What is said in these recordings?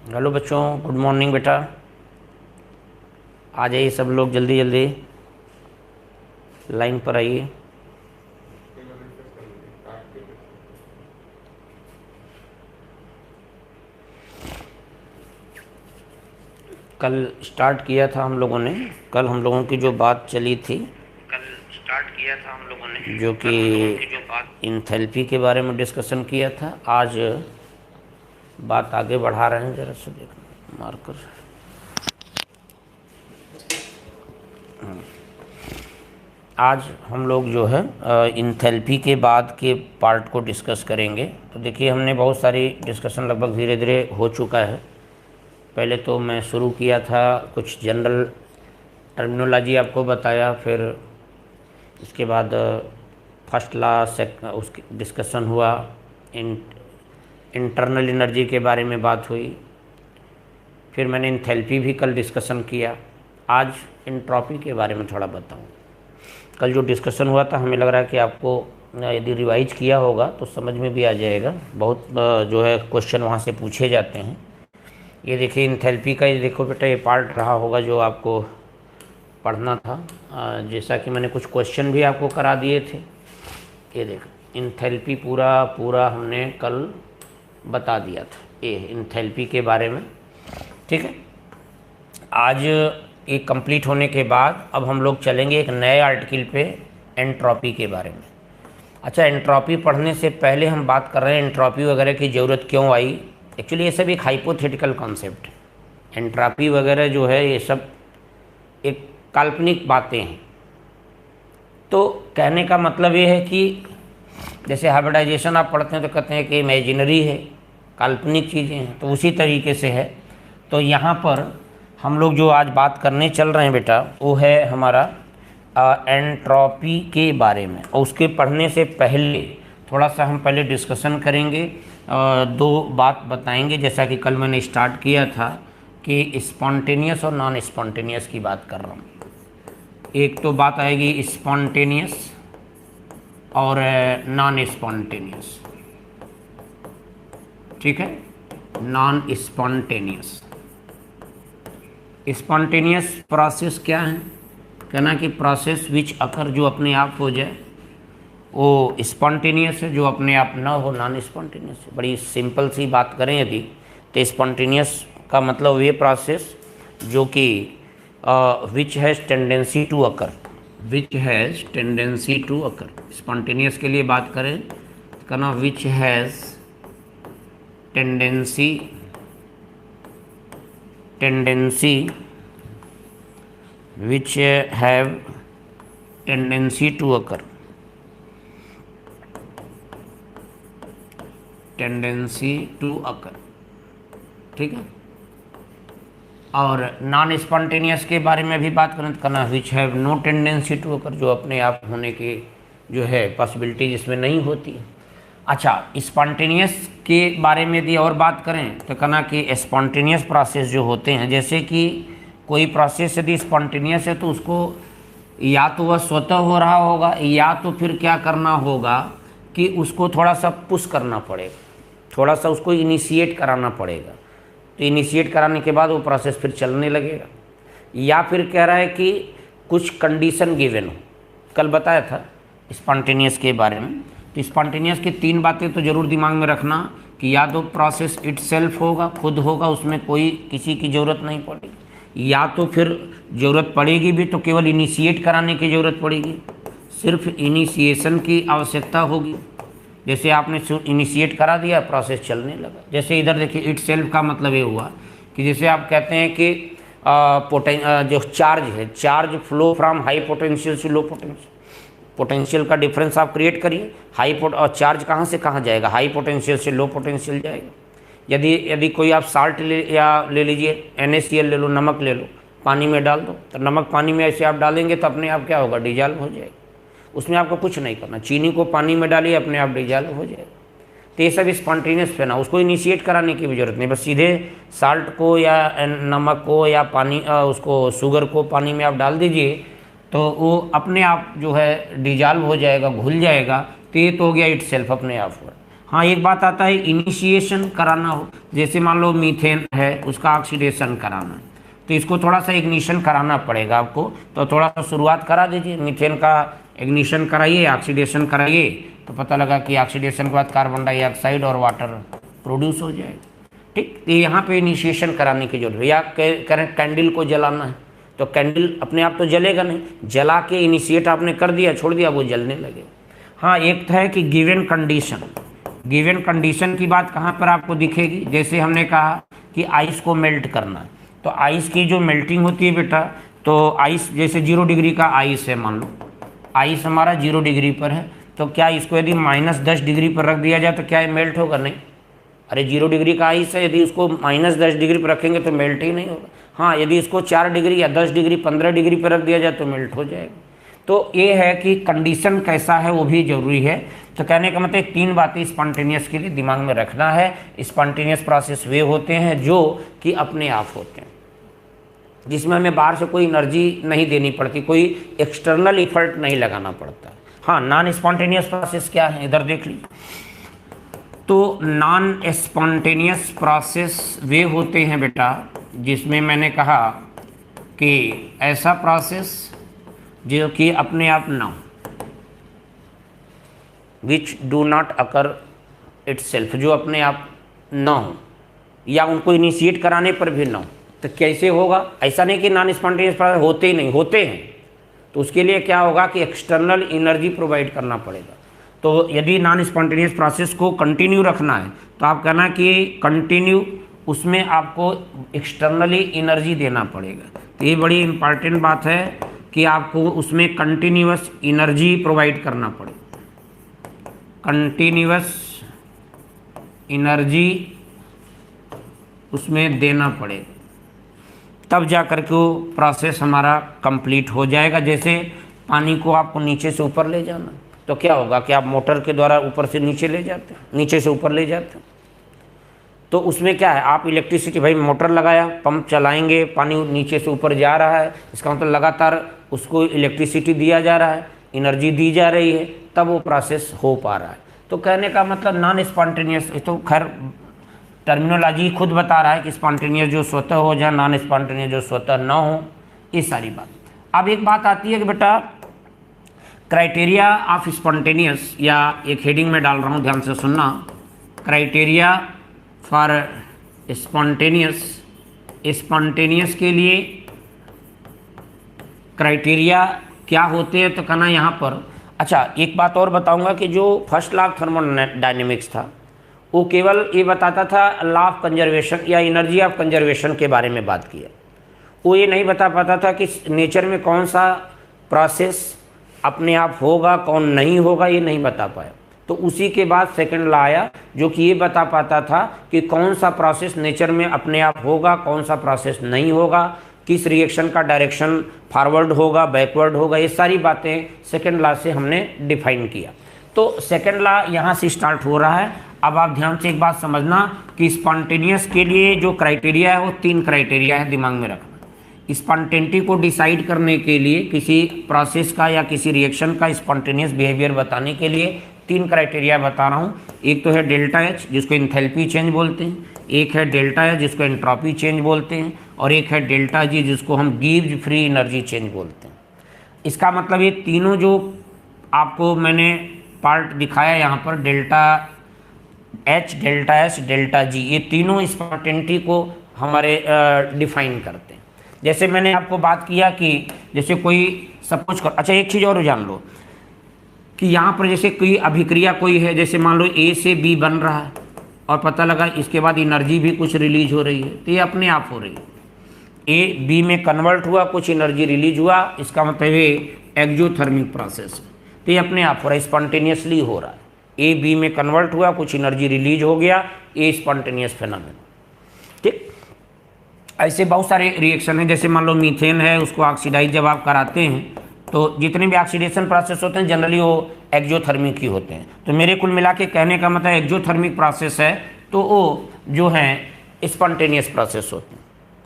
Hello बच्चों, good morning बेटा। आ जाइए सब लोग, जल्दी जल्दी लाइन पर आइए। कल स्टार्ट किया था हम लोगों ने, कल हम लोगों की जो बात चली थी, जो कि इंथैल्पी के बारे में डिस्कशन किया था। आज बात आगे बढ़ा रहे हैं, ज़रा से देखना मार्कर। आज हम लोग जो है इंथैल्पी के बाद के पार्ट को डिस्कस करेंगे। तो देखिए, हमने बहुत सारी डिस्कशन लगभग धीरे धीरे हो चुका है। पहले तो मैं शुरू किया था, कुछ जनरल टर्मिनोलॉजी आपको बताया, फिर उसके बाद फर्स्ट लॉ उसकी डिस्कशन हुआ, इंटरनल एनर्जी के बारे में बात हुई, फिर मैंने इंथैल्पी भी कल डिस्कशन किया। आज एंट्रोपी के बारे में थोड़ा बताऊँ। कल जो डिस्कशन हुआ था, हमें लग रहा है कि आपको यदि रिवाइज किया होगा तो समझ में भी आ जाएगा। बहुत जो है क्वेश्चन वहाँ से पूछे जाते हैं। ये देखिए इंथैल्पी का, ये देखो बेटा, ये पार्ट रहा होगा जो आपको पढ़ना था। जैसा कि मैंने कुछ क्वेश्चन भी आपको करा दिए थे। ये देखो इंथैल्पी पूरा हमने कल बता दिया था, ये इंथैल्पी के बारे में। ठीक है, आज ये कंप्लीट होने के बाद अब हम लोग चलेंगे एक नए आर्टिकल पे, एंट्रोपी के बारे में। अच्छा, एंट्रोपी पढ़ने से पहले हम बात कर रहे हैं एंट्रोपी वगैरह की ज़रूरत क्यों आई। एक्चुअली ये सब एक हाइपोथेटिकल कॉन्सेप्ट है। एंट्रोपी वगैरह जो है ये सब एक काल्पनिक बातें हैं। तो कहने का मतलब ये है कि जैसे हाइब्रिडाइजेशन आप पढ़ते हैं तो कहते हैं कि इमेजिनरी है, काल्पनिक चीज़ें हैं, तो उसी तरीके से है। तो यहाँ पर हम लोग जो आज बात करने चल रहे हैं बेटा, वो है हमारा एंट्रोपी के बारे में। और उसके पढ़ने से पहले थोड़ा सा हम पहले डिस्कशन करेंगे, दो बात बताएंगे। जैसा कि कल मैंने स्टार्ट किया था कि स्पॉन्टेनियस और नॉन स्पॉन्टेनियस की बात कर रहा हूँ। एक तो बात आएगी स्पॉन्टेनियस और नॉन स्पॉन्टेनियस। ठीक है, नॉन स्पॉन्टेनियस। स्पॉन्टेनियस प्रोसेस क्या है? कहना कि प्रोसेस विच अकर, जो अपने आप हो जाए, वो स्पॉन्टेनियस है। जो अपने आप ना हो, नॉन स्पॉन्टेनियस है। बड़ी सिंपल सी बात करें यदि, तो स्पॉन्टेनियस का मतलब ये प्रोसेस जो कि which has tendency to occur, which has tendency to occur. Spontaneous के लिए बात करें तो कहना which has tendency which have tendency to occur, ठीक है। और नॉन स्पॉन्टेनियस के बारे में भी बात करें तो कहना which have no tendency to occur, जो अपने आप होने की जो है पॉसिबिलिटी जिसमें नहीं होती है। अच्छा, स्पॉन्टेनियस के बारे में यदि और बात करें तो कहना कि स्पॉन्टेनियस प्रोसेस जो होते हैं, जैसे कि कोई प्रोसेस यदि स्पॉन्टेनियस है तो उसको या तो वह स्वतः हो रहा होगा, या तो फिर क्या करना होगा कि उसको थोड़ा सा पुश करना पड़ेगा, थोड़ा सा उसको इनिशिएट कराना पड़ेगा। तो इनिशिएट कराने के बाद वो प्रोसेस फिर चलने लगेगा। या फिर कह रहा है कि कुछ कंडीशन गिवन हो। कल बताया था स्पॉन्टेनियस के बारे में। तो स्पॉन्टेनियस की तीन बातें तो ज़रूर दिमाग में रखना कि या तो प्रोसेस इटसेल्फ होगा, खुद होगा, उसमें कोई किसी की ज़रूरत नहीं पड़ेगी, या तो फिर ज़रूरत पड़ेगी भी तो केवल इनिशिएट कराने की ज़रूरत पड़ेगी, सिर्फ इनिशिएशन की आवश्यकता होगी। जैसे आपने इनिशिएट करा दिया, प्रोसेस चलने लगा। जैसे इधर देखिए, इटसेल्फ का मतलब ये हुआ कि जैसे आप कहते हैं कि जो चार्ज है, charge flow from high potential से लो पोटेंशियल, पोटेंशियल का डिफरेंस आप क्रिएट करिए। और चार्ज कहाँ से कहाँ जाएगा? हाई पोटेंशियल से लो पोटेंशियल जाएगा। यदि कोई आप साल्ट ले लीजिए, NaCl ले लो, नमक ले लो, पानी में डाल दो, तो नमक पानी में ऐसे आप डालेंगे तो अपने आप क्या होगा? डिजॉल्व हो जाएगा। उसमें आपको कुछ नहीं करना। चीनी को पानी में डालिए, अपने आप डिजॉल्व हो जाएगा। तो ये सब स्पॉन्टेनियस पे ना, उसको इनिशिएट कराने की भी जरूरत नहीं। बस सीधे साल्ट को या नमक को या पानी उसको शुगर को पानी में आप डाल दीजिए तो वो अपने आप जो है डिजॉल्व हो जाएगा, घुल जाएगा। तो ये तो हो गया इटसेल्फ, अपने आप हुआ। हाँ, एक बात आता है इनिशिएशन कराना हो, जैसे मान लो मीथेन है, उसका ऑक्सीडेशन कराना है, तो इसको थोड़ा सा इग्निशन कराना पड़ेगा आपको। तो थोड़ा सा शुरुआत करा दीजिए, मीथेन का इग्निशन कराइए, ऑक्सीडेशन कराइए, तो पता लगा कि ऑक्सीडेशन के बाद कार्बन डाइऑक्साइड और वाटर प्रोड्यूस हो जाएगा। ठीक, तो यहाँ पे इनिशिएशन कराने की जरूरत है। या कैंडल को जलाना है, तो कैंडल अपने आप तो जलेगा नहीं, जला के इनिशिएट आपने कर दिया, छोड़ दिया, वो जलने लगे। हाँ, एक है कि गिवन कंडीशन, गिवन कंडीशन की बात कहाँ पर आपको दिखेगी, जैसे हमने कहा कि आइस को मेल्ट करना है, तो आइस की जो मेल्टिंग होती है बेटा, तो आइस जैसे 0 डिग्री का आइस है, मान लो आइस हमारा 0 डिग्री पर है, तो क्या इसको यदि -10 डिग्री पर रख दिया जाए तो क्या ये मेल्ट होगा? नहीं। अरे 0 डिग्री का आइस है, यदि उसको -10 डिग्री पर रखेंगे तो मेल्ट ही नहीं होगा। हाँ, यदि इसको 4 डिग्री या 10 डिग्री 15 डिग्री पर रख दिया जाए तो मेल्ट हो जाएगा। तो ये है कि कंडीशन कैसा है वो भी जरूरी है। तो कहने का मतलब 3 बातें स्पॉन्टेनियस के लिए दिमाग में रखना है। स्पॉन्टेनियस प्रोसेस वे होते हैं जो कि अपने आप होते हैं, जिसमें हमें बाहर से कोई एनर्जी नहीं देनी पड़ती, कोई एक्सटर्नल इफर्ट नहीं लगाना पड़ता। हाँ, नॉन स्पॉन्टेनियस प्रोसेस क्या है, इधर देख लीजिए। तो नॉन स्पॉन्टेनियस प्रोसेस वे होते हैं बेटा जिसमें मैंने कहा कि ऐसा प्रोसेस जो कि अपने आप ना हो, which do not occur itself, जो अपने आप ना हो या उनको इनिशिएट कराने पर भी ना हो। तो कैसे होगा? ऐसा नहीं कि नॉन स्पॉन्टेनियस प्रोसेस होते ही नहीं, होते हैं, तो उसके लिए क्या होगा कि एक्सटर्नल एनर्जी प्रोवाइड करना पड़ेगा। तो यदि नॉन स्पॉन्टेनियस प्रोसेस को कंटिन्यू रखना है तो आप कहना कि कंटिन्यू, उसमें आपको एक्सटर्नली एनर्जी देना पड़ेगा। तो ये बड़ी इंपॉर्टेंट बात है कि आपको उसमें कंटिन्यूअस एनर्जी प्रोवाइड करना पड़ेगा, कंटिन्यूअस एनर्जी उसमें देना पड़ेगा, तब जा कर के वो प्रोसेस हमारा कंप्लीट हो जाएगा। जैसे पानी को आपको नीचे से ऊपर ले जाना, तो क्या होगा कि आप मोटर के द्वारा ऊपर से नीचे ले जाते हैं, नीचे से ऊपर ले जाते हैं, तो उसमें क्या है, आप इलेक्ट्रिसिटी, भाई मोटर लगाया, पंप चलाएंगे, पानी नीचे से ऊपर जा रहा है, इसका मतलब लगातार उसको इलेक्ट्रिसिटी दिया जा रहा है, एनर्जी दी जा रही है, तब वो प्रोसेस हो पा रहा है। तो कहने का मतलब नॉन स्पॉन्टेनियस, तो खैर टर्मिनोलॉजी खुद बता रहा है कि स्पॉन्टेनियस जो स्वतः हो जाए, नॉन स्पॉन्टेनियस जो स्वतः न हो, ये सारी बात। अब एक बात आती है कि बेटा क्राइटेरिया ऑफ स्पॉन्टेनियस, या एक हेडिंग में डाल रहा हूँ, ध्यान से सुनना, क्राइटेरिया फॉर स्पॉन्टेनियस। स्पॉन्टेनियस के लिए क्राइटेरिया क्या होते हैं, तो कहना यहाँ पर। अच्छा, एक बात और बताऊंगा कि जो फर्स्ट लॉ ऑफ थर्मोडायनेमिक्स था वो केवल ये बताता था लॉ ऑफ कंजर्वेशन या एनर्जी ऑफ कंजर्वेशन के बारे में बात किया, वो ये नहीं बता पाता था कि नेचर में कौन सा प्रोसेस अपने आप होगा, कौन नहीं होगा, ये नहीं बता पाया। तो उसी के बाद सेकंड लॉ आया जो कि ये बता पाता था कि कौन सा प्रोसेस नेचर में अपने आप होगा, कौन सा प्रोसेस नहीं होगा, किस रिएक्शन का डायरेक्शन फॉरवर्ड होगा, बैकवर्ड होगा, ये सारी बातें सेकंड लॉ से हमने डिफाइन किया। तो सेकंड लॉ यहाँ से स्टार्ट हो रहा है। अब आप ध्यान से एक बात समझना कि स्पॉन्टेनियस के लिए जो क्राइटेरिया है वो 3 क्राइटेरिया है, दिमाग में रखना। स्पॉन्टेनिटी को डिसाइड करने के लिए, किसी प्रोसेस का या किसी रिएक्शन का स्पॉन्टेनियस बिहेवियर बताने के लिए 3 क्राइटेरिया बता रहा हूँ। एक तो है डेल्टा एच जिसको इंथैल्पी चेंज बोलते हैं, एक है डेल्टा एच जिसको एंट्रोपी चेंज बोलते हैं, और एक है डेल्टा जी जिसको हम गिव्स फ्री एनर्जी चेंज बोलते हैं। इसका मतलब ये तीनों जो आपको मैंने पार्ट दिखाया यहाँ पर, delta H, delta S, delta G, ये तीनों स्पॉन्टेनिटी को हमारे डिफाइन करते हैं। जैसे मैंने आपको बात किया कि जैसे कोई सपोज कर, अच्छा एक चीज़ और जान लो कि यहाँ पर जैसे कोई अभिक्रिया कोई है, जैसे मान लो ए से बी बन रहा है और पता लगा इसके बाद एनर्जी भी कुछ रिलीज हो रही है, तो ये अपने आप हो रही है। ए बी में कन्वर्ट हुआ, कुछ एनर्जी रिलीज हुआ, इसका मतलब ये एक्जोथर्मिक प्रोसेस, तो ये अपने आप हो रहा है, स्पॉन्टेनियसली हो रहा है। ए बी में कन्वर्ट हुआ, कुछ एनर्जी रिलीज हो गया, ये स्पॉन्टेनियस फिनोमेना। ठीक, ऐसे बहुत सारे रिएक्शन हैं। जैसे मान लो मीथेन है, उसको ऑक्सीडाइज जब आप कराते हैं तो जितने भी ऑक्सीडेशन प्रोसेस होते हैं जनरली वो एक्जोथर्मिक ही होते हैं। तो मेरे कुल मिला के कहने का मतलब एक्जोथर्मिक प्रोसेस है तो वो जो है स्पॉन्टेनियस प्रोसेस होते हैं।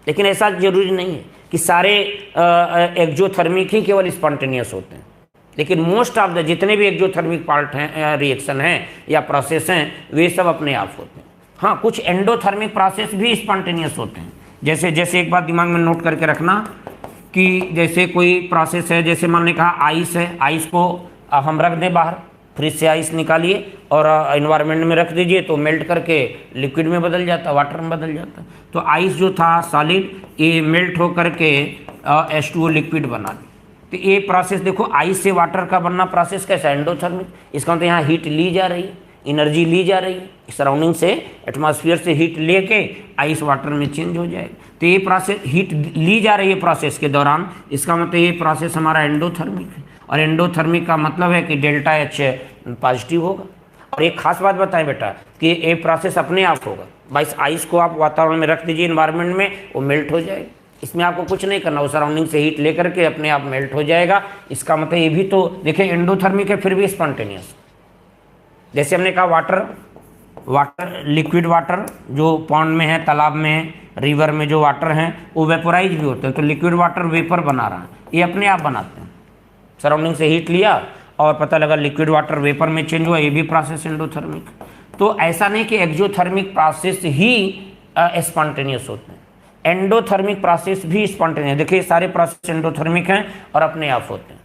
लेकिन ऐसा जरूरी नहीं है कि सारे एक्जोथर्मिक ही केवल स्पॉन्टेनियस होते हैं। लेकिन मोस्ट ऑफ द जितने भी एक्जोथर्मिक पार्ट हैं, रिएक्शन हैं या प्रोसेस हैं, वे सब अपने आप होते हैं। हाँ, कुछ एंडोथर्मिक प्रोसेस भी स्पॉन्टेनियस होते हैं। जैसे जैसे एक बात दिमाग में नोट करके रखना कि जैसे कोई प्रोसेस है, जैसे मैंने कहा आइस है, आइस को हम रख दें बाहर, फ्रिज से आइस निकालिए और एनवायरनमेंट में रख दीजिए तो मेल्ट करके लिक्विड में बदल जाता, वाटर में बदल जाता। तो आइस जो था सॉलिड, ये मेल्ट हो करके H2O लिक्विड बना दी। तो ये प्रोसेस देखो, आइस से वाटर का बनना प्रोसेस कैसा, एंडोथर्मिक। इसका मतलब यहाँ हीट ली जा रही है, एनर्जी ली जा रही है सराउंडिंग से, एटमॉस्फेयर से हीट लेके आइस वाटर में चेंज हो जाएगा। तो ये प्रोसेस हीट ली जा रही है प्रोसेस के दौरान, इसका मतलब ये प्रोसेस हमारा एंडोथर्मिक है। और एंडोथर्मिक का मतलब है कि डेल्टा H पॉजिटिव होगा। और एक खास बात बताएं बेटा कि ये प्रोसेस अपने आप होगा। बाइस आइस को आप वातावरण में रख दीजिए, एनवायरनमेंट में, वो मेल्ट हो जाएगा। इसमें आपको कुछ नहीं करना, वो सराउंडिंग से हीट लेकर के अपने आप मेल्ट हो जाएगा। इसका मतलब ये भी तो देखिए एंडोथर्मिक है फिर भी स्पॉन्टेनियस। जैसे हमने कहा वाटर लिक्विड वाटर जो पॉन्ड में है, तालाब में है, रिवर में जो वाटर हैं वो वेपोराइज भी होते हैं। तो लिक्विड वाटर वेपर बना रहा है, ये अपने आप बनाते हैं। सराउंडिंग से हीट लिया और पता लगा लिक्विड वाटर वेपर में चेंज हुआ, ये भी प्रोसेस एंडोथर्मिक। तो ऐसा नहीं कि एक्सोथर्मिक प्रोसेस ही स्पॉन्टेनियस होते हैं, एंडोथर्मिक प्रोसेस भी स्पॉन्टेनियस। देखिए सारे प्रोसेस एंडोथर्मिक हैं और अपने आप होते हैं।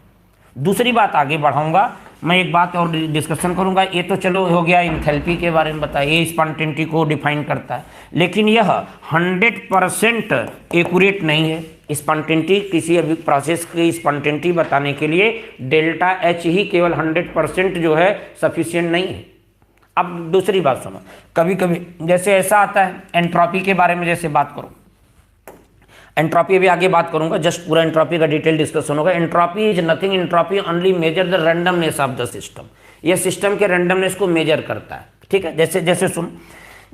दूसरी बात आगे बढ़ाऊंगा मैं, एक बात और डिस्कशन करूंगा। ये तो चलो हो गया इंथैल्पी के बारे में बताया, ये स्पॉन्टेनिटी को डिफाइन करता है, लेकिन यह 100% एक्यूरेट नहीं है। स्पॉन्टेनिटी किसी अभी प्रोसेस की स्पॉन्टेनिटी बताने के लिए डेल्टा H ही केवल 100% जो है सफिशिएंट नहीं है। अब दूसरी बात सुनो, कभी कभी जैसे ऐसा आता है, एंट्रोपी के बारे में जैसे बात करो, एंट्रोपी भी आगे बात करूंगा, जस्ट पूरा एंट्रोपी का डिटेल डिस्कशन होगा। Entropy is nothing, entropy only measure the randomness of the system. यह सिस्टम के रैंडमनेस को मेजर करता है, ठीक है। जैसे जैसे सुन,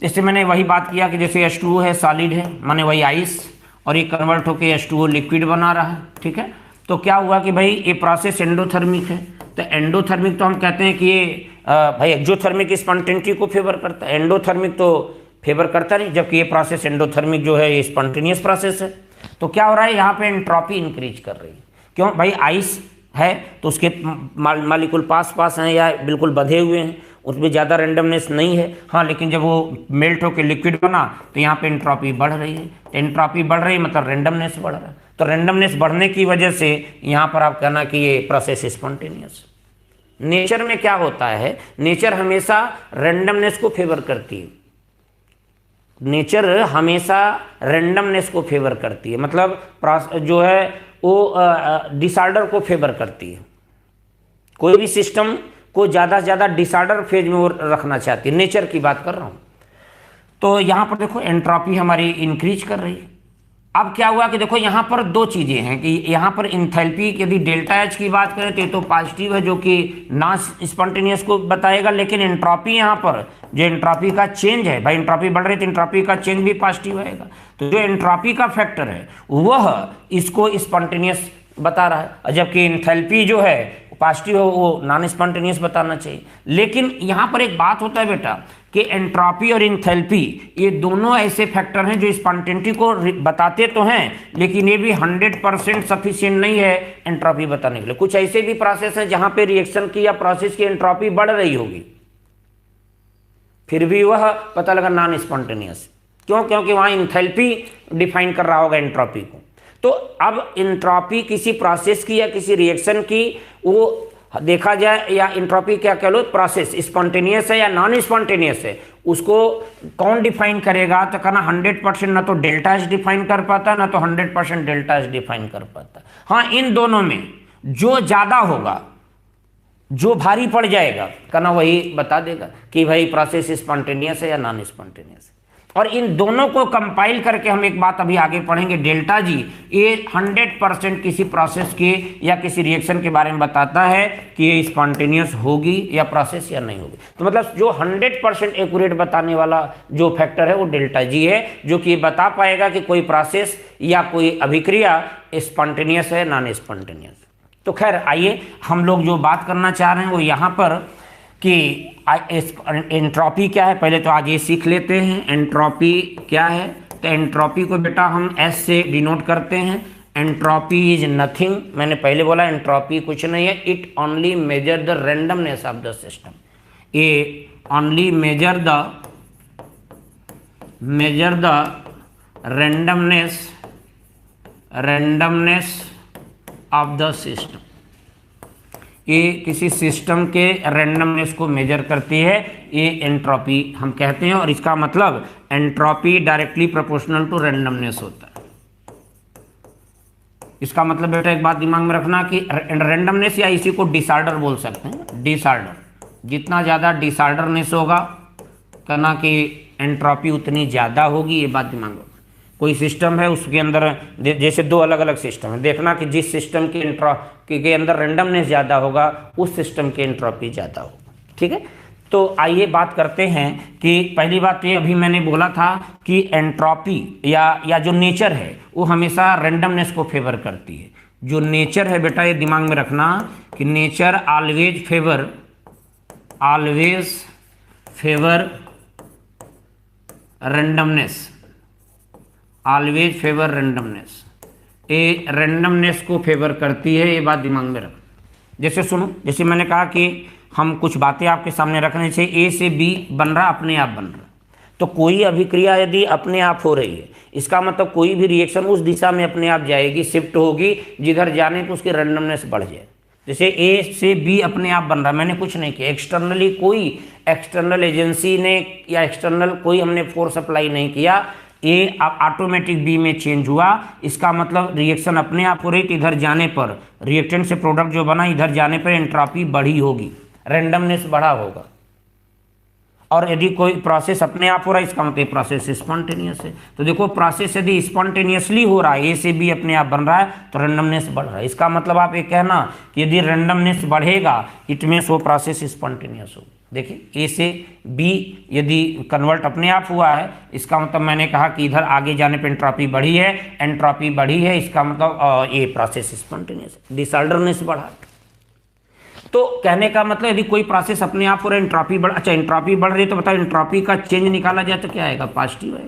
जैसे मैंने वही बात किया कि जैसे H2O है, सॉलिड है, माने वही आइस, और ये कन्वर्ट होकर H2O लिक्विड बना रहा है, ठीक है। तो क्या हुआ कि भाई ये प्रोसेस एंडोथर्मिक है। तो एंडोथर्मिक तो हम कहते हैं कि ये भाई एक्सोथर्मिक स्पॉन्टेनिटी को फेवर करता है, एंडोथर्मिक तो फेवर करता नहीं, जबकि ये प्रोसेस एंडोथर्मिक जो है ये स्पॉन्टेनियस प्रोसेस है। तो क्या हो रहा है, यहाँ पे एंट्रोपी इंक्रीज कर रही है। क्यों भाई, आइस है तो उसके मालिक्यूल पास पास हैं या बिल्कुल बंधे हुए हैं, उसमें ज़्यादा रैंडमनेस नहीं है। हाँ, लेकिन जब वो मेल्ट होकर लिक्विड बना तो यहाँ पे एंट्रोपी बढ़ रही है। एंट्रोपी बढ़ रही है मतलब रैंडमनेस बढ़ रहा है। तो रैंडमनेस बढ़ने की वजह से यहाँ पर आप कहना कि ये प्रोसेस स्पॉन्टेनियस। नेचर में क्या होता है, नेचर हमेशा रैंडमनेस को फेवर करती है। नेचर हमेशा रैंडमनेस को फेवर करती है, मतलब जो है वो डिसऑर्डर को फेवर करती है। कोई भी सिस्टम को ज़्यादा से ज़्यादा डिसऑर्डर फेज में वो रखना चाहती है, नेचर की बात कर रहा हूँ। तो यहाँ पर देखो एंट्रोपी हमारी इंक्रीज कर रही है। अब क्या हुआ कि देखो यहाँ पर दो चीज़ें हैं कि यहाँ पर इंथैल्पी यदि डेल्टा H की बात करें तो ये तो पॉजिटिव है, जो कि नॉन स्पॉन्टेनियस को बताएगा। लेकिन एंट्रोपी यहाँ पर जो एंट्रोपी का चेंज है, भाई एंट्रोपी बढ़ रही है तो एंट्रोपी का चेंज भी पॉजिटिव आएगा। तो जो एंट्रोपी का फैक्टर है वह इसको स्पॉन्टेनियस बता रहा है, जबकि इंथैल्पी जो है पॉजिटिव है, वो नॉन स्पॉन्टेनियस बताना चाहिए। लेकिन यहाँ पर एक बात होता है बेटा कि एंट्रोपी और इंथैल्पी ये दोनों ऐसे फैक्टर हैं जो स्पॉन्टेनिटी को बताते तो हैं, लेकिन ये भी 100% सफिशिएंट नहीं है एंट्रोपी बताने के लिए। कुछ ऐसे भी प्रोसेस हैं जहां पे रिएक्शन की या प्रोसेस की एंट्रोपी बढ़ रही होगी, फिर भी वह पता लगा नॉन स्पॉन्टेनियस। क्यों? क्योंकि वहां इंथैल्पी डिफाइन कर रहा होगा एंट्रोपी को। तो अब एंट्रोपी किसी प्रोसेस की या किसी रिएक्शन की वो देखा जाए, या एंट्रोपी क्या कह लो, प्रोसेस स्पॉन्टेनियस है या नॉन स्पॉन्टेनियस है, उसको कौन डिफाइन करेगा? तो कहना 100% ना तो डेल्टा H डिफाइन कर पाता, ना तो 100% डेल्टा H डिफाइन कर पाता। हाँ, इन दोनों में जो ज़्यादा होगा, जो भारी पड़ जाएगा, कहना वही बता देगा कि भाई प्रोसेस स्पॉन्टेनियस है या नॉन स्पॉन्टेनियस है। और इन दोनों को कंपाइल करके हम एक बात अभी आगे पढ़ेंगे, डेल्टा G ये 100% किसी प्रोसेस के या किसी रिएक्शन के बारे में बताता है कि ये स्पॉन्टेनियस होगी या प्रोसेस या नहीं होगी। तो मतलब जो 100% एक्यूरेट बताने वाला जो फैक्टर है वो डेल्टा G है, जो कि बता पाएगा कि कोई प्रोसेस या कोई अभिक्रिया स्पॉन्टेनियस है नॉन स्पॉन्टेनियस। तो खैर आइए हम लोग जो बात करना चाह रहे हैं वो यहाँ पर कि एंट्रोपी क्या है, पहले तो आज ये सीख लेते हैं एंट्रोपी क्या है। तो एंट्रोपी को बेटा हम S से डिनोट करते हैं, एंट्रोपी इज नथिंग, मैंने पहले बोला एंट्रोपी कुछ नहीं है, it only measure the randomness of the system, ये only measure the randomness of the system, ये किसी सिस्टम के रैंडमनेस को मेजर करती है, ये एंट्रोपी हम कहते हैं। और इसका मतलब entropy directly proportional to randomness होता है। इसका मतलब बेटा एक बात दिमाग में रखना कि रैंडमनेस या इसी को डिसऑर्डर बोल सकते हैं, डिसऑर्डर, जितना ज़्यादा डिसऑर्डरनेस होगा कहना कि एंट्रोपी उतनी ज़्यादा होगी, ये बात दिमाग में। कोई सिस्टम है उसके अंदर जैसे दो अलग अलग सिस्टम है, देखना कि जिस सिस्टम की एंट्रोपी के अंदर रैंडमनेस ज़्यादा होगा उस सिस्टम की एंट्रोपी ज़्यादा होगा। ठीक है, तो आइए बात करते हैं कि पहली बात तो ये अभी मैंने बोला था कि एंट्रोपी या जो नेचर है वो हमेशा रैंडमनेस को फेवर करती है। जो नेचर है बेटा ये दिमाग में रखना कि nature always favour randomness, always favour randomness, ये रैंडमनेस को फेवर करती है, ये बात दिमाग में रख। जैसे सुनो, जैसे मैंने कहा कि हम कुछ बातें आपके सामने रखने से ए से बी बन रहा, अपने आप बन रहा, तो कोई अभिक्रिया यदि अपने आप हो रही है इसका मतलब कोई भी रिएक्शन उस दिशा में अपने आप जाएगी, शिफ्ट होगी, जिधर जाने पर उसकी रैंडमनेस बढ़ जाए। जैसे ए से बी अपने आप बन रहा, मैंने कुछ नहीं किया, एक्सटर्नली कोई एक्सटर्नल एजेंसी ने या एक्सटर्नल कोई हमने फोर्स अप्लाई नहीं किया, ए ऑटोमेटिक बी में चेंज हुआ। इसका मतलब रिएक्शन अपने आप हो रही, तो इधर जाने पर रिएक्टेंट से प्रोडक्ट जो बना इधर जाने पर एंट्रोपी बढ़ी होगी, रैंडमनेस बढ़ा होगा। और यदि कोई प्रोसेस अपने आप हो रहा है इसका मतलब प्रोसेस स्पॉन्टेनियस है। तो देखो प्रोसेस यदि स्पॉन्टेनियसली हो रहा है, ए से बी अपने आप बन रहा है, तो रैंडमनेस बढ़ रहा है। इसका मतलब आप ये कहना कि यदि रैंडमनेस बढ़ेगा इट मींस वो प्रोसेस स्पॉन्टेनियस हो। देखिए ए से बी यदि कन्वर्ट अपने आप हुआ है, इसका मतलब मैंने कहा कि इधर आगे जाने पर एंट्रोपी बढ़ी है, एंट्रोपी बढ़ी है, इसका मतलब ये प्रोसेस स्पॉन्टेनियस है, डिसऑर्डरनेस बढ़ा। तो कहने का मतलब यदि कोई प्रोसेस अपने आप हो रहा है, एंट्रोपी बढ़, अच्छा एंट्रोपी बढ़ रही है तो बताओ एंट्रोपी का चेंज निकाला जाए तो क्या आएगा, पॉजिटिव है।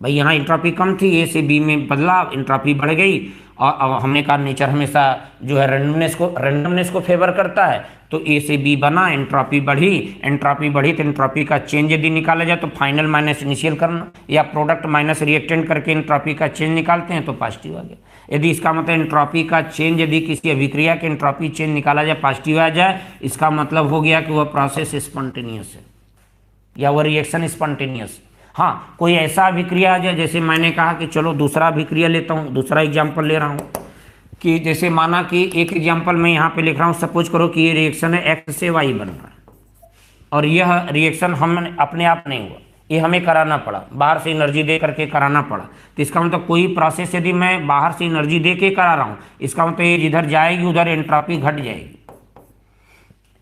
भाई यहाँ एंट्रोपी कम थी, ए से बी में बदला, एंट्रोपी बढ़ गई, और हमने कहा नेचर हमेशा जो है रैंडमनेस को फेवर करता है, तो ए से बी बना, एंट्रोपी बढ़ी तो एंट्रोपी का चेंज यदि निकाला जाए तो फाइनल माइनस इनिशियल करना, या प्रोडक्ट माइनस रिएक्टेंट करके एंट्रोपी का चेंज निकालते हैं तो पॉजिटिव आ गया। यदि इसका मतलब एंट्रोपी का चेंज, यदि किसी अभिक्रिया के एंट्रोपी चेंज निकाला जाए पॉजिटिव आ जाए, इसका मतलब हो गया कि वह प्रोसेस स्पॉन्टेनियस है या वह रिएक्शन स्पॉन्टेनियस। हाँ, कोई ऐसा अभिक्रिया आ जाए, जैसे मैंने कहा कि चलो दूसरा अभिक्रिया लेता हूँ, दूसरा एग्जाम्पल ले रहा हूँ कि जैसे माना कि एक एग्जाम्पल मैं यहाँ पे लिख रहा हूँ, सपोज करो कि ये रिएक्शन है एक्स से वाई बन रहा है, और यह रिएक्शन हम अपने आप नहीं हुआ, ये हमें कराना पड़ा, बाहर से एनर्जी दे करके कराना पड़ा। तो इसका मतलब कोई प्रोसेस यदि मैं बाहर से एनर्जी दे के करा रहा हूँ, इसका मतलब ये जिधर जाएगी उधर एंट्रोपी घट जाएगी।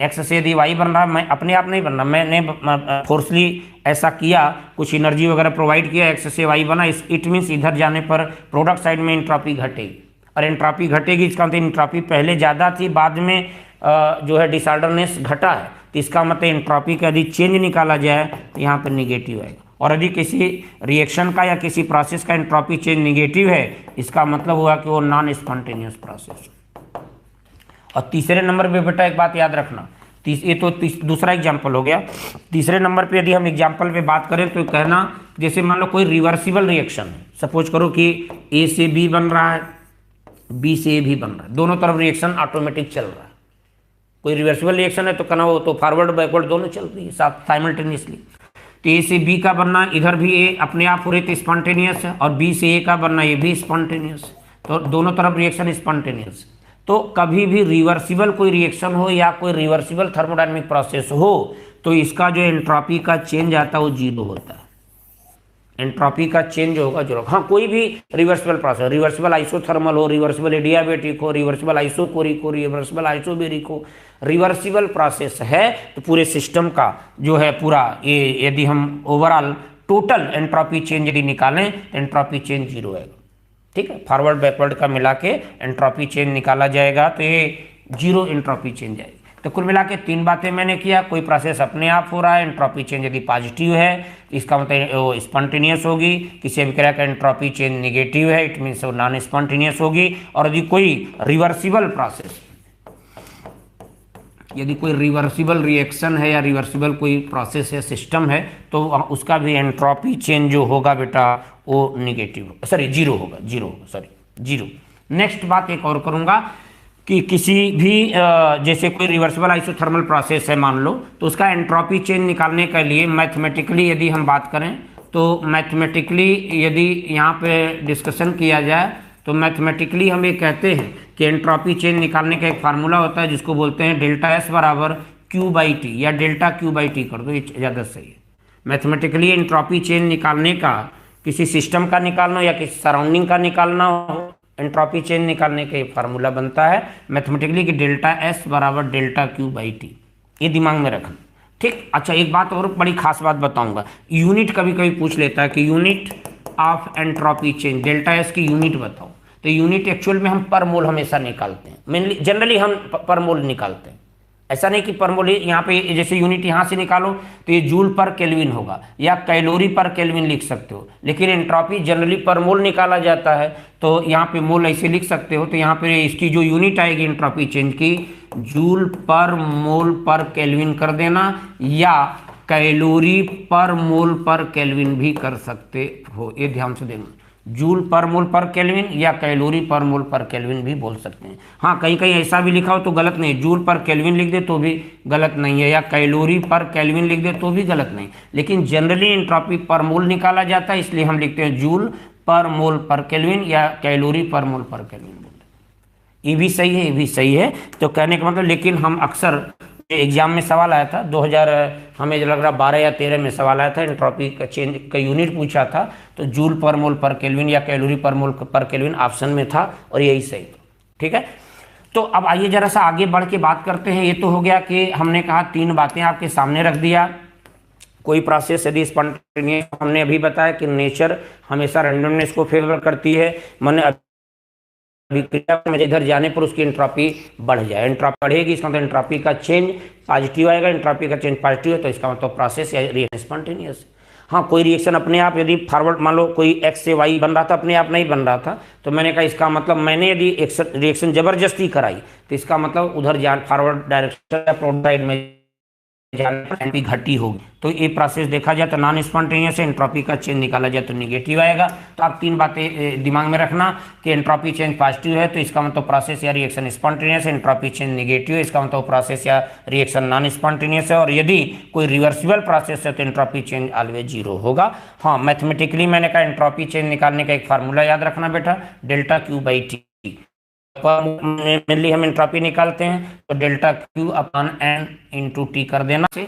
एक्स से यदि वाई बन रहा, मैं अपने आप नहीं बन रहा, मैंने फोर्सली ऐसा किया, कुछ एनर्जी वगैरह प्रोवाइड किया, एक्स से वाई बना, इट मीन्स इधर जाने पर प्रोडक्ट साइड में एंट्रोपी घटेगी, और एंट्रोपी घटेगी इसका मतलब एंट्रोपी पहले ज़्यादा थी, बाद में जो है डिसऑर्डरनेस घटा है, तो इसका मतलब एंट्रोपी का यदि चेंज निकाला जाए तो यहाँ पर निगेटिव आएगा। और यदि किसी रिएक्शन का या किसी प्रोसेस का एंट्रोपी चेंज निगेटिव है, इसका मतलब हुआ कि वो नॉन स्पॉन्टेनियस प्रोसेस। और तीसरे नंबर पे बेटा एक बात याद रखना, ये तो दूसरा एग्जाम्पल हो गया। तीसरे नंबर पे यदि हम एग्जाम्पल पे बात करें तो कहना, जैसे मान लो कोई रिवर्सिबल रिएक्शन है, सपोज करो कि ए से बी बन रहा है, बी से ए भी बन रहा है, दोनों तरफ रिएक्शन ऑटोमेटिक चल रहा है। कोई रिवर्सिबल रिएक्शन है तो कहना वो तो फॉरवर्ड बैकवर्ड दोनों चल रही है साथ साइमल्टेनियसली। तो ए से बी का बनना, इधर भी ए अपने आप हो रही तो स्पॉन्टेनियस है, और बी से ए का बनना ये भी स्पॉन्टेनियस, तो दोनों तरफ रिएक्शन स्पॉन्टेनियस। तो कभी भी रिवर्सिबल कोई रिएक्शन हो या कोई रिवर्सिबल थर्मोडायनेमिक प्रोसेस हो तो इसका जो एंट्रोपी का चेंज आता है वो जीरो होता है, एंट्रोपी का चेंज होगा जीरो। हाँ, कोई भी रिवर्सिबल प्रोसेस, रिवर्सिबल आइसोथर्मल हो, रिवर्सिबल एडियाबेटिक हो, रिवर्सिबल आइसोकोरिक हो, रिवर्सिबल आइसोबेरिक हो, रिवर्सिबल प्रोसेस है तो पूरे सिस्टम का जो है पूरा ये यदि हम ओवरऑल टोटल एंट्रोपी चेंज यदि निकालें तो एंट्रोपी चेंज जीरो आएगा। ठीक है, फॉरवर्ड बैकवर्ड का मिला के एंट्रोपी चेंज निकाला जाएगा तो ये जीरो एंट्रोपी चेंज आएगी। तो कुल मिला के 3 बातें मैंने किया। कोई प्रोसेस अपने आप हो रहा है, एंट्रोपी चेंज यदि पॉजिटिव है इसका मतलब वो स्पॉन्टेनियस होगी। किसी अभिक्रिया का एंट्रोपी चेंज निगेटिव है, इट मीन्स वो नॉन स्पॉन्टेनियस होगी। और यदि कोई रिवर्सिबल प्रोसेस, यदि कोई रिवर्सिबल रिएक्शन है या रिवर्सिबल कोई प्रोसेस है, सिस्टम है, तो उसका भी एंट्रोपी चेंज जो होगा बेटा वो निगेटिव, सॉरी जीरो होगा, जीरो। नेक्स्ट बात एक और करूंगा कि किसी भी जैसे कोई रिवर्सिबल आइसोथर्मल प्रोसेस है मान लो, तो उसका एंट्रोपी चेंज निकालने के लिए मैथमेटिकली यदि हम बात करें तो मैथमेटिकली यदि यहाँ पे डिस्कशन किया जाए तो मैथमेटिकली हम ये कहते हैं कि एंट्रोपी चेंज निकालने का एक फार्मूला होता है जिसको बोलते हैं डेल्टा एस बराबर क्यू बाई टी, या डेल्टा क्यू बाई टी कर दो, ये ज़्यादा सही है। मैथमेटिकली एंट्रोपी चेंज निकालने का, किसी सिस्टम का निकालना या किसी सराउंडिंग का निकालना हो, एंट्रोपी चेंज निकालने का एक फार्मूला बनता है मैथमेटिकली कि डेल्टा एस बराबर डेल्टा क्यू बाई टी। ये दिमाग में रखना, ठीक। अच्छा, एक बात और बड़ी खास बात बताऊंगा, यूनिट कभी कभी पूछ लेता है कि unit of entropy change, delta S की यूनिट बताओ। तो यूनिट एक्चुअल में हम पर मोल हमेशा निकालते हैं, मेनली जनरली हम पर मोल निकालते हैं। ऐसा नहीं कि पर मोल यहाँ पे जैसे यूनिट यहाँ से निकालो तो ये जूल पर केल्विन होगा या कैलोरी पर केल्विन लिख सकते हो, लेकिन एंट्रोपी जनरली पर मोल निकाला जाता है, तो यहाँ पे मोल ऐसे लिख सकते हो। तो यहाँ पे इसकी जो यूनिट आएगी एंट्रोपी चेंज की, जूल पर मोल पर केल्विन कर देना, या कैलोरी पर मोल पर केल्विन भी कर सकते हो, ये ध्यान से देना। जूल पर मोल पर केल्विन या कैलोरी पर मोल पर केल्विन भी बोल सकते हैं। हाँ, कहीं कहीं ऐसा भी लिखा हो तो गलत नहीं, जूल पर केल्विन लिख दे तो भी गलत नहीं है, या कैलोरी पर केल्विन लिख दे तो भी गलत नहीं। लेकिन जनरली एंट्रोपी पर मोल निकाला जाता है, इसलिए हम लिखते हैं जूल पर मोल पर केल्विन या कैलोरी पर मोल पर केल्विन बोलते हैं। ये भी सही है, ये भी सही है। तो कहने का मतलब, लेकिन हम अक्सर एग्जाम में सवाल आया था 2000 हमें लग रहा 12 या 13 में सवाल आया था, एंट्रोपी का चेंज का यूनिट पूछा था, तो जूल पर मोल पर केल्विन या कैलोरी पर मोल पर केल्विन ऑप्शन में था और यही सही था, ठीक है। तो अब आइए जरा सा आगे बढ़ के बात करते हैं। ये तो हो गया कि हमने कहा 3 बातें आपके सामने रख दिया। कोई प्रोसेस यदि स्पॉन्टेनियस, हमने अभी बताया कि नेचर हमेशा रैंडमनेस को फेवर करती है, मैंने अभिक्रिया में इधर जाने पर उसकी एंट्रोपी बढ़ जाए, एंट्रोपी बढ़ेगी, इसका मतलब एंट्रोपी का चेंज पॉजिटिव आएगा। एंट्रोपी का चेंज पॉजिटिव है तो इसका मतलब प्रोसेस या रिएक्शन स्पॉन्टेनियस। हाँ, कोई रिएक्शन अपने आप यदि फॉरवर्ड, मान लो कोई एक्स से वाई बन रहा था, अपने आप नहीं बन रहा था, तो मैंने कहा इसका मतलब मैंने यदि रिएक्शन जबरदस्ती कराई तो इसका मतलब उधर जान फॉरवर्ड डायरेक्शन या प्रोड साइड में एंट्रोपी घटी होगी। तो ये प्रोसेस देखा जाए तो नॉन स्पॉन्टेनियस है, एंट्रोपी का चेंज निकाला जाए तो निगेटिव आएगा। तो आप 3 बातें दिमाग में रखना कि एंट्रोपी चेंज पॉजिटिव है तो इसका मतलब प्रोसेस या रिएक्शन स्पॉन्टेनियस है, एंट्रोपी चेंज निगेटिव है इसका मतलब प्रोसेस या रिएक्शन नॉन स्पॉन्टेनियस है। और यदि कोई रिवर्सिबल प्रोसेस है तो एंट्रोपी चेंज ऑलवेज जीरो होगा। हाँ, मैथमेटिकली मैंने कहा एंट्रोपी चेंज निकालने का एक फार्मूला याद रखना बेटा, delta Q by T. Mainly हम एंट्रोपी निकालते हैं तो delta Q upon N into T कर देना से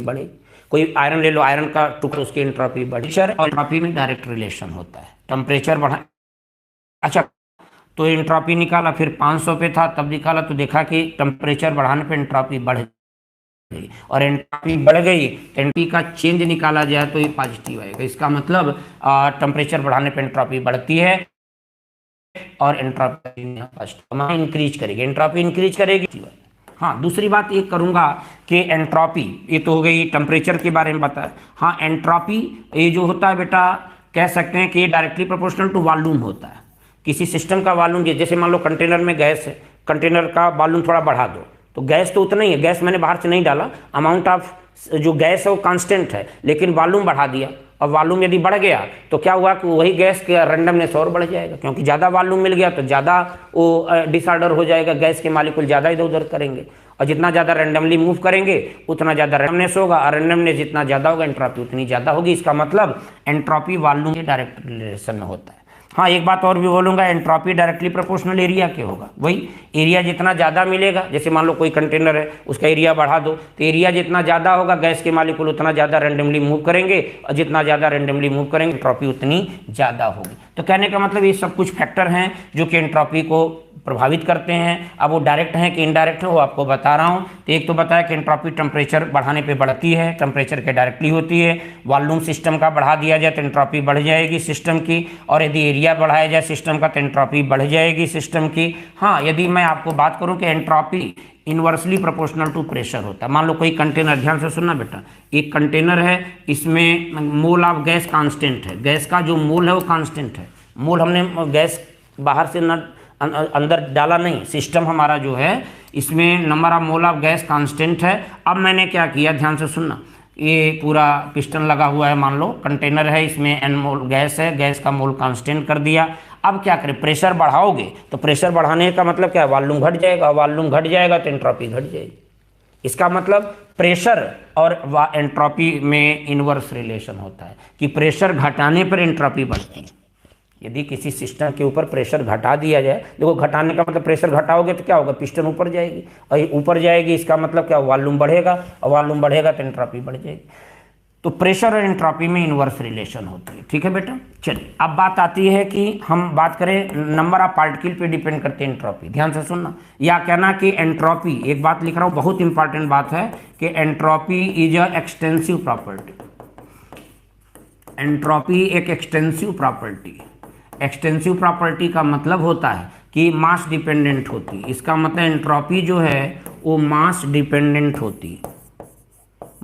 बढ़े। कोई आयरन ले लो, आयरन का टुकड़ा, उसकी एंट्रोपी बढ़ी और एंट्रोपी में डायरेक्ट रिलेशन होता है। टेम्परेचर बढ़ा, अच्छा तो एंट्रोपी निकाला, फिर 500 पे था तब निकाला तो देखा कि टेम्परेचर बढ़ाने पे एंट्रोपी बढ़ गई, और एंट्रोपी बढ़ गई तो एंट्रोपी का चेंज निकाला जाए तो ये पॉजिटिव आएगा। इसका मतलब टेम्परेचर बढ़ाने पे एंट्रोपी बढ़ती है और एंट्रोपी इंक्रीज करेगी, एंट्रोपी इंक्रीज करेगी। हाँ, दूसरी बात ये करूंगा कि एंट्रोपी, ये तो हो गई टेम्परेचर के बारे में बताया। हाँ, एंट्रोपी ये जो होता है बेटा, कह सकते हैं कि ये डायरेक्टली प्रोपोर्शनल टू वॉल्यूम होता है। किसी सिस्टम का वॉल्यूम, जैसे मान लो कंटेनर में गैस है, कंटेनर का वॉल्यूम थोड़ा बढ़ा दो तो गैस तो उतना ही है, गैस मैंने बाहर से नहीं डाला, अमाउंट ऑफ जो गैस है वो कांस्टेंट है, लेकिन वॉल्यूम बढ़ा दिया। और वॉल्यूम यदि बढ़ गया तो क्या हुआ कि वही गैस का रैंडमनेस और बढ़ जाएगा, क्योंकि ज़्यादा वॉल्यूम मिल गया तो ज़्यादा वो डिसऑर्डर हो जाएगा, गैस के मालिक्यूल ज़्यादा इधर उधर करेंगे, और जितना ज़्यादा रैंडमली मूव करेंगे उतना ज़्यादा रैंडमनेस होगा, और रैंडमनेस जितना ज़्यादा होगा एंट्रोपी उतनी ज़्यादा होगी। इसका मतलब एंट्रोपी वॉल्यूम के डायरेक्ट रिलेशन में होता है। हाँ, एक बात और भी बोलूँगा, एंट्रोपी डायरेक्टली प्रोपोर्शनल एरिया के होगा। वही एरिया जितना ज़्यादा मिलेगा, जैसे मान लो कोई कंटेनर है उसका एरिया बढ़ा दो तो एरिया जितना ज़्यादा होगा गैस के मालिक्यूल उतना ज़्यादा रैंडमली मूव करेंगे, और जितना ज़्यादा रैंडमली मूव करेंगे एंट्रोपी उतनी ज़्यादा होगी। तो कहने का मतलब ये सब कुछ फैक्टर हैं जो कि एंट्रोपी को प्रभावित करते हैं। अब वो डायरेक्ट हैं कि इनडायरेक्ट है वो आपको बता रहा हूँ। तो एक तो बताया कि एंट्रोपी टेम्परेचर बढ़ाने पे बढ़ती है, टेम्परेचर के डायरेक्टली होती है। वॉल्यूम सिस्टम का बढ़ा दिया जाए तो एंट्रोपी बढ़ जाएगी सिस्टम की, और यदि एरिया बढ़ाया जाए सिस्टम का तो एंट्रोपी बढ़ जाएगी सिस्टम की। हाँ, यदि मैं आपको बात करूँ कि entropy inversely proportional to pressure होता है। मान लो कोई कंटेनर, ध्यान से सुनना बेटा, एक कंटेनर है, इसमें मोल ऑफ गैस कांस्टेंट है, गैस का जो मोल है वो कांस्टेंट है। मोल हमने गैस बाहर से न अंदर डाला नहीं, सिस्टम हमारा जो है इसमें number of mole of gas constant है। अब मैंने क्या किया, ध्यान से सुनना, ये पूरा पिस्टन लगा हुआ है, मान लो कंटेनर है, इसमें n मोल गैस है, गैस का मोल कांस्टेंट कर दिया। अब क्या करें, प्रेशर बढ़ाओगे तो प्रेशर बढ़ाने का मतलब क्या है, वॉल्यूम घट जाएगा, वॉल्यूम घट जाएगा तो एंट्रोपी घट जाएगी। इसका मतलब प्रेशर और एंट्रोपी में इनवर्स रिलेशन होता है कि प्रेशर घटाने पर एंट्रोपी बढ़ती है। यदि किसी सिस्टम के ऊपर प्रेशर घटा दिया जाए, देखो घटाने का मतलब प्रेशर घटाओगे तो क्या होगा, पिस्टन ऊपर जाएगी, और ऊपर जाएगी इसका मतलब क्या, वॉल्यूम बढ़ेगा, और वॉल्यूम बढ़ेगा तो एंट्रोपी बढ़ जाएगी। तो प्रेशर और एंट्रोपी में इनवर्स रिलेशन होती है। ठीक है बेटा, चलिए अब बात आती है कि हम बात करें नंबर ऑफ पार्टिकल पे डिपेंड करते हैं एंट्रोपी। ध्यान से सुनना, या कहना कि एंट्रोपी, एक बात लिख रहा हूँ बहुत इंपॉर्टेंट बात है कि entropy is a extensive property. Entropy एक एक्सटेंसिव प्रॉपर्टी। एक्सटेंसिव प्रॉपर्टी का मतलब होता है कि मास डिपेंडेंट होती है। इसका मतलब एंट्रोपी जो है वो मास डिपेंडेंट होती है,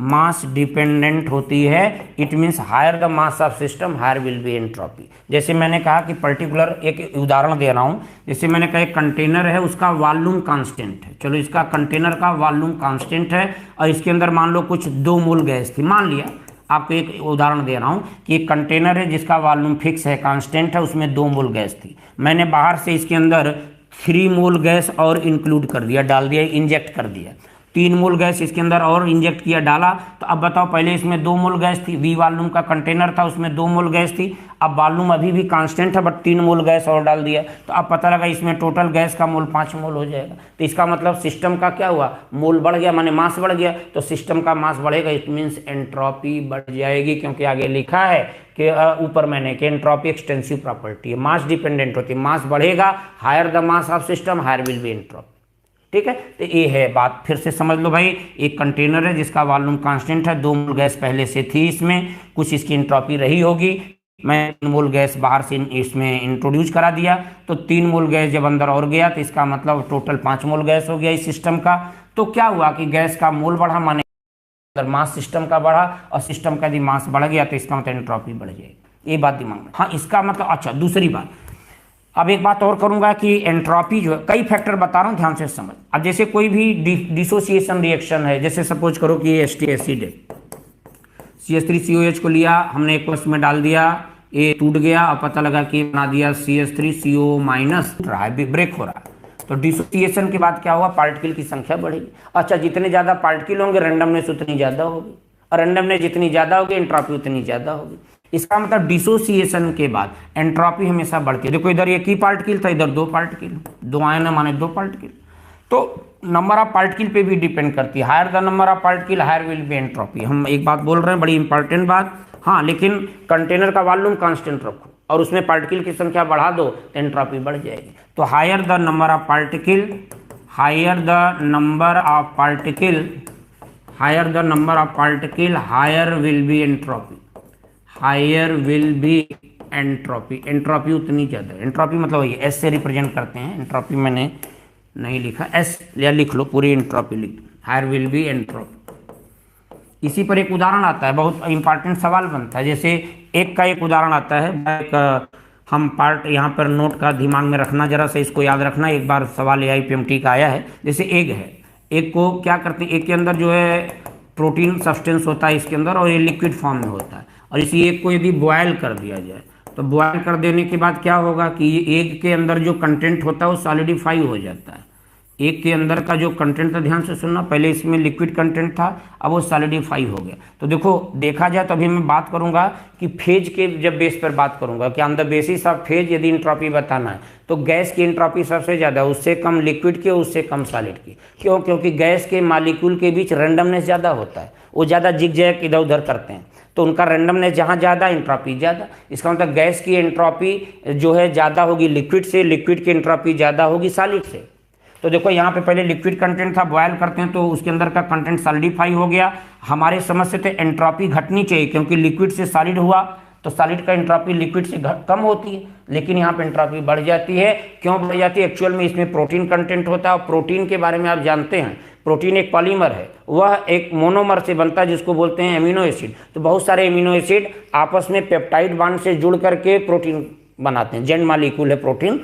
मास डिपेंडेंट होती है। It means higher the mass of system higher will be entropy. जैसे मैंने कहा कि पर्टिकुलर एक उदाहरण दे रहा हूँ, जैसे मैंने कहा एक कंटेनर है, उसका वॉल्यूम कांस्टेंट है, चलो इसका कंटेनर का वॉल्यूम कांस्टेंट है, और इसके अंदर मान लो कुछ 2 मोल गैस थी। मान लिया, आपको एक उदाहरण दे रहा हूँ कि एक कंटेनर है जिसका वॉल्यूम फिक्स है, कांस्टेंट है, उसमें 2 मोल गैस थी। मैंने बाहर से इसके अंदर 3 मोल गैस और इंक्लूड कर दिया, डाल दिया, इंजेक्ट कर दिया। 3 मोल गैस इसके अंदर और इंजेक्ट किया, डाला। तो अब बताओ, पहले इसमें 2 मोल गैस थी, वी वॉल्यूम का कंटेनर था, उसमें 2 मोल गैस थी। अब वॉल्यूम अभी भी कांस्टेंट है, बट 3 मोल गैस और डाल दिया, तो अब पता लगा इसमें टोटल गैस का मोल 5 मोल हो जाएगा। तो इसका मतलब सिस्टम का क्या हुआ, मोल बढ़ गया, माने मास बढ़ गया, तो सिस्टम का मास बढ़ेगा, इट मीन्स एंट्रोपी बढ़ जाएगी। क्योंकि आगे लिखा है कि ऊपर मैंने कि एंट्रोपी एक्सटेंसिव प्रॉपर्टी है, मास डिपेंडेंट होती है, मास बढ़ेगा, higher the mass of system higher will be entropy. ठीक है, तो ये है बात, फिर से समझ लो भाई। एक कंटेनर है जिसका वॉल्यूम कांस्टेंट है, 2 मोल गैस पहले से थी, इसमें कुछ इसकी एंट्रोपी रही होगी, मैं 3 मोल गैस बाहर से इसमें इंट्रोड्यूस करा दिया, तो 3 मोल गैस जब अंदर और गया तो इसका मतलब टोटल 5 मोल गैस हो गया इस सिस्टम का। तो क्या हुआ कि गैस का मोल बढ़ा, माने अंदर मास सिस्टम का बढ़ा, और सिस्टम का यदि मास बढ़ गया तो इसका मतलब एंट्रोपी बढ़ जाएगी। ये बात दिमाग में। हाँ, इसका मतलब, अच्छा दूसरी बात, अब एक बात और करूंगा कि एंट्रोपी जो है, कई फैक्टर बता रहा हूं, ध्यान से समझ। अब जैसे कोई भी डिसोसिएशन रिएक्शन है, जैसे सपोज करो कि ये एसिटिक एसिड है, CH3COH को लिया हमने एक्वस में डाल दिया, ये टूट गया, और पता लगा कि बना दिया CH3CO- रहा है, ब्रेक हो रहा है। तो डिसोसिएशन के बाद क्या हुआ, पार्टिकल की संख्या बढ़ेगी। अच्छा, जितने ज्यादा पार्टिकल होंगे रैंडमनेस उतनी ज्यादा होगी, और रैंडमनेस जितनी ज्यादा होगी एंट्रोपी उतनी ज्यादा होगी। इसका मतलब डिसोसिएशन के बाद एंट्रोपी हमेशा बढ़ती है। देखो इधर एक ही पार्टिकल था, इधर 2 पार्टिकल, 2 आयन है माने 2 पार्टिकल। तो नंबर ऑफ पार्टिकल पे भी डिपेंड करती है, higher the number of particle higher will be entropy. हम एक बात बोल रहे हैं, बड़ी इंपॉर्टेंट बात। हाँ, लेकिन कंटेनर का वॉल्यूम कांस्टेंट रखो और उसमें पार्टिकल की संख्या बढ़ा दो तो एंट्रोपी बढ़ जाएगी। तो higher the number of particle, higher the number of particle, higher the number of particle higher will be entropy, higher will be entropy. Entropy उतनी ज़्यादा, एंट्रोपी मतलब ये एस से रिप्रेजेंट करते हैं, एंट्रोपी मैंने नहीं लिखा, एस या लिख लो, पूरी एंट्रोपी लिख दो, हायर विल बी एंट्रोपी। इसी पर एक उदाहरण आता है, बहुत इंपॉर्टेंट सवाल बनता है। जैसे एक का एक उदाहरण आता है, एक हम पार्ट यहाँ पर नोट का दिमाग में रखना, जरा से इसको याद रखना, एक बार सवाल AIPMT का आया है। जैसे एग है, एग को क्या करते हैं, एग के अंदर जो है प्रोटीन सब्सटेंस होता है इसके अंदर, और ये लिक्विड फॉर्म में होता है। और इसी एग को यदि बॉयल कर दिया जाए तो बॉयल कर देने के बाद क्या होगा कि ये एग के अंदर जो कंटेंट होता है वो सॉलिडिफाई हो जाता है। एग के अंदर का जो कंटेंट था, ध्यान से सुनना, पहले इसमें लिक्विड कंटेंट था, अब वो सॉलिडिफाई हो गया। तो देखो देखा जाए तो अभी मैं बात करूंगा कि फेज के जब बेस पर बात करूंगा कि on the basis of phase यदि एंट्रोपी बताना है तो गैस की एंट्रोपी सबसे ज़्यादा, उससे कम लिक्विड की, उससे कम सॉलिड की। क्यों? क्योंकि गैस के मालिक्यूल के बीच रैंडमनेस ज़्यादा होता है, वो ज़्यादा जिग-जैग इधर उधर करते हैं। तो उनका रेंडमनेस जहाँ ज़्यादा, एंट्रोपी ज़्यादा। इसका मतलब गैस की एंट्रोपी जो है ज़्यादा होगी लिक्विड से, लिक्विड की एंट्रोपी ज़्यादा होगी सॉलिड से। तो देखो यहाँ पे पहले लिक्विड कंटेंट था, बॉयल करते हैं तो उसके अंदर का कंटेंट सॉलिडिफाई हो गया। हमारे समझ से तो एंट्रोपी घटनी चाहिए, क्योंकि लिक्विड से सॉलिड हुआ तो सॉलिड का एंट्रोपी लिक्विड से कम होती है, लेकिन यहाँ पे एंट्रोपी बढ़ जाती है। क्यों बढ़ जाती है? एक्चुअल में इसमें प्रोटीन कंटेंट होता है, और प्रोटीन के बारे में आप जानते हैं, प्रोटीन एक पॉलीमर है, वह एक मोनोमर से बनता है जिसको बोलते हैं एमिनो एसिड। तो बहुत सारे एमिनो एसिड आपस में पेप्टाइड बॉन्ड से जुड़ करके प्रोटीन बनाते हैं, जेड मॉलिक्यूल है प्रोटीन।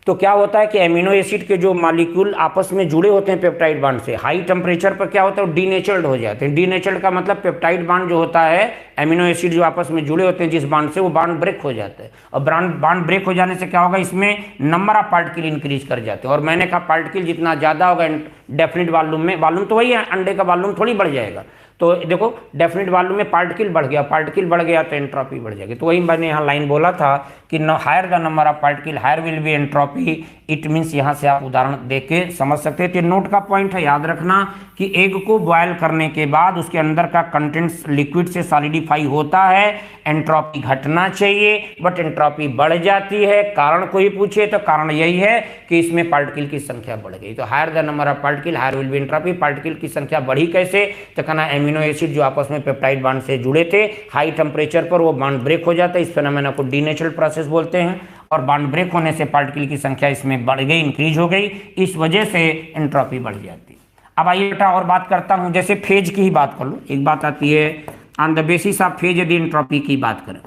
तो क्या होता है कि एमिनो एसिड के जो मॉलिक्यूल आपस में जुड़े होते हैं पेप्टाइड बॉन्ड से, हाई टेम्परेचर पर क्या होता है, डीनेचर्ड हो जाते हैं। डीनेचर्ड का मतलब पेप्टाइड बॉन्ड जो होता है, एमिनो एसिड जो आपस में जुड़े होते हैं जिस बॉन्ड से, वो बॉन्ड ब्रेक हो जाता है। और बॉन्ड ब्रेक हो जाने से क्या होगा, इसमें नंबर ऑफ पार्टिकल इंक्रीज कर जाते हैं। और मैंने कहा पार्टिकल जितना ज़्यादा होगा डेफिनेट वॉल्यूम में, वॉल्यूम तो वही है, अंडे का वॉल्यूम थोड़ी बढ़ जाएगा। तो देखो डेफिनेट वॉल्यूम में पार्टिकल बढ़ गया, पार्टिकल बढ़ गया तो एंट्रोपी बढ़ जाएगी। तो वही मैंने यहाँ लाइन बोला था कि higher the number of particle higher will be entropy. It means यहाँ से आप उदाहरण देख के समझ सकते हैं। तो नोट का पॉइंट है, याद रखना कि एग को बॉयल करने के बाद उसके अंदर का कंटेंट्स लिक्विड से सॉलिडिफाई होता है, एंट्रोपी घटना चाहिए, बट एंट्रोपी बढ़ जाती है। कारण कोई पूछे तो कारण यही है कि इसमें पार्टिकल की संख्या बढ़ गई। तो higher the number of particle higher will be entropy. Particle की संख्या बढ़ी कैसे? तो कहना एमिनो एसिड जो आपस में पेप्टाइड बॉन्ड से जुड़े थे, हाई टेम्परेचर पर वो बॉन्ड ब्रेक हो जाता है। इस फेनोमेना को डीनेचर्ड प्रोसेस बोलते हैं। और बॉन्ड ब्रेक होने से पार्टिकल की संख्या इसमें बढ़ गई, इंक्रीज हो गई, इस वजह से एंट्रोपी बढ़ जाती है। अब आइए बेटा और बात करता हूं, जैसे फेज की ही बात कर लो। एक बात आती है on the basis of phase, यदि एंट्रोपी की बात करें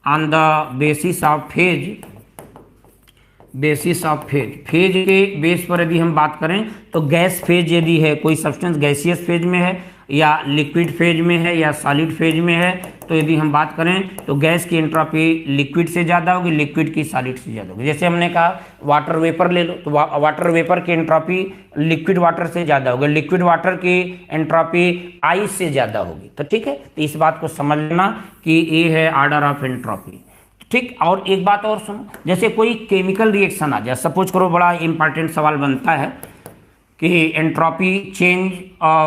on the basis of phase, phase के बेस पर यदि हम बात करें तो गैस फेज यदि है, कोई सब्सटेंस गैसियस फेज में है या लिक्विड फेज में है या सॉलिड फेज में है, तो यदि हम बात करें तो गैस की एंट्रोपी लिक्विड से ज़्यादा होगी, लिक्विड की सॉलिड से ज़्यादा होगी। जैसे हमने कहा वाटर वेपर ले लो, तो वाटर वेपर की एंट्रोपी लिक्विड वाटर से ज़्यादा होगी, लिक्विड वाटर की एंट्रोपी आइस से ज़्यादा होगी। तो ठीक है, तो इस बात को समझ लेना कि ये है ऑर्डर ऑफ एंट्रोपी। ठीक, और एक बात और सुनो, जैसे कोई केमिकल रिएक्शन आ जाए, सपोज करो, बड़ा इंपॉर्टेंट सवाल बनता है कि entropy change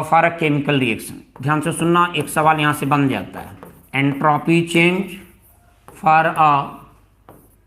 for a chemical reaction. ध्यान से सुनना, एक सवाल यहाँ से बन जाता है, entropy change for a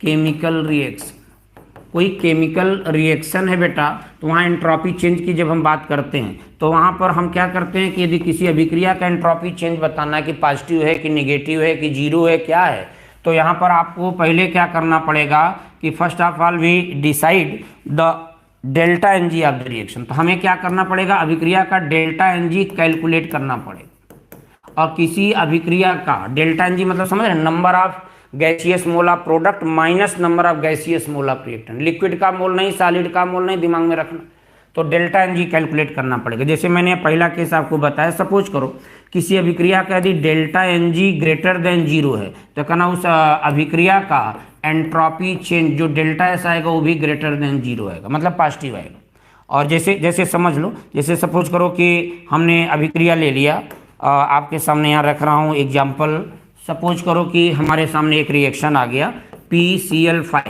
chemical reaction. कोई केमिकल रिएक्शन है बेटा, तो वहाँ एंट्रोपी चेंज की जब हम बात करते हैं तो वहाँ पर हम क्या करते हैं कि यदि किसी अभिक्रिया का एंट्रोपी चेंज बताना है कि पॉजिटिव है कि निगेटिव है कि जीरो है, क्या है, तो यहाँ पर आपको पहले क्या करना पड़ेगा कि first of all we decide the delta N G of the reaction. तो हमें क्या करना पड़ेगा, अभिक्रिया का डेल्टा एन जी कैलकुलेट करना पड़ेगा। और किसी अभिक्रिया का डेल्टा एन जी मतलब समझ रहे, number of gaseous mole of product minus number of gaseous mole of reactant. Liquid का मोल नहीं, सॉलिड का मोल नहीं, दिमाग में रखना। तो डेल्टा एन जी कैलकुलेट करना पड़ेगा। जैसे मैंने पहला केस आपको बताया, सपोज करो किसी अभिक्रिया का यदि delta N G greater than zero है, तो कहना उस अभिक्रिया का एंट्रोपी चेंज जो डेल्टा एस आएगा वो भी ग्रेटर देन जीरो आएगा, मतलब पॉजिटिव आएगा। और जैसे समझ लो, जैसे सपोज करो कि हमने अभिक्रिया ले लिया, आपके सामने यहाँ रख रहा हूँ एग्जाम्पल। सपोज करो कि हमारे सामने एक रिएक्शन आ गया PCl5,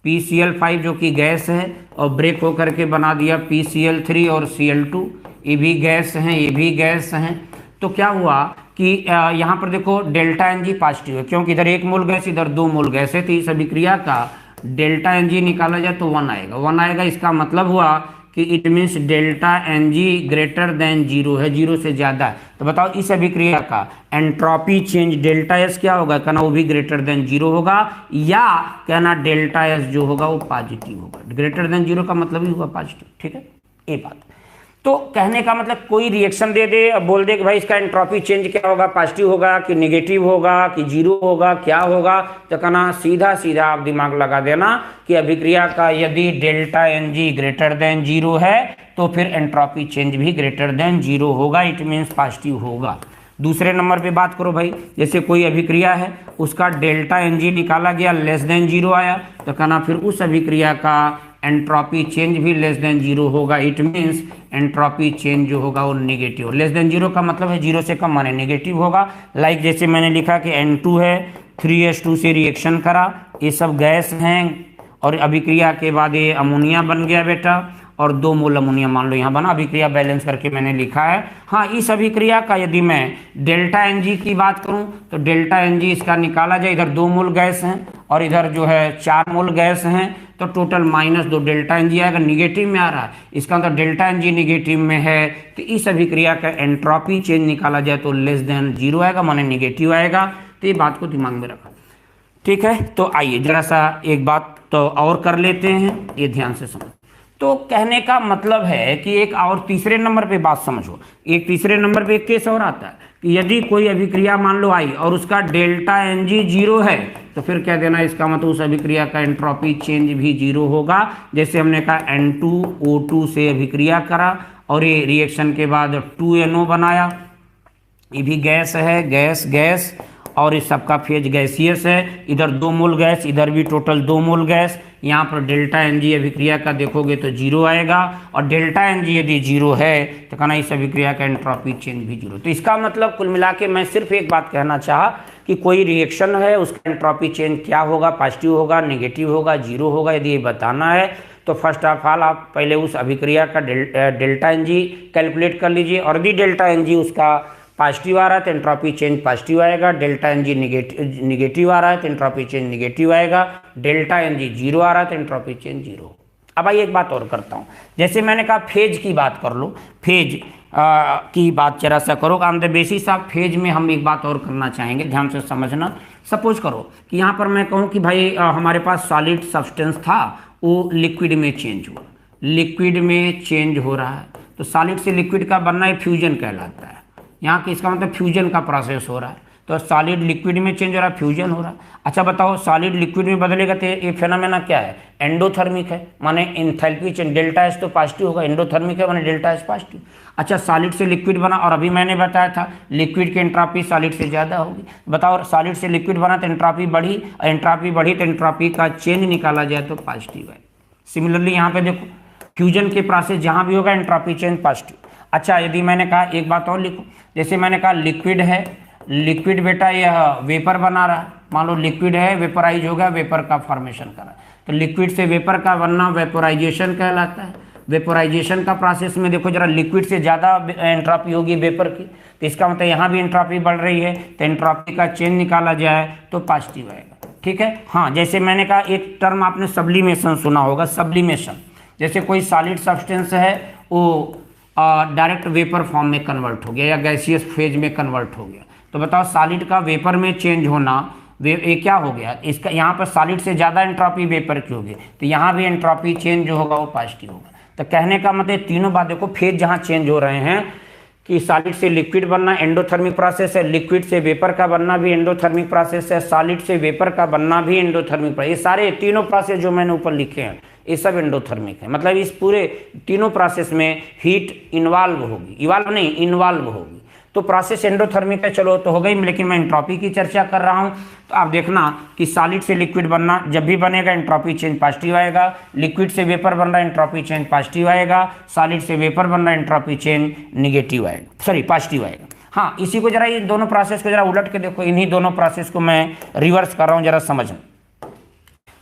PCl5 जो कि गैस है और ब्रेक होकर के बना दिया PCl3 और Cl2, ये भी गैस हैं, ये भी गैस हैं। तो क्या हुआ कि यहाँ पर देखो डेल्टा एन जी पॉजिटिव है, क्योंकि इधर 1 मोल गैस, इधर 2 मोल गैस है। तो इस अभिक्रिया का डेल्टा एन जी निकाला जाए तो 1 आएगा, 1 आएगा। इसका मतलब हुआ कि it means delta N G greater than zero है, जीरो से ज़्यादा है। तो बताओ इस अभिक्रिया का एंट्रोपी चेंज डेल्टा एस क्या होगा, कहना वो भी ग्रेटर देन जीरो होगा, या कहना डेल्टा एस जो होगा वो पॉजिटिव होगा। ग्रेटर देन जीरो का मतलब ही हुआ पॉजिटिव। ठीक है, ये बात। तो कहने का मतलब कोई रिएक्शन दे दे और बोल दे कि भाई इसका एंट्रोपी चेंज क्या होगा, पॉजिटिव होगा कि नेगेटिव होगा कि जीरो होगा, क्या होगा, तो कहना सीधा सीधा आप दिमाग लगा देना कि अभिक्रिया का यदि delta N G greater than zero है तो फिर एंट्रोपी चेंज भी ग्रेटर देन जीरो होगा, इट मीन्स पॉजिटिव होगा। दूसरे नंबर पे बात करो भाई, जैसे कोई अभिक्रिया है उसका डेल्टा एन जी निकाला गया, लेस देन जीरो आया, तो कहना फिर उस अभिक्रिया का एंट्रोपी चेंज भी लेस देन जीरो होगा, इट मीन्स एंट्रोपी चेंज जो होगा वो नेगेटिव। लेस देन जीरो का मतलब है जीरो से कम, माने नेगेटिव होगा। लाइक जैसे मैंने लिखा कि N2 है, 3H2 से रिएक्शन करा, ये सब गैस हैं और अभिक्रिया के बाद ये अमोनिया बन गया बेटा, और 2 मोल अमोनिया मान लो यहाँ बना। अभिक्रिया बैलेंस करके मैंने लिखा है। हाँ, इस अभिक्रिया का यदि मैं डेल्टा एनजी की बात करूँ तो डेल्टा एनजी इसका निकाला जाए, इधर 2 मोल गैस हैं और इधर जो है 4 मोल गैस हैं, तो टोटल -2 डेल्टा एनजी आएगा। निगेटिव में आ रहा है, इसका मतलब डेल्टा एनजी निगेटिव में है, तो इस अभिक्रिया का एंट्रोपी चेंज निकाला जाए तो लेस देन 0 आएगा, माने निगेटिव आएगा। तो ये बात को दिमाग में रखा, ठीक है। तो आइए जरा सा एक बात तो और कर लेते हैं, ये ध्यान से समझो। तो कहने का मतलब है कि एक और तीसरे नंबर पे बात समझो। एक तीसरे नंबर पे एक केस और आता है कि यदि कोई अभिक्रिया मान लो आई और उसका डेल्टा एनजी 0 है, तो फिर क्या देना, इसका मतलब उस अभिक्रिया का एंट्रोपी चेंज भी 0 होगा। जैसे हमने कहा N2O2 से अभिक्रिया करा और ये रिएक्शन के बाद 2NO बनाया, ये भी गैस है, गैस गैस, और इस सबका फेज गैसियस है। इधर 2 मोल गैस, इधर भी टोटल 2 मोल गैस। यहाँ पर डेल्टा एनजी अभिक्रिया का देखोगे तो 0 आएगा, और डेल्टा एनजी यदि 0 है तो कहना इस अभिक्रिया का एंट्रोपी चेंज भी 0। तो इसका मतलब कुल मिला के मैं सिर्फ एक बात कहना चाहा कि कोई रिएक्शन है उसका एंट्रोपी चेंज क्या होगा, पॉजिटिव होगा, नेगेटिव होगा, 0 होगा, यदि ये बताना है तो फर्स्ट ऑफ ऑल आप पहले उस अभिक्रिया का डेल्टा एनजी कैलकुलेट कर लीजिए, और यदि डेल्टा एनजी उसका पॉजिटिव आ रहा है तो एंट्रोपी चेंज पॉजिटिव आएगा, डेल्टा एनजी निगेटिव आ रहा है तो एंट्रोपी चेंज निगेटिव आएगा, डेल्टा एनजी 0 आ रहा है तो एंट्रोपी चेंज 0। अब आइए एक बात और करता हूँ, जैसे मैंने कहा फेज की बात कर लो, फेज की बात जरा सा करो। On the basis of phase में हम एक बात और करना चाहेंगे, ध्यान से समझना। सपोज करो कि यहाँ पर मैं कहूँ कि भाई हमारे पास सॉलिड सब्सटेंस था, वो लिक्विड में चेंज हुआ, लिक्विड में चेंज हो रहा है, तो सॉलिड से लिक्विड का बनना फ्यूजन कहलाता है। यहाँ की इसका मतलब फ्यूजन का प्रोसेस हो रहा है, तो सॉलिड लिक्विड में चेंज हो रहा है, फ्यूजन हो रहा है। अच्छा बताओ, सॉलिड लिक्विड में बदलेगा तो ये फेनोमेना क्या है, एंडोथर्मिक है, माने इंथैल्पी चेंज, डेल्टा एस तो पॉजिटिव होगा, एंडोथर्मिक है माने डेल्टा एस पॉजिटिव। अच्छा, सॉलिड से लिक्विड बना, और अभी मैंने बताया था लिक्विड की एंट्रोपी सॉलिड से ज़्यादा होगी। बताओ, सॉलिड से लिक्विड बना तो एंट्रोपी बढ़ी, एंट्रोपी बढ़ी तो एंट्रोपी का चेंज निकाला जाए तो पॉजिटिव है। सिमिलरली यहाँ पे देखो, फ्यूजन के प्रोसेस जहाँ भी होगा एंट्रोपी चेंज पॉजिटिव। अच्छा, यदि मैंने कहा एक बात और लिखो, जैसे मैंने कहा लिक्विड है, लिक्विड बेटा यह वेपर बना रहा है, मान लो लिक्विड है, वेपराइज हो गया, वेपर का फॉर्मेशन करा, तो लिक्विड से वेपर का बनना वेपोराइजेशन कहलाता है। वेपोराइजेशन का प्रोसेस में देखो जरा, लिक्विड से ज़्यादा एंट्रोपी होगी वेपर की, तो इसका मतलब यहाँ भी एंट्रोपी बढ़ रही है, तो एंट्रोपी का चेंज निकाला जाए तो पॉजिटिव आएगा, ठीक है। हाँ, जैसे मैंने कहा एक टर्म आपने सब्लिमेशन सुना होगा, सब्लिमेशन, जैसे कोई सॉलिड सब्सटेंस है वो डायरेक्ट वेपर फॉर्म में कन्वर्ट हो गया या गैसियस फेज में कन्वर्ट हो गया, तो बताओ सॉलिड का वेपर में चेंज होना, ये क्या हो गया, इसका यहाँ पर सॉलिड से ज़्यादा एंट्रोपी वेपर की होगी, तो यहाँ भी एंट्रोपी चेंज जो होगा वो पॉजिटिव होगा। तो कहने का मतलब तीनों बात देखो, फेज जहाँ चेंज हो रहे हैं कि सॉलिड से लिक्विड बनना एंडोथर्मिक प्रोसेस है, लिक्विड से वेपर का बनना भी एंडोथर्मिक प्रोसेस है, सॉलिड से वेपर का बनना भी एंडोथर्मिक प्रोसेस, ये सारे तीनों प्रोसेस जो मैंने ऊपर लिखे हैं ये सब एंडोथर्मिक है। मतलब इस पूरे तीनों प्रोसेस में हीट इन्वॉल्व होगी, इवॉल्व नहीं इन्वॉल्व होगी, तो प्रोसेस एंडोथर्मिक है। चलो तो हो गई, लेकिन मैं एंट्रोपी की चर्चा कर रहा हूँ, तो आप देखना कि सॉलिड से लिक्विड बनना जब भी बनेगा एंट्रोपी चेंज पॉजिटिव आएगा, लिक्विड से वेपर बन रहा है एंट्रोपी चेंज पॉजिटिव आएगा, सॉलिड से वेपर बन रहा है एंट्रोपी चेंज निगेटिव आएगा, सॉरी पॉजिटिव आएगा। हाँ, इसी को जरा ये दोनों प्रोसेस को जरा उलट के देखो, इन्हीं दोनों प्रोसेस को मैं रिवर्स कर रहा हूँ, जरा समझना।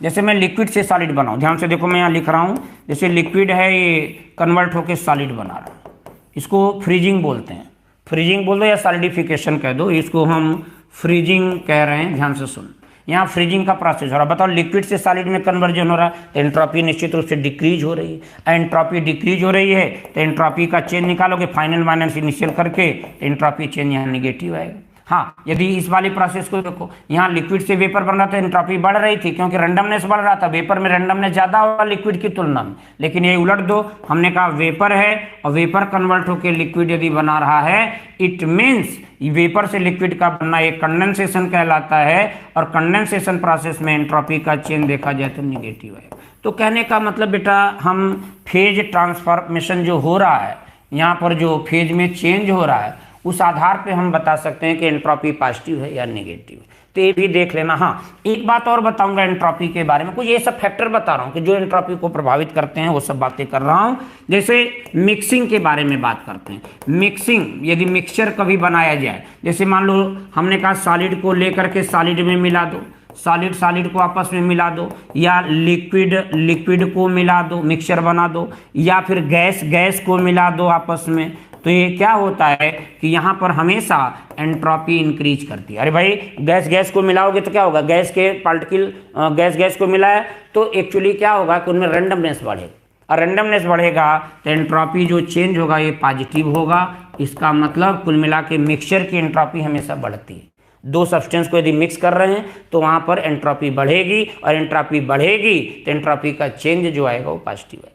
जैसे मैं लिक्विड से सॉलिड बनाऊँ, ध्यान से देखो मैं यहाँ लिख रहा हूँ, जैसे लिक्विड है ये कन्वर्ट होकर सॉलिड बना रहा है, इसको फ्रीजिंग बोलते हैं, फ्रीजिंग बोल दो या सॉलिडिफिकेशन कह दो, इसको हम फ्रीजिंग कह रहे हैं। ध्यान से सुन, यहाँ फ्रीजिंग का प्रोसेस हो रहा है। बताओ, लिक्विड से सॉलिड में कन्वर्जन हो रहा है तो एंट्रोपी निश्चित रूप से डिक्रीज हो रही है, एंट्रोपी डिक्रीज हो रही है तो एंट्रोपी का चेंज निकालोगे फाइनल माइनस इनिशियल करके, एंट्रोपी चेंज यहाँ निगेटिव आएगा। हाँ, यदि इस वाली प्रोसेस को देखो, यहाँ लिक्विड से वेपर बन रहा था, एंट्रोपी बढ़ रही थी क्योंकि रैंडमनेस बढ़ रहा था, वेपर में रैंडमनेस ज़्यादा होगा लिक्विड की तुलना में, लेकिन ये उलट दो, हमने कहा वेपर है और वेपर कन्वर्ट होकर लिक्विड यदि बना रहा है, इट मीन्स वेपर से लिक्विड का बनना एक कंडेंसेशन कहलाता है, और कंडेंसेशन प्रोसेस में एंट्रोपी का चेंज देखा जाए तो निगेटिव है। तो कहने का मतलब बेटा, हम फेज ट्रांसफॉर्मेशन जो हो रहा है, यहाँ पर जो फेज में चेंज हो रहा है, उस आधार पे हम बता सकते हैं कि एंट्रोपी पॉजिटिव है या नेगेटिव है। तो ये भी देख लेना। हाँ, एक बात और बताऊंगा एंट्रोपी के बारे में, कुछ ये सब फैक्टर बता रहा हूँ कि जो एंट्रोपी को प्रभावित करते हैं, वो सब बातें कर रहा हूँ। जैसे मिक्सिंग के बारे में बात करते हैं, मिक्सिंग, यदि मिक्सचर कभी बनाया जाए, जैसे मान लो हमने कहा सॉलिड को लेकर के सॉलिड में मिला दो, सॉलिड सॉलिड को आपस में मिला दो, या लिक्विड लिक्विड को मिला दो, मिक्सचर बना दो, या फिर गैस गैस को मिला दो आपस में, तो ये क्या होता है कि यहाँ पर हमेशा एंट्रोपी इंक्रीज करती है। अरे भाई गैस गैस को मिलाओगे तो क्या होगा, गैस के पार्टिकल गैस गैस को मिलाया तो एक्चुअली क्या होगा कि उनमें रेंडमनेस बढ़ेगा, और रेंडमनेस बढ़ेगा तो एंट्रोपी जो चेंज होगा ये पॉजिटिव होगा। इसका मतलब कुल मिला के मिक्सचर की एंट्रोपी हमेशा बढ़ती है। दो सब्सटेंस को यदि मिक्स कर रहे हैं तो वहाँ पर एंट्रोपी बढ़ेगी, और एंट्रोपी बढ़ेगी तो एंट्रोपी का चेंज जो आएगा वो पॉजिटिव है।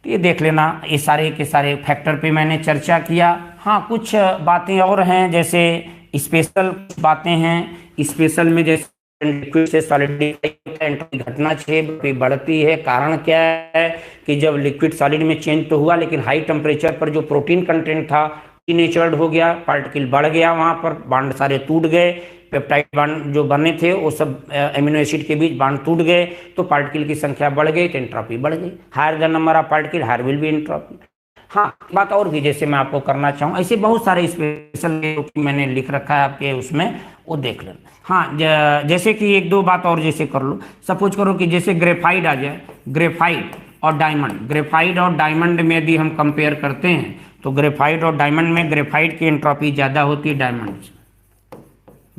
तो ये देख लेना, ये सारे के सारे फैक्टर पे मैंने चर्चा किया। हाँ कुछ बातें और हैं, जैसे स्पेशल बातें हैं। स्पेशल में जैसे लिक्विड से सॉलिड एंट्रोपी घटना चाहिए बढ़ती है। कारण क्या है कि जब लिक्विड सॉलिड में चेंज तो हुआ, लेकिन हाई टेम्परेचर पर जो प्रोटीन कंटेंट था डीनेचर्ड हो गया, पार्टिकल बढ़ गया, वहाँ पर बांड सारे टूट गए, पेप्टाइड बांड जो बने थे वो सब एमिनो एसिड के बीच बांड टूट गए, तो पार्टिकल की संख्या बढ़ गई तो एंट्रोपी बढ़ गई। Higher the number of particle higher will be entropy. हाँ बात और भी जैसे मैं आपको करना चाहूँ, ऐसे बहुत सारे स्पेशल मैंने लिख रखा है आपके उसमें, वो देख लेना। हाँ जैसे कि एक दो बात और जैसे कर लो, सपोज करो कि जैसे ग्रेफाइट आ जाए, ग्रेफाइट और डायमंड, ग्रेफाइट और डायमंड में यदि हम कंपेयर करते हैं तो ग्रेफाइट और डायमंड में ग्रेफाइट की एंट्रोपी ज़्यादा होती है डायमंड से,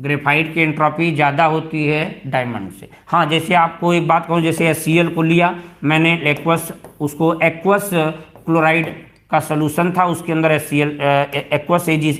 ग्रेफाइट की एंट्रोपी ज़्यादा होती है डायमंड से। हाँ जैसे आपको एक बात कहूँ, जैसे HCl को लिया मैंने एक्वस, उसको एक्वस क्लोराइड का सोल्यूशन था, उसके अंदर HCl aqueous Ag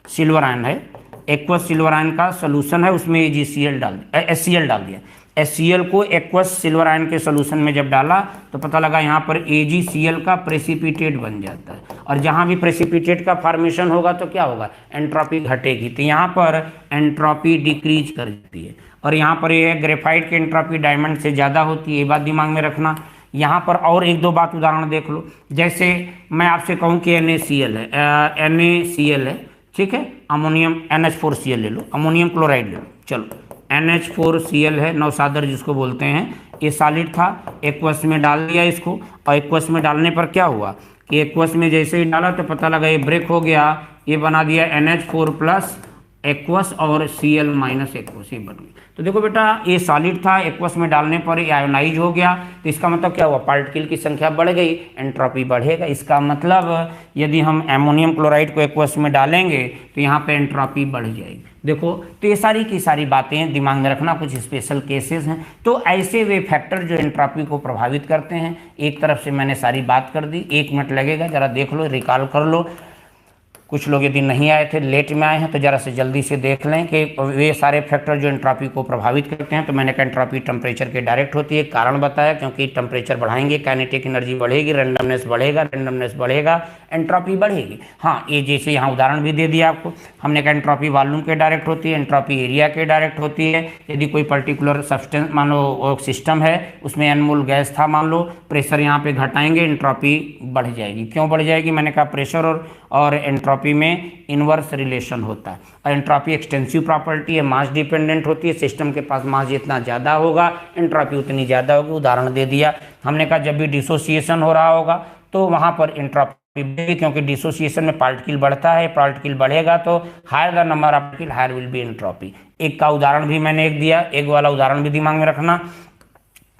silver ion है, एक्वस सिल्वर आयन का सोल्यूशन है, उसमें HCl डाल दिया। HCl को एक्वस सिल्वर आयन के सोल्यूशन में जब डाला तो पता लगा यहाँ पर AgCl का प्रेसिपिटेट बन जाता है, और जहाँ भी प्रेसिपिटेट का फॉर्मेशन होगा तो क्या होगा, एंट्रोपी घटेगी, तो यहाँ पर एंट्रोपी डिक्रीज कर देती है। और यहाँ पर ये ग्रेफाइट की एंट्रोपी डायमंड से ज़्यादा होती है, ये बात दिमाग में रखना। यहाँ पर और एक दो बात उदाहरण देख लो, जैसे मैं आपसे कहूँ कि NaCl है, NaCl है, ठीक है, अमोनियम NH4Cl ले लो, अमोनियम क्लोराइड ले लो, चलो NH4Cl है, नौसादर जिसको बोलते हैं, ये सॉलिड था, एक्वस में डाल दिया इसको, और एक्वस में डालने पर क्या हुआ कि एक्वस में जैसे ही डाला तो पता लगा ये ब्रेक हो गया, ये बना दिया NH4 प्लस एक्वस और Cl माइनस एक्वस, ये बन गया। तो देखो बेटा ये सॉलिड था, एक्वस में डालने पर ये आयोनाइज हो गया, तो इसका मतलब क्या हुआ, पार्टिकल की संख्या बढ़ गई, एंट्रोपी बढ़ेगा। इसका मतलब यदि हम एमोनियम क्लोराइड को एक्वस में डालेंगे तो यहाँ पे एंट्रोपी बढ़ जाएगी। देखो तो ये सारी की सारी बातें दिमाग में रखना, कुछ स्पेशल केसेस हैं। तो ऐसे वे फैक्टर जो एंट्रोपी को प्रभावित करते हैं, एक तरफ से मैंने सारी बात कर दी, 1 मिनट लगेगा, जरा देख लो, रिकॉल कर लो। कुछ लोग यदि नहीं आए थे, लेट में आए हैं, तो ज़रा से जल्दी से देख लें कि वे सारे फैक्टर जो एंट्रोपी को प्रभावित करते हैं। तो मैंने कहा एंट्रोपी टेम्परेचर के डायरेक्ट होती है, कारण बताया, क्योंकि टेम्परेचर बढ़ाएंगे काइनेटिक एनर्जी बढ़ेगी, रेंडमनेस बढ़ेगा, एंट्रोपी बढ़ेगी। हाँ ये जैसे यहाँ उदाहरण भी दे दिया आपको, हमने कहा एंट्रोपी वॉल्यूम के डायरेक्ट होती है, एंट्रोपी एरिया के डायरेक्ट होती है। यदि कोई पर्टिकुलर सब्सटेंस मान लो सिस्टम है, उसमें n मोल गैस था मान लो, प्रेशर यहाँ पे घटाएंगे, एंट्रोपी बढ़ जाएगी। क्यों बढ़ जाएगी, मैंने कहा प्रेशर और एंट्रोपी में इनवर्स रिलेशन होता है। और एंट्रोपी एक्सटेंसिव प्रॉपर्टी है, मास डिपेंडेंट होती है, सिस्टम के पास मास जितना ज़्यादा होगा एंट्रोपी उतनी ज़्यादा होगी। उदाहरण दे दिया हमने कहा, जब भी डिसोसिएशन हो रहा होगा तो वहाँ पर एंट्रोपी बढ़ेगी, क्योंकि डिसोसिएशन में पार्टिकल बढ़ता है, पार्टिकल बढ़ेगा तो higher the number of particle higher will be entropy. एक का उदाहरण भी मैंने एक दिया, एक वाला उदाहरण भी दिमाग में रखना।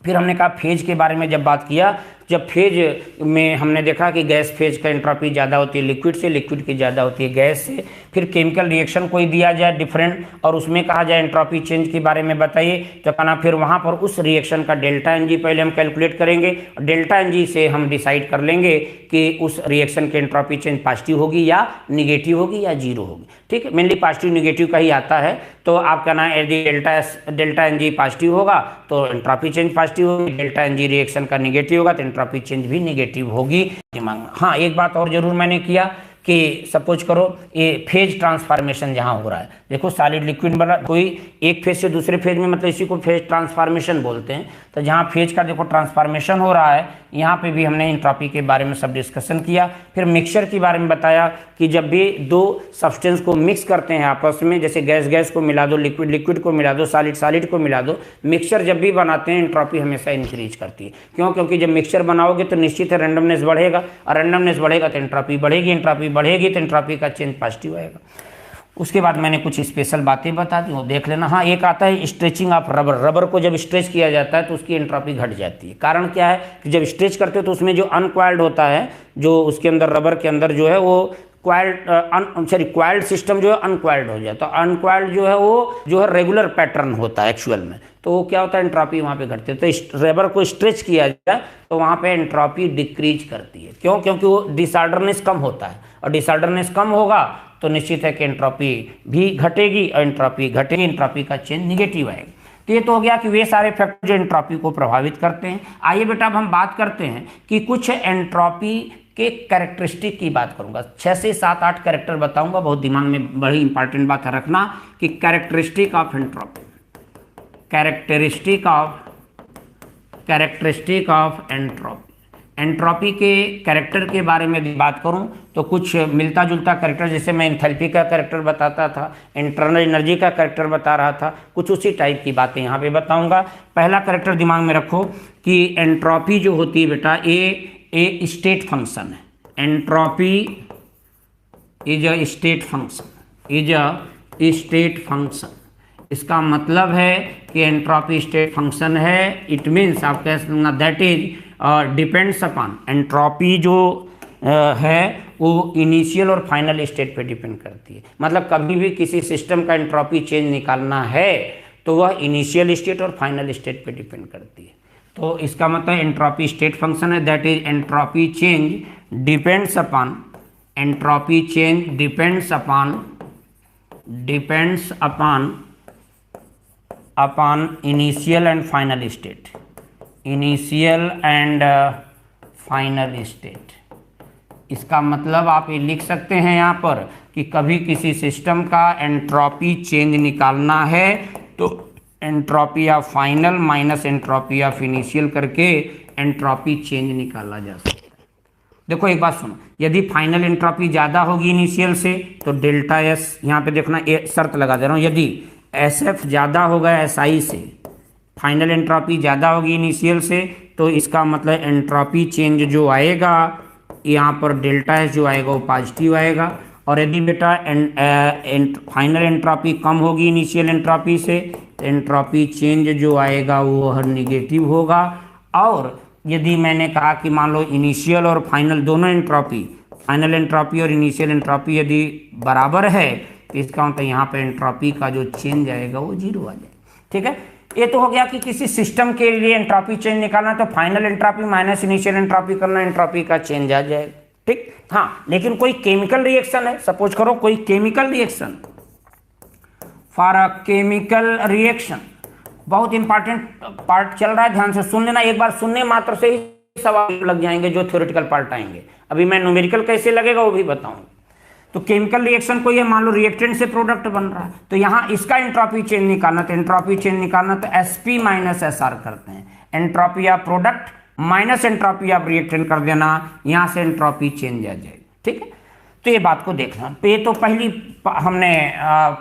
फिर हमने कहा फेज के बारे में जब बात किया, जब फेज में हमने देखा कि गैस फेज का एंट्रोपी ज़्यादा होती है लिक्विड से, लिक्विड की ज़्यादा होती है गैस से। फिर केमिकल रिएक्शन कोई दिया जाए डिफरेंट और उसमें कहा जाए एंट्रोपी चेंज के बारे में बताइए, तो कहना फिर वहाँ पर उस रिएक्शन का डेल्टा एन जी पहले हम कैलकुलेट करेंगे, डेल्टा एन जी से हम डिसाइड कर लेंगे कि उस रिएक्शन की एंट्रोपी चेंज पॉजिटिव होगी या निगेटिव होगी या जीरो होगी। ठीक है, मेनली पॉजिटिव निगेटिव का ही आता है। तो आप कहना है यदि डेल्टा एन जी पॉजिटिव होगा तो एंट्रोपी चेंज पॉजिटिव होगी, डेल्टा एन जी रिएक्शन का निगेटिव होगा तो एंट्रोपी चेंज भी निगेटिव होगी दिमाग में। हाँ एक बात और जरूर मैंने किया कि सपोज करो ये फेज ट्रांसफॉर्मेशन जहाँ हो रहा है, देखो सॉलिड लिक्विड बना, कोई एक फेज से दूसरे फेज में, मतलब इसी को फेज ट्रांसफॉर्मेशन बोलते हैं। तो जहाँ फेज का देखो ट्रांसफॉर्मेशन हो रहा है, यहाँ पे भी हमने एंट्रोपी के बारे में सब डिस्कशन किया। फिर मिक्सचर के बारे में बताया कि जब भी दो सब्सटेंस को मिक्स करते हैं आपस में, जैसे गैस गैस को मिला दो, लिक्विड लिक्विड को मिला दो, सॉलिड सॉलिड को मिला दो, मिक्सचर जब भी बनाते हैं एंट्रोपी हमेशा इंक्रीज करती है। क्यों? क्योंकि जब मिक्सचर बनाओगे तो निश्चित है रैंडमनेस बढ़ेगा, और रैंडमनेस बढ़ेगा तो एंट्रोपी बढ़ेगी, एंट्रोपी बढ़ेगी तो एंट्रोपी का चेंज पॉजिटिव आएगा। उसके बाद मैंने कुछ स्पेशल बातें बता दी, वो देख लेना। हाँ, एक आता है स्ट्रेचिंग ऑफ रबर। रबर को जब स्ट्रेच किया जाता है तो उसकी एंट्रोपी घट जाती है। कारण क्या है कि जब स्ट्रेच करते हो तो उसमें जो अनकॉइल्ड होता है, जो उसके अंदर रबर के अंदर जो है वो क्वाइल्ड सिस्टम जो है अनक्वाइल्ड हो जाता है। तो अनक्वाइल्ड जो है वो जो है रेगुलर पैटर्न होता है एक्चुअल में, तो वो क्या होता है एंट्रोपी वहाँ पे घटती है। तो रबर को स्ट्रेच किया जाए तो वहाँ पे एंट्रोपी डिक्रीज करती है। क्यों? क्योंकि वो डिसऑर्डरनेस कम होता है, और डिसऑर्डरनेस कम होगा तो निश्चित है कि एंट्रोपी भी घटेगी, और एंट्रोपी घटेगी, एंट्रोपी का चेंज निगेटिव आएगा। तो ये तो हो गया कि वे सारे फैक्टर जो एंट्रोपी को प्रभावित करते हैं। आइए बेटा अब हम बात करते हैं कि कुछ एंट्रोपी के कैरेक्टरिस्टिक की बात करूंगा। 6 से 7-8 कैरेक्टर बताऊंगा, बहुत दिमाग में बड़ी इंपॉर्टेंट बात है रखना कि characteristic of entropy, characteristic of entropy. Entropy के कैरेक्टर के बारे में बात करूं तो कुछ मिलता जुलता कैरेक्टर, जैसे मैं एंथैल्पी का कैरेक्टर बताता था, इंटरनल एनर्जी का कैरेक्टर बता रहा था, कुछ उसी टाइप की बातें यहाँ पे बताऊंगा। पहला कैरेक्टर दिमाग में रखो कि एंट्रोपी जो होती है बेटा ए स्टेट फंक्शन है। Entropy is a state function, is a state function. इसका मतलब है कि एंट्रोपी स्टेट फंक्शन है। इट मीन्स आप कह सकते that is depends upon, entropy जो है वो इनिशियल और फाइनल स्टेट पे डिपेंड करती है। मतलब कभी भी किसी सिस्टम का एंट्रोपी चेंज निकालना है तो वह इनिशियल स्टेट और फाइनल स्टेट पे डिपेंड करती है। तो इसका मतलब एंट्रोपी स्टेट फंक्शन है, that is entropy change depends upon, entropy change depends upon initial and final state, initial and final state. इसका मतलब आप ये लिख सकते हैं यहाँ पर कि कभी किसी सिस्टम का एंट्रोपी चेंज निकालना है तो entropy of final minus entropy of initial करके एंट्रोपी चेंज निकाला जा सकता है। देखो एक बात सुनो, यदि फाइनल एंट्रोपी ज़्यादा होगी इनिशियल से तो डेल्टा एस, यहाँ पे देखना शर्त लगा दे रहा हूँ, यदि एस एफ ज़्यादा होगा एस आई से, फाइनल एंट्रोपी ज़्यादा होगी इनिशियल से, तो इसका मतलब एंट्रोपी चेंज जो आएगा यहाँ पर डेल्टा एस जो आएगा वो पॉजिटिव आएगा। और यदि बेटा फाइनल एंट्रोपी कम होगी इनिशियल एंट्रोपी से तो एंट्रोपी चेंज जो आएगा वो निगेटिव होगा। और यदि मैंने कहा कि मान लो इनिशियल और फाइनल दोनों एंट्रोपी, फाइनल एंट्रोपी और इनिशियल एंट्रोपी यदि बराबर है तो इसका मतलब यहाँ पे एंट्रोपी का जो चेंज आएगा वो 0 आ जाएगा। ठीक है, ये तो हो गया कि किसी सिस्टम के लिए एंट्रोपी चेंज निकालना तो final entropy minus initial entropy करना, एंट्रोपी का चेंज आ जाएगा। ठीक, हाँ, लेकिन कोई केमिकल रिएक्शन है, सपोज करो कोई chemical reaction, for a chemical reaction, बहुत इंपॉर्टेंट पार्ट चल रहा है, ध्यान से सुन लेना। एक बार सुनने मात्र से ही सवाल लग जाएंगे जो थ्योरेटिकल पार्ट आएंगे। अभी मैं न्यूमेरिकल कैसे लगेगा वो भी बताऊंगा। तो केमिकल रिएक्शन कोई है, मान लो रिएक्टेंट से प्रोडक्ट बन रहा है, तो यहाँ इसका एंट्रोपी चेंज निकालना, तो एंट्रोपी चेंज निकालना तो Sp माइनस SR करते हैं, entropy of product minus entropy of reactant कर देना, यहाँ से एंट्रोपी चेंज आ जाएगी। ठीक है, तो ये बात को देखना। तो ये तो पहली हमने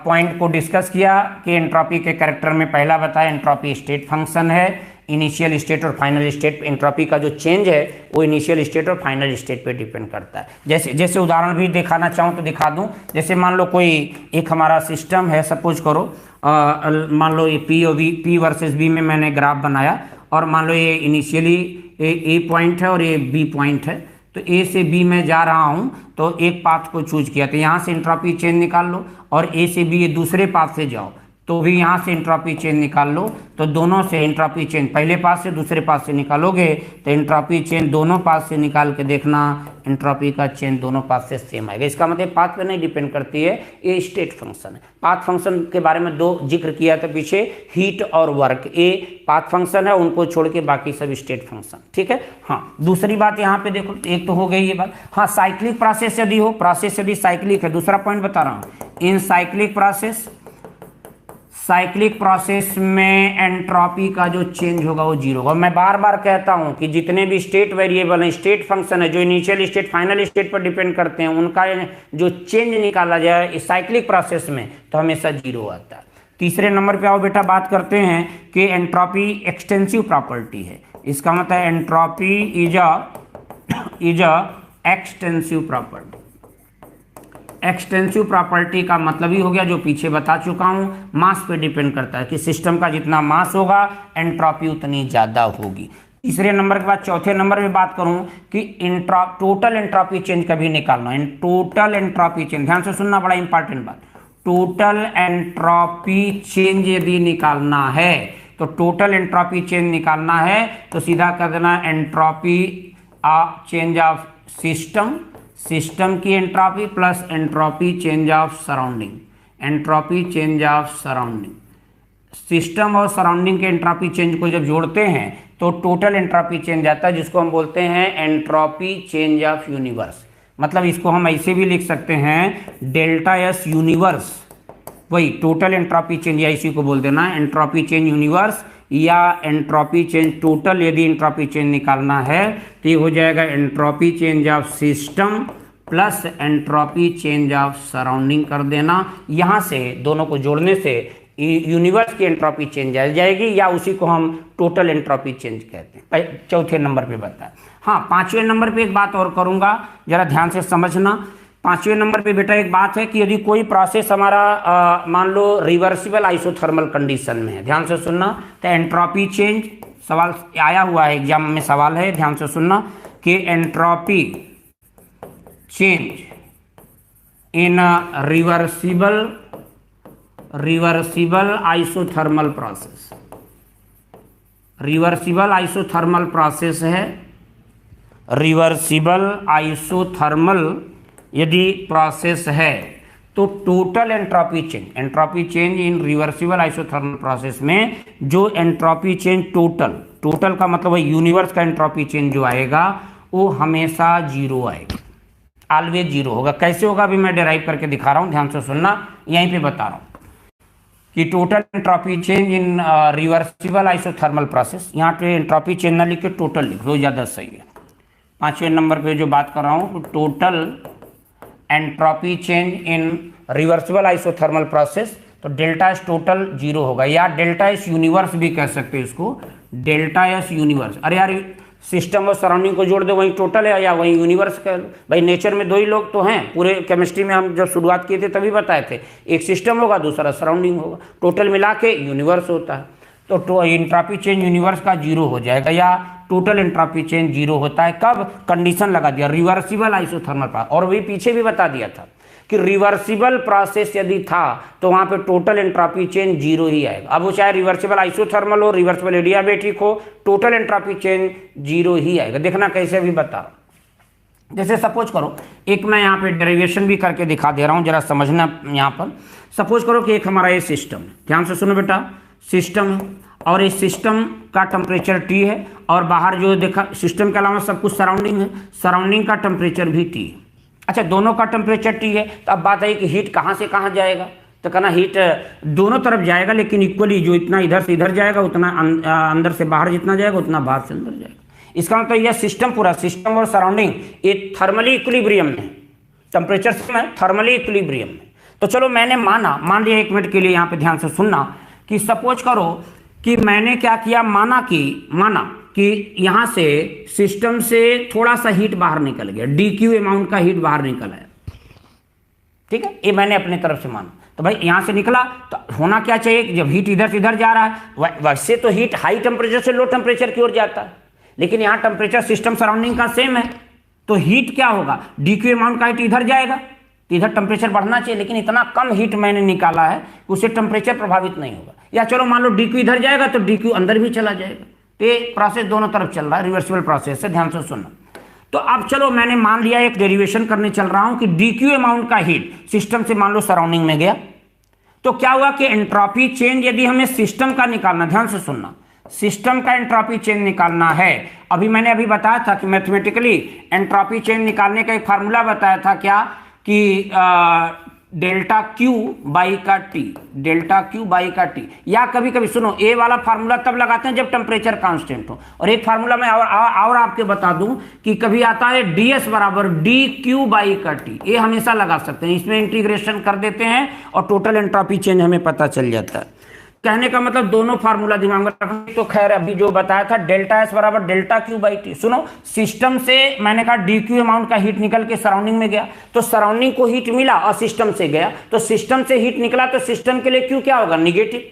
पॉइंट को डिस्कस किया कि एंट्रोपी के कैरेक्टर में पहला बताया एंट्रोपी स्टेट फंक्शन है, इनिशियल स्टेट और फाइनल स्टेट, एंट्रोपी का जो चेंज है वो इनिशियल स्टेट और फाइनल स्टेट पे डिपेंड करता है। जैसे उदाहरण भी दिखाना चाहूँ तो दिखा दूँ। जैसे मान लो कोई एक हमारा सिस्टम है, सपोज करो मान लो ये पी वर्सेस बी में मैंने ग्राफ बनाया, और मान लो ये इनिशियली ए पॉइंट है और ये बी पॉइंट है, तो ए से बी में जा रहा हूँ तो एक पाथ को चूज किया, तो यहाँ से एंट्रोपी चेंज निकाल लो, और ए से बी ये दूसरे पाथ से जाओ तो भी यहाँ से एंट्रोपी चेंज निकाल लो। तो दोनों से एंट्रोपी चेंज पहले पाथ से दूसरे पाथ से निकालोगे तो एंट्रोपी चेंज दोनों पाथ से निकाल के देखना, एंट्रोपी का चेंज दोनों पाथ से सेम आएगा। इसका मतलब पाथ पे नहीं डिपेंड करती है, ये स्टेट फंक्शन है। पाथ फंक्शन के बारे में 2 जिक्र किया था पीछे, हीट और वर्क, ये पाथ फंक्शन है, उनको छोड़ के बाकी सब स्टेट फंक्शन। ठीक है, हाँ, दूसरी बात यहाँ पे देखो, एक तो हो गई ये बात। हाँ, साइक्लिक प्रोसेस यदि हो, प्रोसेस यदि साइक्लिक है, दूसरा पॉइंट बता रहा हूँ, इन साइक्लिक प्रोसेस में एंट्रोपी का जो चेंज होगा वो 0 होगा। मैं बार बार कहता हूं कि जितने भी स्टेट वेरिएबल हैं, स्टेट फंक्शन है, जो इनिशियल स्टेट फाइनल स्टेट पर डिपेंड करते हैं, उनका जो चेंज निकाला जाए इस साइक्लिक प्रोसेस में तो हमेशा 0 आता है। तीसरे नंबर पे आओ बेटा, बात करते हैं कि एंट्रोपी एक्सटेंसिव प्रॉपर्टी है। इसका मतलब entropy is a extensive property, extensive property का मतलब ही हो गया जो पीछे बता चुका हूं, मास पे डिपेंड करता है कि सिस्टम का जितना मास होगा एंट्रोपी उतनी ज़्यादा होगी। तीसरे नंबर के बाद चौथे नंबर में बात करूं कि टोटल एंट्रोपी चेंज कभी निकालना है। टोटल एंट्रोपी चेंज, ध्यान से सुनना, बड़ा इंपॉर्टेंट बात। टोटल एंट्रोपी चेंज यदि निकालना है तो टोटल एंट्रोपी चेंज निकालना है तो सीधा कर देना entropy change of system, system की entropy plus entropy change of surrounding, entropy change of surrounding. System और सराउंडिंग के एंट्रोपी चेंज को जब जोड़ते हैं तो टोटल एंट्रोपी चेंज आता है, जिसको हम बोलते हैं एंट्रोपी चेंज ऑफ यूनिवर्स। मतलब इसको हम ऐसे भी लिख सकते हैं डेल्टा एस यूनिवर्स, वही टोटल एंट्रोपी चेंज, या इसी को बोल देना एंट्रोपी चेंज यूनिवर्स या एंट्रोपी चेंज टोटल। यदि एंट्रोपी चेंज निकालना है तो ये हो जाएगा entropy change of system plus entropy change of surrounding कर देना। यहाँ से दोनों को जोड़ने से यूनिवर्स की एंट्रोपी चेंज आ जाएगी, या उसी को हम टोटल एंट्रोपी चेंज कहते हैं। चौथे नंबर पे बताया। हाँ, पांचवें नंबर पे एक बात और करूँगा, जरा ध्यान से समझना। पांचवें नंबर पे बेटा एक बात है कि यदि कोई प्रोसेस हमारा मान लो रिवर्सिबल आइसोथर्मल कंडीशन में है, ध्यान से सुनना, तो एंट्रोपी चेंज, सवाल आया हुआ है एग्जाम में, सवाल है, ध्यान से सुनना कि entropy change in reversible isothermal process, reversible isothermal process है, रिवर्सिबल आइसोथर्मल यदि प्रोसेस है तो total entropy change, entropy change in reversible isothermal process में जो एंट्रोपी चेंज टोटल का मतलब है यूनिवर्स का एंट्रोपी चेंज जो आएगा वो हमेशा जीरो आएगा, ऑलवेज जीरो होगा। कैसे होगा अभी मैं डिराइव करके दिखा रहा हूं, ध्यान से सुनना, यहीं पे बता रहा हूं कि total entropy change in reversible isothermal process, यहाँ पे एंट्रोपी चेंज ना लिख के टोटल लिख दो, ज़्यादा सही है। पांचवें नंबर पे जो बात कर रहा हूँ, total entropy change in reversible isothermal process, तो डेल्टा एस टोटल जीरो होगा, या डेल्टा एस यूनिवर्स भी कह सकते हैं इसको, डेल्टा एस यूनिवर्स। अरे यार सिस्टम और सराउंडिंग को जोड़ दो, वहीं टोटल है या वहीं यूनिवर्स का। भाई नेचर में दो ही लोग तो हैं, पूरे केमिस्ट्री में हम जब शुरुआत किए थे तभी बताए थे, एक सिस्टम होगा दूसरा सराउंडिंग होगा, टोटल मिला के यूनिवर्स होता है। तो एंट्रोपी चेंज यूनिवर्स का जीरो हो जाएगा, या टोटल एंट्रोपी चेंज जीरो होता है कब, कंडीशन लगा दिया रिवर्सिबल आइसोथर्मल प्रोसेस। और वही पीछे भी बता दिया था कि रिवर्सिबल प्रोसेस यदि था तो वहां पे टोटल एंट्रोपी चेंज जीरो ही आएगा। अब वो चाहे रिवर्सिबल आइसोथर्मल हो, रिवर्सिबल एडियाबैटिक हो, टोटल एंट्रोपी चेंज जीरो ही आएगा। देखना कैसे भी बता रहा हूं। जैसे सपोज करो, एक मैं यहाँ पे डेरिवेशन भी करके दिखा दे रहा हूँ, जरा समझना। यहाँ पर सपोज करो कि एक हमारा ये सिस्टम, ध्यान से सुनो बेटा, सिस्टम है और इस सिस्टम का टेम्परेचर T है और बाहर जो देखा सिस्टम के अलावा सब कुछ सराउंडिंग है, सराउंडिंग का टेम्परेचर भी T है। अच्छा, दोनों का टेम्परेचर T है, तो अब बात है कि हीट कहाँ से कहाँ जाएगा, तो कहना हीट दोनों तरफ जाएगा, लेकिन इक्वली, जो इतना इधर से इधर जाएगा उतना अंदर से बाहर जितना जाएगा उतना बाहर से अंदर जाएगा। इसका मतलब यह सिस्टम, पूरा सिस्टम और सराउंडिंग ये थर्मली इक्विलिब्रियम में, टेम्परेचर से में थर्मली इक्विलिब्रियम में। तो चलो मैंने मान लिया, एक मिनट के लिए यहाँ पे ध्यान से सुनना, कि सपोज करो कि मैंने क्या किया, माना कि यहाँ से सिस्टम से थोड़ा सा हीट बाहर निकल गया, DQ अमाउंट का हीट बाहर निकल आया, ठीक है, ये मैंने अपने तरफ से माना। तो भाई यहाँ से निकला तो होना क्या चाहिए कि जब हीट इधर से इधर जा रहा है, वैसे तो हीट हाई टेम्परेचर से लो टेम्परेचर की ओर जाता है, लेकिन यहाँ टेम्परेचर सिस्टम सराउंडिंग का सेम है, तो हीट क्या होगा, DQ अमाउंट का हीट इधर जाएगा, तो इधर टेम्परेचर बढ़ना चाहिए, लेकिन इतना कम हीट मैंने निकाला है कि उससे टेम्परेचर प्रभावित नहीं होगा। या चलो मान लो DQ इधर जाएगा तो DQ अंदर भी चला जाएगा, तो ये प्रोसेस दोनों तरफ चल रहा है, रिवर्सिबल प्रोसेस है, ध्यान से सुनना। तो अब चलो मैंने मान लिया, एक डेरिवेशन करने चल रहा हूं कि DQ अमाउंट का हीट सिस्टम से मान लो सराउंडिंग में गया, तो क्या हुआ कि एंट्रोपी चेंज यदि हमें सिस्टम का निकालना, ध्यान से सुनना, सिस्टम का एंट्रोपी चेंज निकालना है, मैंने अभी बताया था कि मैथमेटिकली एंट्रोपी चेंज निकालने का एक फार्मूला बताया था, क्या कि डेल्टा क्यू बाई का टी, डेल्टा क्यू बाई का टी। या कभी कभी सुनो, ए वाला फार्मूला तब लगाते हैं जब टेम्परेचर कांस्टेंट हो, और एक फार्मूला मैं और आपके बता दूं कि कभी आता है ds बराबर डी क्यू बाई का टी, ये हमेशा लगा सकते हैं, इसमें इंटीग्रेशन कर देते हैं और टोटल एंट्रोपी चेंज हमें पता चल जाता है। कहने का मतलब दोनों फार्मूला दिमाग में रखना। तो खैर अभी जो बताया था डेल्टा एस बराबर डेल्टा क्यू बाई टी। सुनो, सिस्टम से मैंने कहा डी क्यू अमाउंट का हीट निकल के सराउंडिंग में गया, तो सराउंडिंग को हीट मिला और सिस्टम से गया, तो सिस्टम से हीट निकला तो सिस्टम के लिए क्यू क्या होगा, निगेटिव।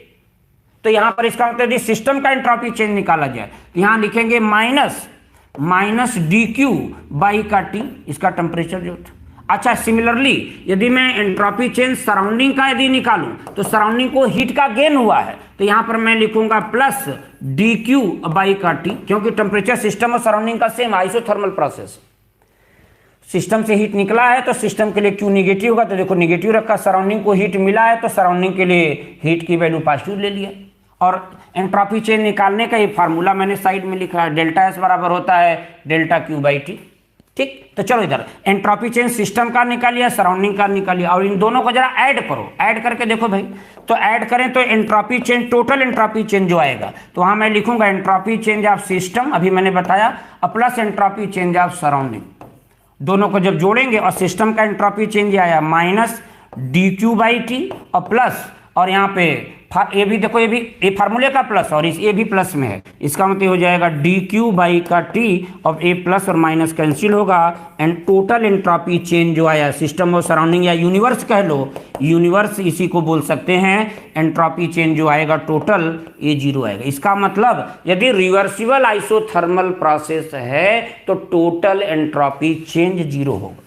तो यहां पर इसका मतलब यदि सिस्टम का एंट्रोपी चेंज निकाला जाए तो यहां लिखेंगे माइनस डी क्यू बाई का टी, इसका टेम्परेचर जो था। अच्छा, सिमिलरली यदि मैं एंट्रोपी चेंज सराउंडिंग का यदि निकालूं तो सराउंडिंग को हीट का गेन हुआ है, तो यहां पर मैं लिखूंगा प्लस डी क्यू बाई का टी, क्योंकि टेम्परेचर सिस्टम और सराउंडिंग का सेम आइसोथर्मल प्रोसेस। सिस्टम से हीट निकला है तो सिस्टम के लिए क्यू निगेटिव होगा, तो देखो निगेटिव रखा, सराउंडिंग को हीट मिला है तो सराउंडिंग के लिए हीट की वैल्यू पॉजिटिव ले लिया। और एंट्रोपी चेंज निकालने का ये फार्मूला मैंने साइड में लिखा है, डेल्टा एस बराबर होता है डेल्टा क्यू बाई टी। ठीक, तो चलो इधर एंट्रोपी चेंज सिस्टम का निकालिए, सराउंडिंग का निकालिए, और इन दोनों को जरा ऐड करो, ऐड करके देखो भाई। तो ऐड करें तो entropy change, total entropy change जो आएगा, तो वहां मैं लिखूंगा एंट्रोपी चेंज ऑफ सिस्टम, अभी मैंने बताया, plus entropy change of surrounding. दोनों को जब जोड़ेंगे और सिस्टम का एंट्रोपी चेंज आया minus D Q by T और प्लस, और यहाँ पे ये भी देखो, ये भी ए फार्मूले का प्लस और इस ए भी प्लस में है, इसका मतलब हो जाएगा डी क्यू बाई का टी, और ए प्लस और माइनस कैंसिल होगा, एंड टोटल एंट्रोपी चेंज जो आया सिस्टम और सराउंडिंग या यूनिवर्स कह लो, यूनिवर्स इसी को बोल सकते हैं, एंट्रोपी चेंज जो आएगा टोटल ये जीरो आएगा। इसका मतलब यदि रिवर्सिबल आइसोथर्मल प्रोसेस है तो टोटल एंट्रोपी चेंज जीरो होगा।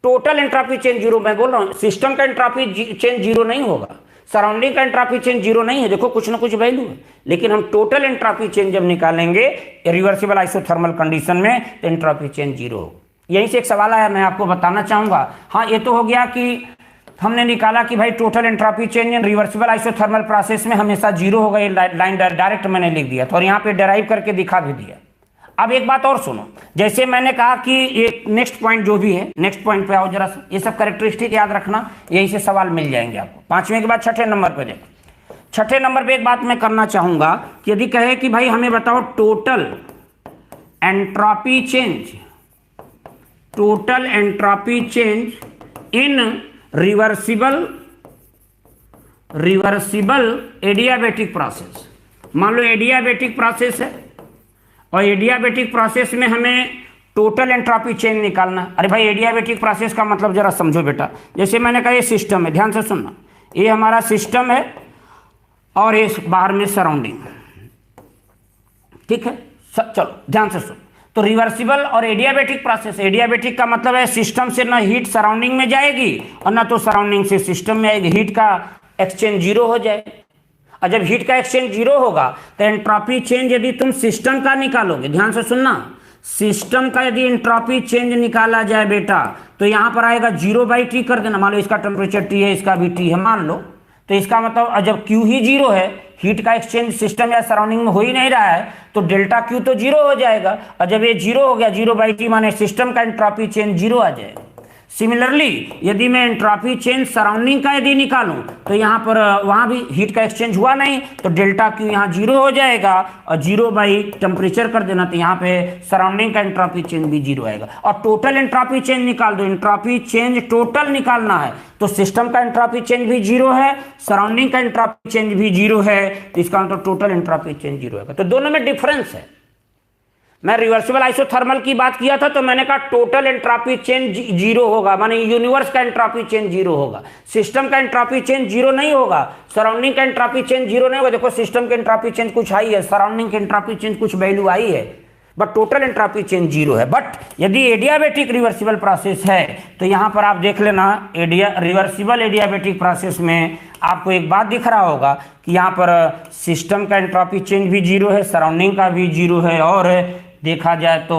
टोटल एंट्रोपी चेंज जीरो, मैं बोल रहा हूं सिस्टम का एंट्रोपी चेंज जीरो नहीं होगा, सराउंडिंग का एंट्रोपी चेंज जीरो नहीं है, देखो कुछ ना कुछ वैल्यू है, लेकिन हम टोटल एंट्रोपी चेंज जब निकालेंगे रिवर्सिबल आइसोथर्मल कंडीशन में तो एंट्रोपी चेंज जीरो होगा। यहीं से एक सवाल आया, मैं आपको बताना चाहूंगा। हाँ, ये तो हो गया कि हमने निकाला कि भाई total entropy change reversible isothermal process में हमेशा जीरो होगा, ये लाइन डायरेक्ट मैंने लिख दिया, और यहाँ पे डेराइव करके दिखा भी दिया। अब एक बात और सुनो, जैसे मैंने कहा कि ये नेक्स्ट पॉइंट जो भी है, नेक्स्ट पॉइंट पे आओ जरा सा, ये सब कैरेक्टरिस्टिक याद रखना, यहीं से सवाल मिल जाएंगे आपको। पांचवें के बाद छठे नंबर पे देखो। छठे नंबर पे एक बात मैं करना चाहूंगा कि यदि कहे कि भाई हमें बताओ total entropy change, total entropy change in reversible adiabatic process. मान लो एडियाबेटिक प्रोसेस है और एडियाबेटिक प्रोसेस में हमें टोटल एंट्रोपी चेंज निकालना। अरे भाई एडियाबेटिक प्रोसेस का मतलब जरा समझो बेटा, जैसे मैंने कहा ये सिस्टम है, ध्यान से सुनना, ये हमारा सिस्टम है और ये बाहर में सराउंडिंग, ठीक है, चलो ध्यान से सुन। तो रिवर्सिबल और एडियाबेटिक प्रोसेस, एडियाबेटिक का मतलब है सिस्टम से ना हीट सराउंडिंग में जाएगी और ना तो सराउंडिंग से सिस्टम में आएगी, हीट का एक्सचेंज जीरो हो जाए। और जब हीट का एक्सचेंज जीरो होगा तो एंट्रोपी चेंज यदि तुम सिस्टम का निकालोगे, ध्यान से सुनना, सिस्टम का यदि एंट्रोपी चेंज निकाला जाए बेटा तो यहां पर आएगा जीरो बाई टी कर देना। मान लो इसका टेम्परेचर टी है, इसका भी टी है मान लो, तो इसका मतलब जब क्यू ही जीरो है, हीट का एक्सचेंज सिस्टम या सराउंडिंग में हो ही नहीं रहा है, तो डेल्टा क्यू तो जीरो हो जाएगा, और जब ये जीरो हो गया, जीरो बाई टी माने सिस्टम का एंट्रोपी चेंज जीरो आ जाएगा। सिमिलरली यदि मैं एंट्रोपी चेंज सराउंडिंग का यदि निकालूं तो यहां पर वहां भी हीट का एक्सचेंज हुआ नहीं, तो डेल्टा क्यू यहां जीरो हो जाएगा, और जीरो बाई टेम्परेचर कर देना, तो यहां पे सराउंडिंग का एंट्रोपी चेंज भी जीरो आएगा। और टोटल एंट्रोपी चेंज निकाल दो, एंट्रोपी चेंज टोटल निकालना है, तो सिस्टम का एंट्रोपी चेंज भी जीरो है, सराउंडिंग का एंट्रोपी चेंज भी जीरो है, तो इसका मतलब टोटल एंट्रोपी चेंज जीरो आएगा। तो दोनों में डिफरेंस है। मैं रिवर्सिबल आइसोथर्मल की बात किया था तो मैंने कहा टोटल एंट्रोपी चेंज जीरो होगा, माने यूनिवर्स का एंट्रोपी चेंज जीरो होगा, सिस्टम का एंट्रोपी चेंज जीरो नहीं होगा, सराउंडिंग का एंट्रोपी चेंज जीरो नहीं होगा। देखो सिस्टम के एंट्रोपी चेंज कुछ आई है, सराउंडिंग के एंट्रोपी चेंज कुछ वैल्यू आई है, but total entropy change zero है। बट यदि एडियाबेटिक रिवर्सिबल प्रोसेस है तो यहां पर आप देख लेना, रिवर्सिबल एडियाबेटिक प्रोसेस में आपको एक बात दिख रहा होगा कि यहां पर सिस्टम का एंट्रोपी चेंज भी जीरो है, सराउंडिंग का भी जीरो है, और देखा जाए तो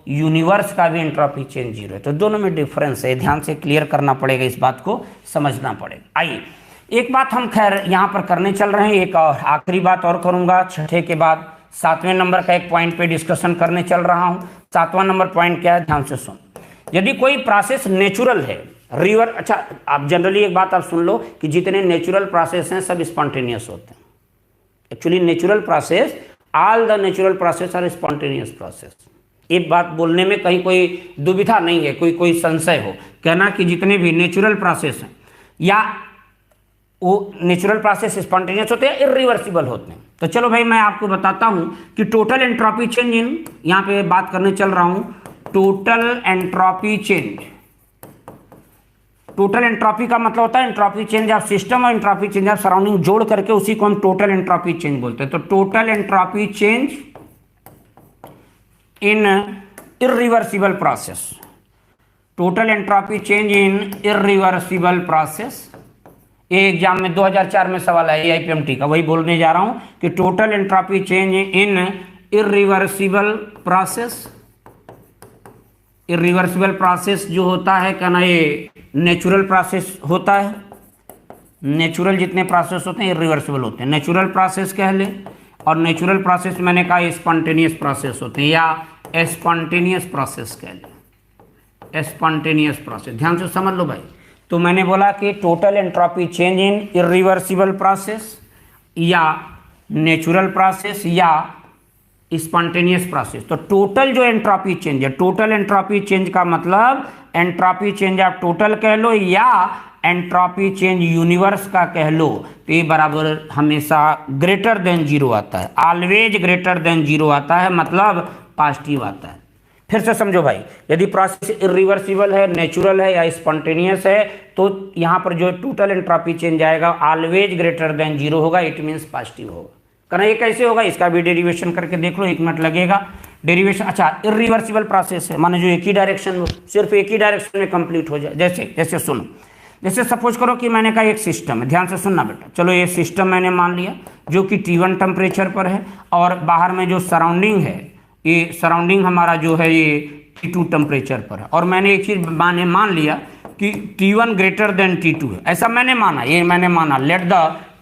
यूनिवर्स का भी एंट्रोपी चेंज जीरो है। तो दोनों में डिफरेंस है, ध्यान से क्लियर करना पड़ेगा, इस बात को समझना पड़ेगा। आइए एक बात हम खैर यहाँ पर करने चल रहे हैं, एक और आखिरी बात और करूंगा, छठे के बाद सातवें नंबर का एक पॉइंट पे डिस्कशन करने चल रहा हूँ। सातवां नंबर पॉइंट क्या है, ध्यान से सुन। यदि कोई प्रोसेस नेचुरल है, अच्छा आप जनरली एक बात आप सुन लो कि जितने नेचुरल प्रोसेस हैं सब स्पॉन्टेनियस होते हैं। Actually natural process, all the natural process are spontaneous process. ये बात बोलने में कहीं कोई दुविधा नहीं है, कोई संशय हो, कहना कि जितने भी नेचुरल प्रोसेस हैं या वो नेचुरल प्रोसेस स्पॉन्टेनियस होते हैं, इरिवर्सिबल होते हैं। तो चलो भाई मैं आपको बताता हूं कि टोटल एंट्रोपी चेंज इन, यहां पे बात करने चल रहा हूं total entropy change. Total entropy का मतलब होता है एंट्रोपी चेंज ऑफ सिस्टम और एंट्रोपी चेंज ऑफ सराउंडिंग जोड़ करके उसी को हम टोटल एंट्रोपी चेंज बोलते हैं। तो total entropy change in irreversible process, total entropy change in irreversible process. ये एग्जाम में 2004 में सवाल है AIPMT का, वही बोलने जा रहा हूं कि total entropy change in irreversible process. Irreversible process जो होता है क्या ना, ये नेचुरल प्रोसेस होता है। नेचुरल जितने प्रोसेस होते हैं इरिवर्सिबल होते हैं, नेचुरल प्रोसेस कह ले। और नेचुरल प्रोसेस मैंने कहा स्पॉन्टेनियस प्रोसेस होते हैं या स्पॉन्टेनियस प्रोसेस कह ले, स्पॉन्टेनियस प्रोसेस। ध्यान से समझ लो भाई। तो मैंने बोला कि total entropy change in irreversible process या नेचुरल प्रोसेस या स्पॉन्टेनियस प्रोसेस। तो टोटल जो एंट्रोपी चेंज है, टोटल एंट्रोपी चेंज का मतलब एंट्रोपी चेंज आप टोटल कह लो या एंट्रोपी चेंज यूनिवर्स का कह लो, तो ये बराबर हमेशा ग्रेटर देन जीरो आता है, ऑलवेज ग्रेटर देन जीरो आता है, मतलब पॉजिटिव आता है। फिर से समझो भाई, यदि प्रोसेस इरिवर्सिबल है, नेचुरल है या स्पॉन्टेनियस है, तो यहाँ पर जो टोटल एंट्रोपी चेंज आएगा ऑलवेज ग्रेटर देन जीरो होगा, इट मीन्स पॉजिटिव होगा। कहना ये कैसे होगा, इसका भी डेरिवेशन करके देख लो, 1 मिनट लगेगा डेरिवेशन। अच्छा, इरिवर्सिबल प्रोसेस है माने जो एक ही डायरेक्शन में, सिर्फ एक ही डायरेक्शन में कंप्लीट हो जाए। जैसे जैसे सुनो, जैसे सपोज करो कि मैंने कहा एक सिस्टम है, ध्यान से सुनना बेटा। चलो ये सिस्टम मैंने मान लिया जो कि T1 टेम्परेचर पर है और बाहर में जो सराउंडिंग है, ये सराउंडिंग हमारा जो है ये T2 टेम्परेचर पर है। और मैंने एक चीज मान लिया कि T1 ग्रेटर देन T2 है, ऐसा मैंने माना, ये मैंने माना let the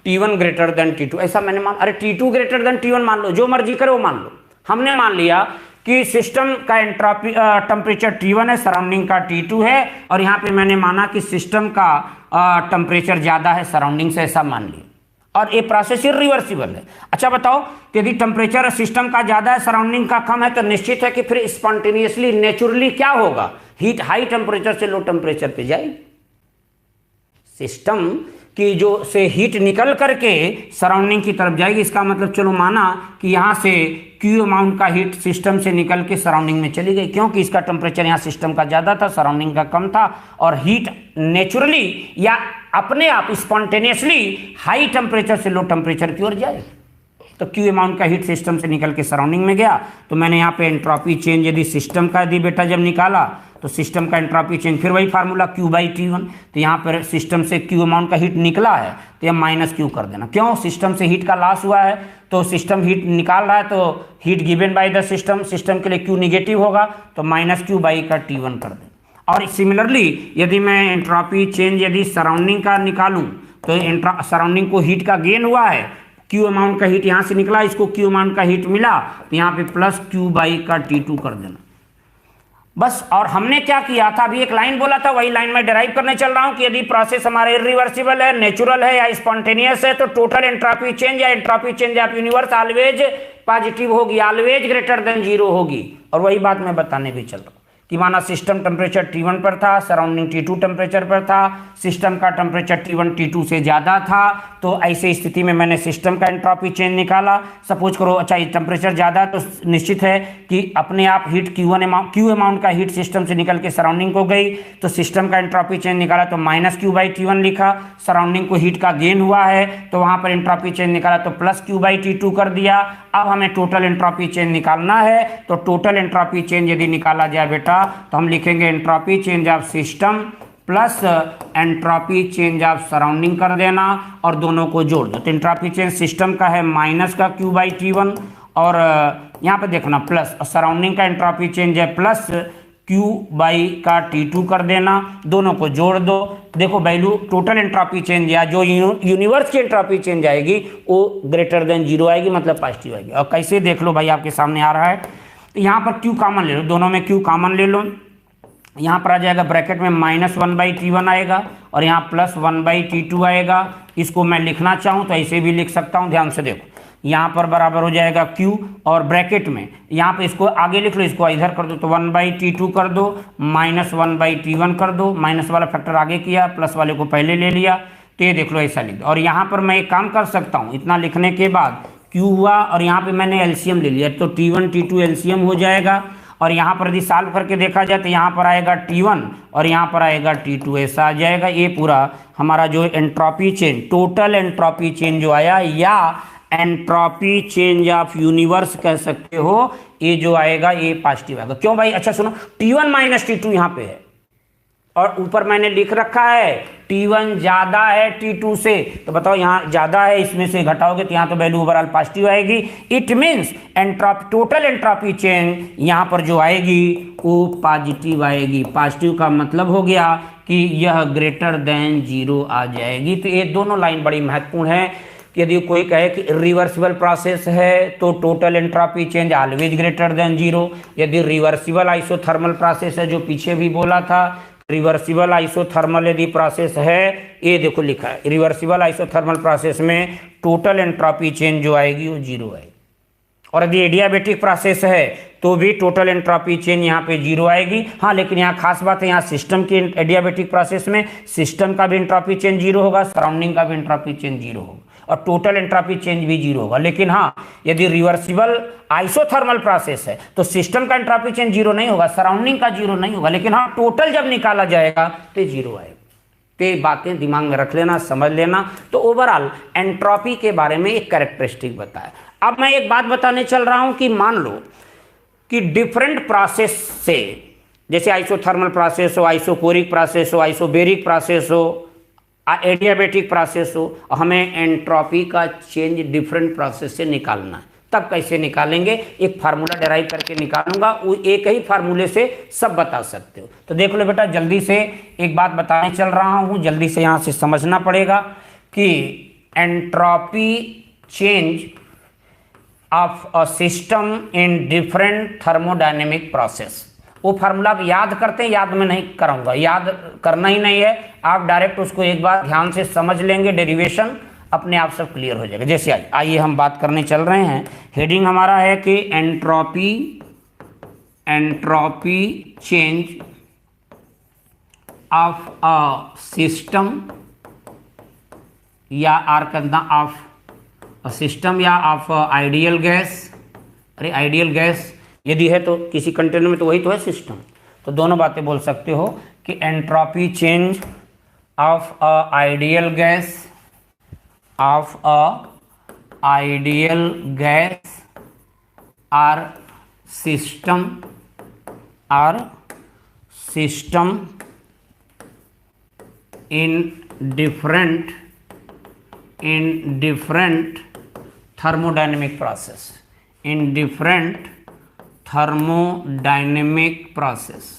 T1 greater than T2, ऐसा मैंने माना। अरे T2 ग्रेटर देन T1 मान लो, जो मर्जी करे वो मान लो। हमने मान लिया कि सिस्टम का एंट्रोपी टेम्परेचर T1 है, सराउंडिंग का T2 है, और यहाँ पे मैंने माना कि सिस्टम का टेम्परेचर ज्यादा है सराउंडिंग से, ऐसा मान लिया। और ये प्रोसेस रिवर्सिबल है। अच्छा बताओ कि यदि टेम्परेचर सिस्टम का ज्यादा है सराउंडिंग का कम है, तो निश्चित है कि फिर स्पॉन्टेनियसली नेचुरली क्या होगा, हीट हाई टेम्परेचर से लो टेम्परेचर पे जाएगी। सिस्टम की जो से हीट निकल करके सराउंडिंग की तरफ जाएगी, इसका मतलब चलो माना कि यहाँ से Q अमाउंट का हीट सिस्टम से निकल के सराउंडिंग में चली गई, क्योंकि इसका टेम्परेचर यहाँ सिस्टम का ज़्यादा था, सराउंडिंग का कम था, और हीट नेचुरली या अपने आप स्पॉन्टेनियसली हाई टेम्परेचर से लो टेम्परेचर की ओर जाए। तो Q अमाउंट का हीट सिस्टम से निकल के सराउंडिंग में गया। तो मैंने यहाँ पे एंट्रोपी चेंज यदि सिस्टम का यदि बेटा जब निकाला, तो सिस्टम का एंट्रोपी चेंज फिर वही फार्मूला Q/T1। तो यहाँ पर सिस्टम से Q अमाउंट का हीट निकला है, तो यह -Q कर देना। क्यों, सिस्टम से हीट का लॉस हुआ है, तो सिस्टम हीट निकाल रहा है, तो heat given by the system, system के लिए Q निगेटिव होगा, तो -Q/T1 कर देना। और सिमिलरली यदि मैं एंट्रोपी चेंज यदि सराउंडिंग का निकालूं, तो सराउंडिंग को हीट का गेन हुआ है, Q अमाउंट का हीट यहाँ से निकला, इसको Q अमाउंट का हीट मिला, तो यहाँ पे +Q/T2 कर देना बस। और हमने क्या किया था, अभी एक लाइन बोला था, वही लाइन में डिराइव करने चल रहा हूं कि यदि प्रोसेस हमारा इरिवर्सिबल है, नेचुरल है या स्पॉन्टेनियस है, तो टोटल एंट्रोपी चेंज या entropy change of universe always positive होगी, ऑलवेज ग्रेटर देन जीरो होगी। और वही बात मैं बताने भी चल रहा हूं कि माना सिस्टम टेम्परेचर T1 पर था, सराउंडिंग T2 टेम्परेचर पर था, सिस्टम का टेम्परेचर T1 T2 से ज़्यादा था, तो ऐसे स्थिति में मैंने सिस्टम का एंट्रोपी चेंज निकाला। सपोज करो अच्छा ये टेम्परेचर ज़्यादा है, तो निश्चित है कि अपने आप हीट Q अमाउंट का हीट सिस्टम से निकल के सराउंडिंग को गई, तो सिस्टम का एंट्रोपी चेंज निकाला तो -Q/T1 लिखा। सराउंडिंग को हीट का गेन हुआ है, तो वहाँ पर एंट्रोपी चेंज निकाला तो +Q/T2 कर दिया। अब हमें टोटल एंट्रोपी चेंज निकालना है, तो टोटल एंट्रोपी चेंज यदि निकाला जाए बेटा, तो हम लिखेंगे entropy change of system plus entropy change of surrounding कर देना, और दोनों को जोड़ दो। तो एंट्रोपी चेंज सिस्टम का है -Q/T1, और यहाँ पे देखना प्लस, और सराउंडिंग का एंट्रोपी चेंज है +Q/T2 कर देना, दोनों को जोड़ दो। देखो वैल्यू टोटल एंट्रोपी चेंज या जो यूनिवर्स की एंट्रोपी चेंज आएगी वो ग्रेटर देन जीरो आएगी, मतलब पॉजिटिव आएगी। और कैसे देख लो भाई, आपके सामने आ रहा है, यहाँ पर Q कॉमन ले लो, दोनों में Q कॉमन ले लो, यहाँ पर आ जाएगा ब्रैकेट में -1/T1 आएगा और यहाँ +1/T2 आएगा। इसको मैं लिखना चाहूँ तो ऐसे भी लिख सकता हूँ, ध्यान से देखो, यहाँ पर बराबर हो जाएगा Q और ब्रैकेट में यहाँ पे इसको आगे लिख लो, इसको इधर कर दो, तो 1/T2 कर दो, -1/T1 कर दो, माइनस वाला फैक्टर आगे किया, प्लस वाले को पहले ले लिया, तो ये देख लो ऐसा लिख दो। और यहाँ पर मैं एक काम कर सकता हूँ, इतना लिखने के बाद Q हुआ और यहाँ पे मैंने एलसीएम ले लिया, तो T1 T2 एलसीएम हो जाएगा। और यहाँ पर यदि सॉल्व करके देखा जाए तो यहाँ पर आएगा T1 और यहाँ पर आएगा T2, ऐसा आ जाएगा। ये पूरा हमारा जो entropy change, total entropy change जो आया, या एंट्रोपी चेंज ऑफ यूनिवर्स कह सकते हो, ये जो आएगा ये पॉजिटिव आएगा। क्यों भाई? अच्छा सुनो, T1 माइनस T2 यहाँ पे है और ऊपर मैंने लिख रखा है T1 ज्यादा है T2 से, तो बताओ यहाँ ज्यादा है, इसमें से घटाओगे तो यहाँ तो वैल्यू ओवरऑल पॉजिटिव आएगी। It means entropy, total entropy change यहाँ पर जो आएगी वो पॉजिटिव आएगी। पॉजिटिव का मतलब हो गया कि यह ग्रेटर देन 0 आ जाएगी। तो ये दोनों लाइन बड़ी महत्वपूर्ण है। यदि कोई कहे कि रिवर्सिबल प्रोसेस है तो total entropy change always greater than 0। यदि रिवर्सिबल आइसोथर्मल प्रोसेस है, जो पीछे भी बोला था, रिवर्सिबल आइसोथर्मल यदि प्रोसेस है, ये देखो लिखा है रिवर्सिबल आइसोथर्मल प्रोसेस में टोटल एंट्रोपी चेंज जो आएगी वो 0 आएगी। और यदि एडियाबेटिक प्रोसेस है तो भी टोटल एंट्रोपी चेंज यहाँ पे 0 आएगी। हाँ, लेकिन यहाँ खास बात है, यहाँ सिस्टम की एडियाबेटिक प्रोसेस में सिस्टम का भी एंट्रोपी चेंज 0 होगा, सराउंडिंग का भी एंट्रोपी चेंज 0 होगा और टोटल एंट्रोपी चेंज भी 0 होगा। लेकिन हाँ, यदि रिवर्सिबल आइसोथर्मल प्रोसेस है तो सिस्टम का एंट्रोपी चेंज 0 नहीं होगा, सराउंडिंग का 0 नहीं होगा, लेकिन हाँ टोटल जब निकाला जाएगा तो 0 आएगा। तो ये बातें दिमाग में रख लेना, समझ लेना। तो ओवरऑल एंट्रोपी के बारे में एक कैरेक्टरिस्टिक बताया। अब मैं एक बात बताने चल रहा हूं कि मान लो कि डिफरेंट प्रोसेस से, जैसे आइसोथर्मल प्रोसेस हो, आइसोकोरिक प्रोसेस हो, आइसोबेरिक प्रोसेस हो, एडियाबेटिक प्रोसेस हो, हमें एंट्रोपी का चेंज डिफरेंट प्रोसेस से निकालना है। तब कैसे निकालेंगे? एक फार्मूला डेराइव करके निकालूंगा, वो एक ही फार्मूले से सब बता सकते हो। तो देख लो बेटा, जल्दी से एक बात बताने चल रहा हूं, जल्दी से यहां से समझना पड़ेगा कि entropy change of a system in different thermodynamic process, वो फार्मूला आप याद करते हैं, याद में नहीं कराऊंगा, याद करना ही नहीं है, आप डायरेक्ट उसको एक बार ध्यान से समझ लेंगे, डेरिवेशन अपने आप सब क्लियर हो जाएगा। जैसे आइए हम बात करने चल रहे हैं, हेडिंग हमारा है कि entropy change of a system या आर करना ऑफ अ सिस्टम या ऑफ आइडियल गैस। अरे आइडियल गैस यदि है तो किसी कंटेनर में तो वही तो है सिस्टम, तो दोनों बातें बोल सकते हो कि entropy change of a ideal gas, of a ideal gas are system in different thermodynamic process, in different thermodynamic process.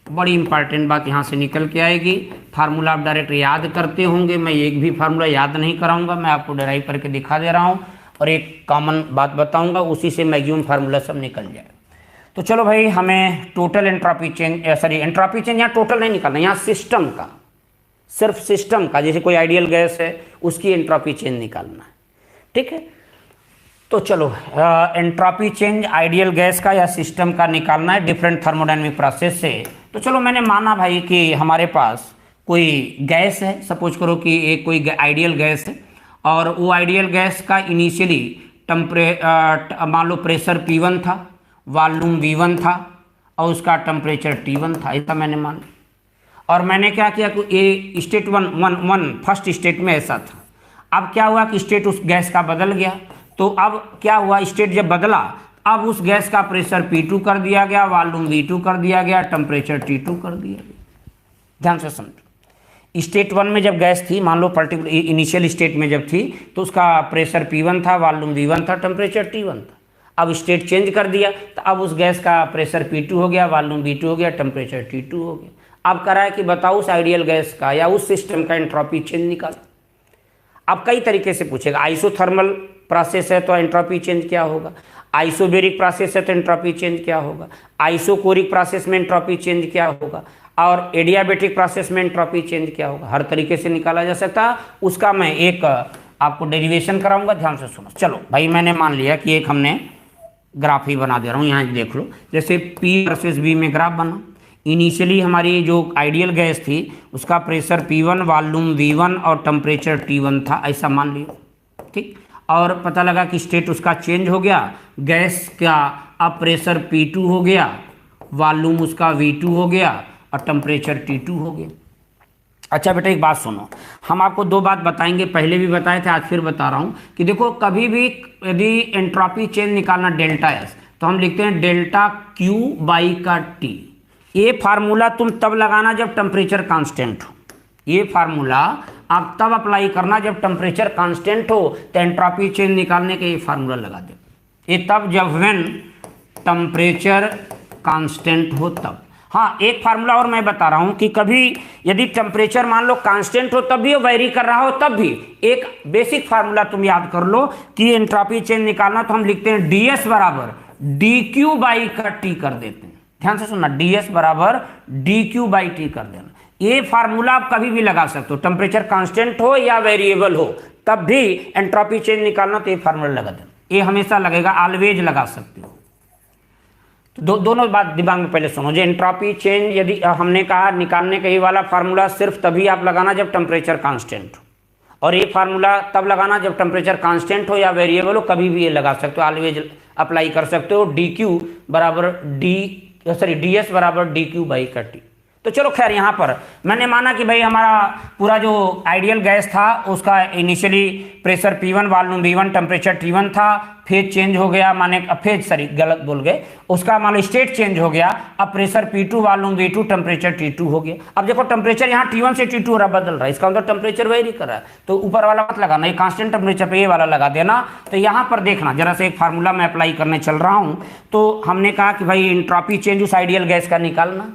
बड़ी इंपॉर्टेंट बात यहाँ से निकल के आएगी। फार्मूला आप डायरेक्ट याद करते होंगे, मैं एक भी फार्मूला याद नहीं कराऊंगा, मैं आपको डेराइव करके दिखा दे रहा हूँ और एक कॉमन बात बताऊंगा, उसी से मैक्सिमम फार्मूला सब निकल जाए। तो चलो भाई, हमें total entropy change, entropy change यहाँ टोटल नहीं निकालना, यहाँ सिस्टम का, सिर्फ सिस्टम का, जैसे कोई आइडियल गैस है उसकी एंट्रोपी चेंज निकालना है। ठीक है, तो चलो एंट्रोपी चेंज आइडियल गैस का या सिस्टम का निकालना है डिफरेंट थर्मोडायनेमिक प्रोसेस से। तो चलो मैंने माना भाई कि हमारे पास कोई गैस है, सपोज करो कि एक कोई आइडियल गैस है और वो आइडियल गैस का इनिशियली मान लो प्रेशर P1 था, वॉल्यूम V1 था और उसका टेम्परेचर T1 था, ऐसा मैंने मान। और मैंने क्या किया कि ये स्टेट वन फर्स्ट स्टेट में ऐसा था। अब क्या हुआ कि स्टेट उस गैस का बदल गया, तो अब क्या हुआ, स्टेट जब बदला अब उस गैस का प्रेशर P2 कर दिया गया, वॉल्यूम V2 कर दिया गया, टेम्परेचर T2 कर दिया गया। ध्यान से समझो, स्टेट 1 में जब गैस थी, मान लो पर्टिकुलर इनिशियल स्टेट में जब थी, तो उसका प्रेशर P1 था, वॉल्यूम V1 था, टेम्परेचर T1 था। अब स्टेट चेंज कर दिया तो अब उस गैस का प्रेशर P2 हो गया, वॉल्यूम V2 हो गया, टेम्परेचर T2 हो गया। अब करा है कि बताओ उस आइडियल गैस का या उस सिस्टम का एंट्रोपी चेंज निकाल। अब कई तरीके से पूछेगा, आइसोथर्मल प्रोसेस है तो एंट्रोपी चेंज क्या होगा, आइसोबेरिक प्रोसेस है तो एंट्रोपी चेंज क्या होगा, आइसोकोरिक प्रोसेस में एंट्रोपी चेंज क्या होगा, और एडियाबेटिक प्रोसेस में एंट्रोपी चेंज क्या होगा। हर तरीके से निकाला जा सकता है, उसका मैं एक आपको डेरिवेशन कराऊंगा, ध्यान से सुनो। चलो भाई, मैंने मान लिया कि एक हमने ग्राफ ही बना दे रहा हूँ, यहाँ देख लो, जैसे P वर्सेस V में ग्राफ बना, इनिशियली हमारी जो आइडियल गैस थी उसका प्रेशर P1, वॉल्यूम V1 और टेम्परेचर T1 था, ऐसा मान लियो, ठीक। और पता लगा कि स्टेट उसका चेंज हो गया, गैस का अब प्रेशर P2 हो गया, वॉल्यूम उसका V2 हो गया और टेम्परेचर T2 हो गया। अच्छा बेटा एक बात सुनो, हम आपको दो बात बताएंगे, पहले भी बताए थे आज फिर बता रहा हूं कि देखो कभी भी यदि एंट्रोपी चेंज निकालना डेल्टा एस तो हम लिखते हैं डेल्टा क्यू बाई का टी। ये फार्मूला तुम तब लगाना जब टेम्परेचर कांस्टेंट हो, ये फार्मूला आप तब अप्लाई करना जब टेम्परेचर कांस्टेंट हो, तो एंट्रोपी चेंज निकालने के ये फार्मूला लगा दे। ये तब जब व्हेन टेम्परेचर कांस्टेंट हो तब। हाँ एक फार्मूला और मैं बता रहा हूं कि कभी यदि टेम्परेचर मान लो कांस्टेंट हो तब भी वेरी कर रहा हो तब भी एक बेसिक फार्मूला तुम याद कर लो कि एंट्रोपी चेंज निकालना तो हम लिखते हैं ds बराबर डी क्यू बाई का टी कर देते हैं। ध्यान से सुनना, ds बराबर डी क्यू बाई टी कर देना। ये फार्मूला आप कभी भी लगा सकते हो, टेम्परेचर कांस्टेंट हो या वेरिएबल हो तब भी एंट्रोपी चेंज निकालना तो ये फार्मूला लगा देना, ये हमेशा लगेगा, ऑलवेज लगा सकते हो। दोनों बात दिमाग में पहले सुनो, जो एंट्रोपी चेंज यदि हमने कहा निकालने का ये वाला फार्मूला सिर्फ तभी आप लगाना जब टेम्परेचर कांस्टेंट हो, और ये फार्मूला तब लगाना जब टेम्परेचर कांस्टेंट हो या वेरिएबल हो, कभी भी ये लगा सकते हो, ऑलवेज अप्लाई कर सकते हो। डी क्यू बराबर ds बराबर डी क्यू बाई का टी। तो चलो खैर यहाँ पर मैंने माना कि भाई हमारा पूरा जो आइडियल गैस था उसका initially pressure P1, volume V1, temperature T1 था, फेज चेंज हो गया, माने फेज सॉरी गलत बोल गए, उसका मान लो स्टेट चेंज हो गया, अब pressure P2, volume V2, temperature T2 हो गया। अब देखो टेम्परेचर यहाँ T1 से T2 हो रहा, बदल रहा है, इसका मतलब टेम्परेचर वेरी कर रहा है, तो ऊपर वाला मत लगाना, ये कांस्टेंट टेम्परेचर पे ये वाला लगा देना। तो यहाँ पर देखना जरा से एक फार्मूला मैं अप्लाई करने चल रहा हूँ। तो हमने कहा कि भाई एंट्रोपी चेंज उस आइडियल गैस का निकालना,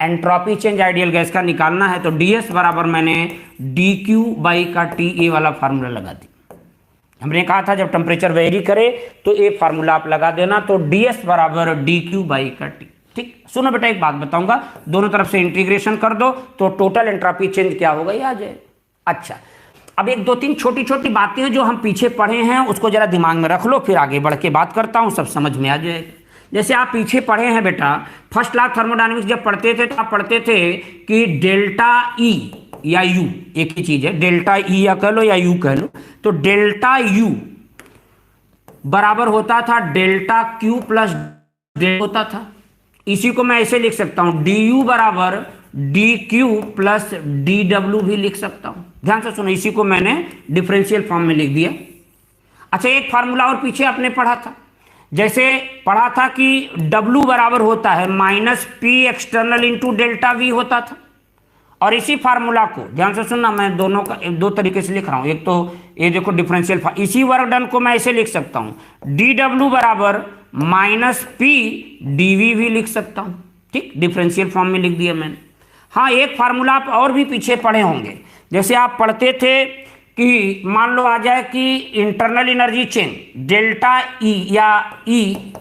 एंट्रोपी चेंज आइडियल गैस का निकालना है, तो ds बराबर मैंने डी क्यू बाई का टी ये वाला फार्मूला लगा दी। हमने कहा था जब टेम्परेचर वेरी करे तो ये फार्मूला आप लगा देना, तो ds बराबर डी क्यू बाई का टी। ठीक, सुनो बेटा एक बात बताऊंगा, दोनों तरफ से इंटीग्रेशन कर दो तो टोटल एंट्रोपी चेंज क्या होगा ये आ जाए। अच्छा अब एक दो तीन छोटी छोटी बातें हैं जो हम पीछे पढ़े हैं उसको जरा दिमाग में रख लो, फिर आगे बढ़ के बात करता हूँ, सब समझ में आ जाएगा। जैसे आप पीछे पढ़े हैं बेटा, फर्स्ट क्लास थर्मोडायनेमिक्स जब पढ़ते थे तो आप पढ़ते थे कि डेल्टा ई या यू एक ही चीज है, डेल्टा ई या कह लो या यू कह लो, तो डेल्टा यू बराबर होता था डेल्टा क्यू प्लस होता था। इसी को मैं ऐसे लिख सकता हूं, डी यू बराबर D Q plus D W भी लिख सकता हूं। ध्यान से सुनो, इसी को मैंने डिफरेंशियल फॉर्म में लिख दिया। अच्छा एक फार्मूला और पीछे आपने पढ़ा था, जैसे पढ़ा था कि W बराबर होता है minus P external into delta we होता था। और इसी फार्मूला को ध्यान से सुनना, मैं दोनों का दो तरीके से लिख रहा हूं, एक तो ये देखो डिफरेंशियल, इसी वर्क डन को मैं ऐसे लिख सकता हूं, DW बराबर माइनस पी डीवी भी लिख सकता हूं। ठीक, डिफरेंशियल फॉर्म में लिख दिया मैंने। हाँ एक फार्मूला आप और भी पीछे पढ़े होंगे, जैसे आप पढ़ते थे कि मान लो आ जाए कि internal energy change delta E या ई